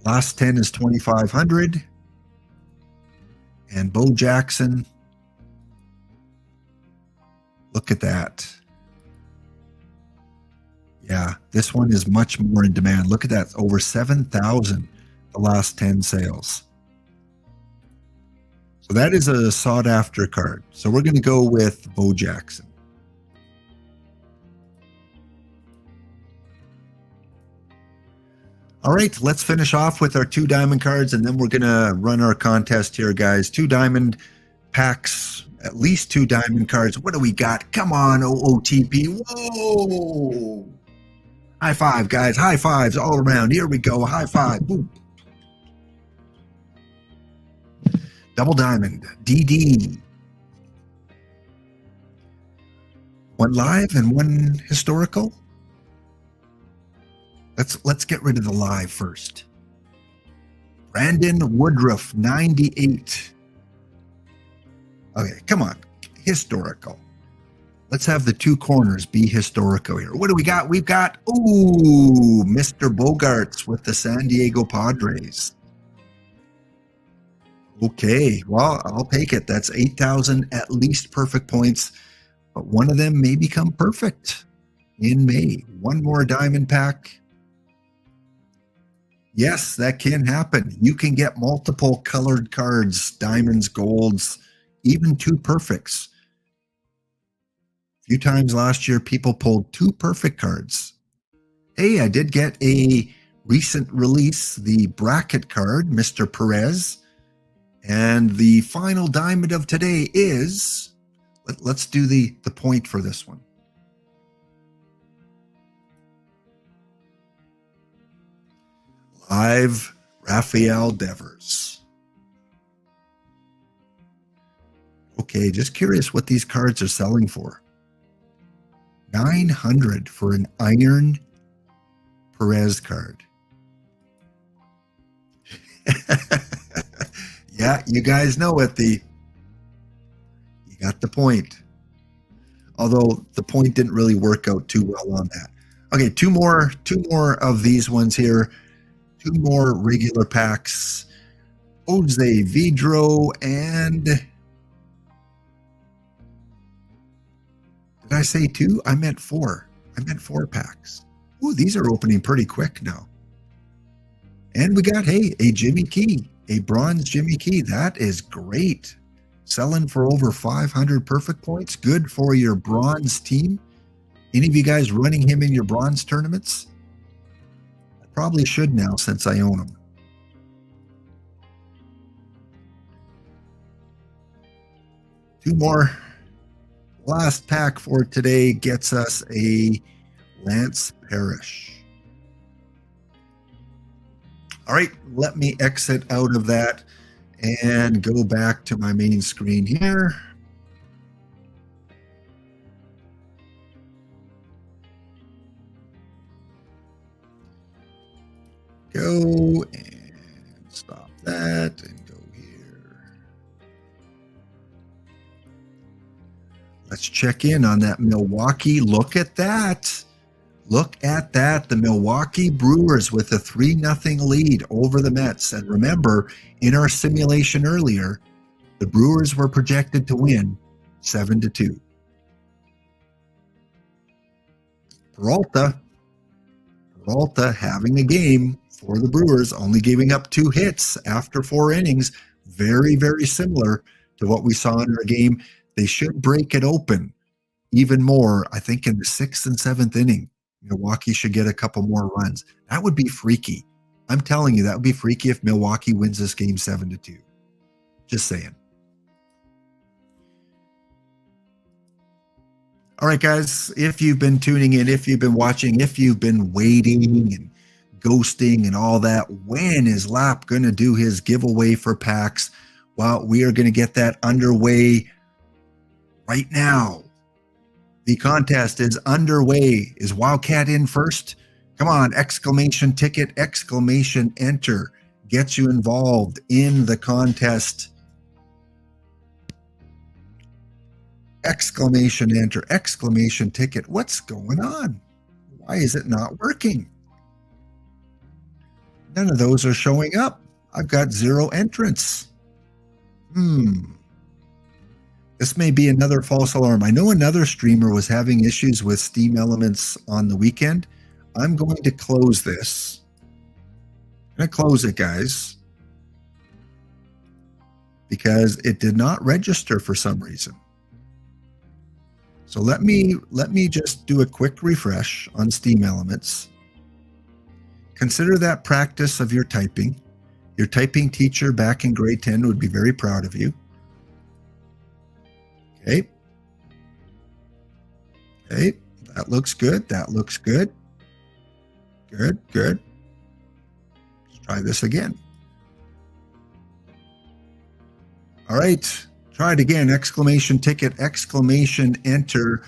Last 10 is 2,500. And Bo Jackson. Look at that. Yeah, this one is much more in demand. Look at that, over 7,000 the last 10 sales. So that is a sought after card. So we're going to go with Bo Jackson. All right, let's finish off with our 2 diamond cards, and then we're going to run our contest here, guys. 2 diamond packs, at least 2 diamond cards. What do we got? Come on, OOTP. Whoa! High five, guys. High fives all around. Here we go. High five. Boom. Double diamond. DD. 1 live and 1 historical. Let's get rid of the live first. Brandon Woodruff, 98. Okay, come on. Historical. Let's have the 2 corners be historical here. What do we got? We've got, ooh, Mr. Bogarts with the San Diego Padres. Okay, well, I'll take it. That's 8,000 at least perfect points, but one of them may become perfect in May. 1 more diamond pack. Yes, that can happen. You can get multiple colored cards, diamonds, golds, even 2 perfects. A few times last year, people pulled 2 perfect cards. Hey, I did get a recent release, the bracket card, Mr. Perez. And the final diamond of today is, let's do the point for this one. Live Rafael Devers. Okay, just curious what these cards are selling for. 900 for an Iron Perez card. Yeah, you guys know it. You got the point. Although the point didn't really work out too well on that. Okay, two more of these ones here. 2 more regular packs. Jose Vidro and... Did I say 2? I meant 4. I meant 4 packs. Ooh, these are opening pretty quick now. And we got, hey, a Jimmy Key. A bronze Jimmy Key. That is great. Selling for over 500 perfect points. Good for your bronze team. Any of you guys running him in your bronze tournaments? I probably should now since I own him. Two more. Last pack for today gets us a Lance Parrish. All right, let me exit out of that and go back to my main screen here. Go and stop that and go here. Let's check in on that Milwaukee. Look at that. Look at that. The Milwaukee Brewers with a 3-0 lead over the Mets. And remember, in our simulation earlier, the Brewers were projected to win 7-2. Peralta having a game for the Brewers, only giving up 2 hits after 4 innings. Very, very similar to what we saw in our game. They should break it open even more, I think, in the 6th and 7th inning. Milwaukee should get a couple more runs. That would be freaky. I'm telling you, that would be freaky if Milwaukee wins this game 7-2. Just saying. All right, guys, if you've been tuning in, if you've been watching, if you've been waiting and ghosting and all that, when is Lap going to do his giveaway for packs? Well, we are going to get that underway right now. The contest is underway. Is Wildcat in first? Come on, exclamation ticket, exclamation enter. Gets you involved in the contest. Exclamation enter, exclamation ticket. What's going on? Why is it not working? None of those are showing up. I've got 0 entrants. This may be another false alarm. I know another streamer was having issues with Steam Elements on the weekend. I'm going to close this. I'm going to close it, guys, because it did not register for some reason. So let me just do a quick refresh on Steam Elements. Consider that practice of your typing. Your typing teacher back in grade 10 would be very proud of you. Okay. Okay, that looks good. That looks good. Good, good. Let's try this again. All right, try it again. Exclamation ticket, exclamation enter.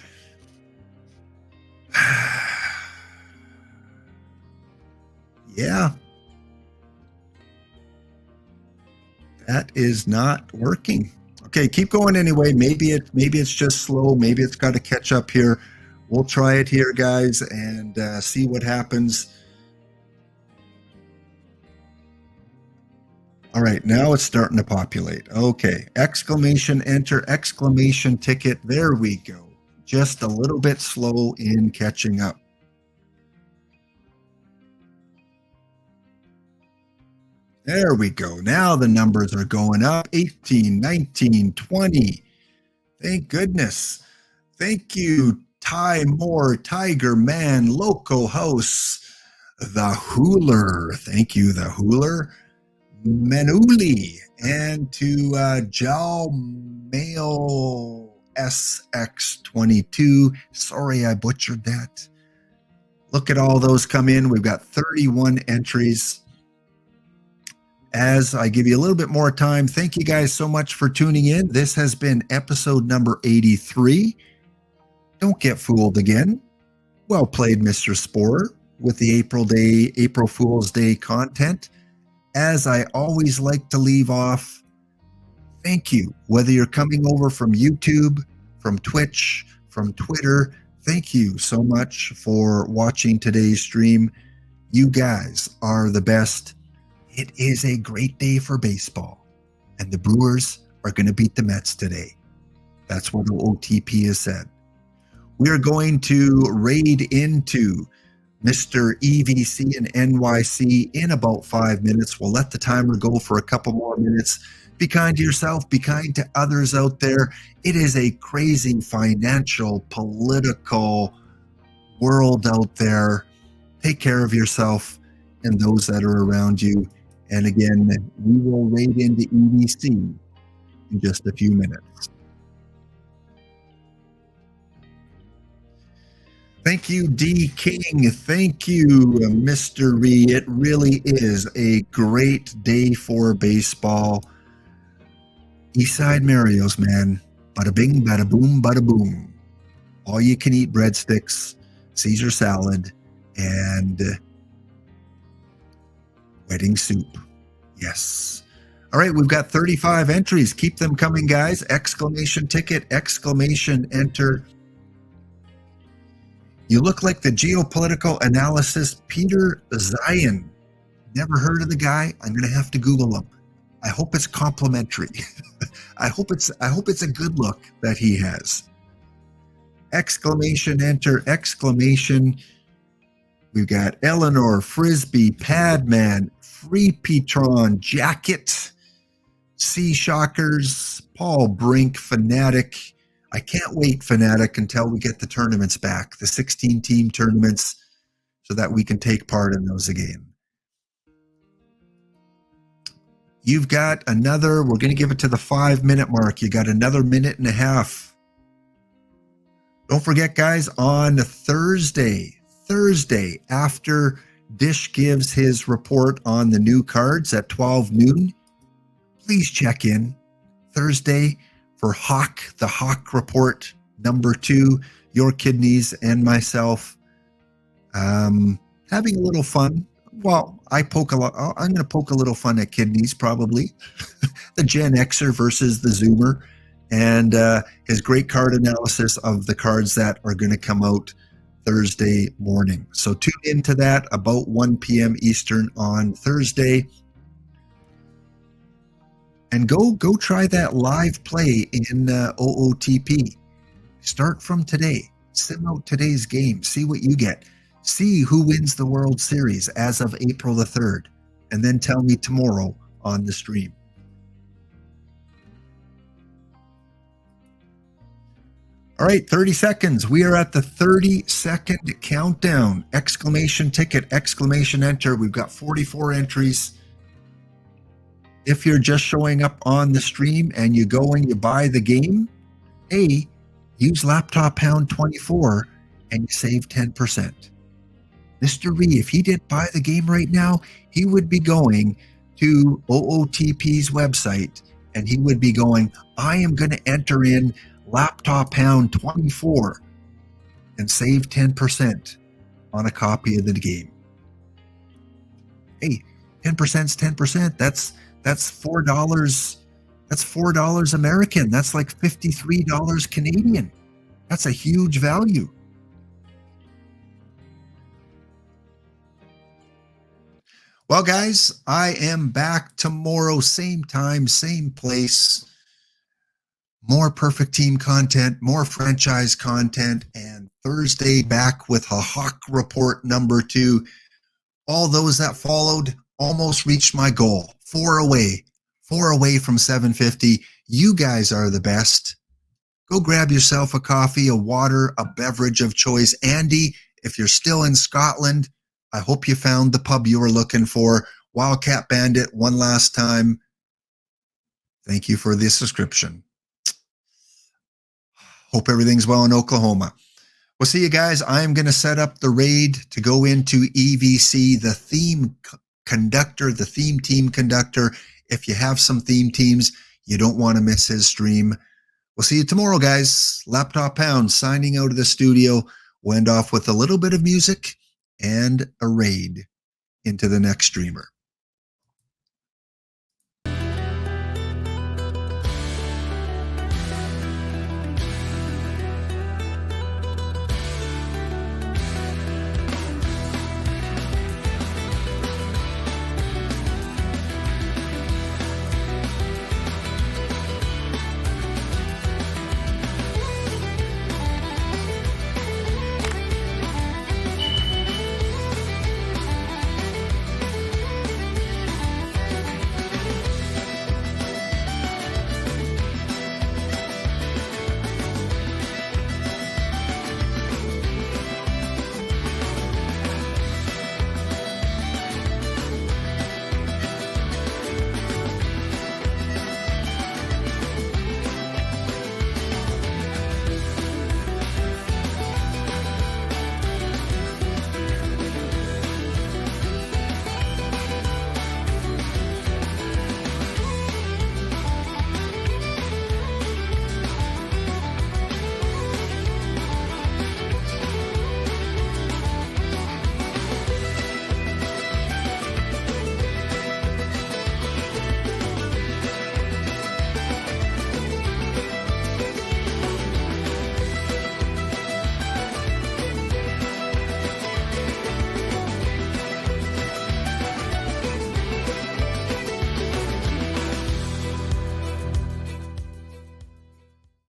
Yeah. That is not working. Okay, keep going anyway. Maybe it's just slow. Maybe it's got to catch up here. We'll try it here, guys, and see what happens. All right, now it's starting to populate. Okay, exclamation enter, exclamation ticket. There we go. Just a little bit slow in catching up. There we go. Now the numbers are going up. 18, 19, 20. Thank goodness. Thank you, Ty Moore, Tiger Man, Loco House, The Hooler. Thank you, The Hooler. Menuli, and to Jal Mail SX22. Sorry, I butchered that. Look at all those come in. We've got 31 entries. As I give you a little bit more time, thank you guys so much for tuning in. This has been episode number 83. Don't get fooled again. Well played, Mr. Sporer, with the April Fool's Day content. As I always like to leave off, thank you. Whether you're coming over from YouTube, from Twitch, from Twitter, thank you so much for watching today's stream. You guys are the best. It is a great day for baseball, and the Brewers are going to beat the Mets today. That's what OOTP has said. We are going to raid into Mr. EVC and NYC in about 5 minutes. We'll let the timer go for a couple more minutes. Be kind to yourself. Be kind to others out there. It is a crazy financial, political world out there. Take care of yourself and those that are around you. And again, we will raid into EVC in just a few minutes. Thank you, D. King. Thank you, Mr. Ree. It really is a great day for baseball. Eastside Mario's, man. Bada bing, bada boom, bada boom. All you can eat breadsticks, Caesar salad, and wedding soup. Yes. All right, we've got 35 entries. Keep them coming, guys. Exclamation ticket, exclamation enter. You look like the geopolitical analysis Peter Zion. Never heard of the guy. I'm going to have to Google him. I hope it's complimentary. I hope it's a good look that he has. Exclamation enter, exclamation. We've got Eleanor, Frisbee, Padman, Free Petron, Jacket, Sea Shockers, Paul Brink, Fanatic. I can't wait, Fanatic, until we get the tournaments back, the 16-team tournaments, so that we can take part in those again. You've got another, we're going to give it to the 5-minute mark. You got another minute and a half. Don't forget, guys, on Thursday, after Dish gives his report on the new cards at 12 noon, please check in Thursday for the Hawk report number 2, your kidneys and myself having a little fun. Well, I'm going to poke a little fun at kidneys, probably. The Gen Xer versus the Zoomer, and his great card analysis of the cards that are going to come out Thursday morning. So tune into that about 1 p.m. Eastern on Thursday. And go try that live play in OOTP. Start from today. Sim out today's game. See what you get. See who wins the World Series as of April the 3rd, and then tell me tomorrow on the stream. All right, 30 seconds. We are at the 30-second countdown. Exclamation ticket, exclamation enter. We've got 44 entries. If you're just showing up on the stream and you go and you buy the game, A, use laptop pound 24 and you save 10%. Mr. Ree, if he didn't buy the game right now, he would be going to OOTP's website and he would be going, I am going to enter in laptop pound 24 and save 10% on a copy of the game. Hey, 10% is 10%. That's $4. That's $4 American. That's like $53 Canadian. That's a huge value. Well, guys, I am back tomorrow, same time, same place. More perfect team content, more franchise content, and Thursday back with a Hawk Report number 2. All those that followed almost reached my goal. 4 away from 750. You guys are the best. Go grab yourself a coffee, a water, a beverage of choice. Andy, if you're still in Scotland, I hope you found the pub you were looking for. Wildcat Bandit, one last time. Thank you for the subscription. Hope everything's well in Oklahoma. We'll see you guys. I'm going to set up the raid to go into EVC, the theme conductor, the theme team conductor. If you have some theme teams, you don't want to miss his stream. We'll see you tomorrow, guys. Laptop Pound signing out of the studio. We'll end off with a little bit of music and a raid into the next streamer.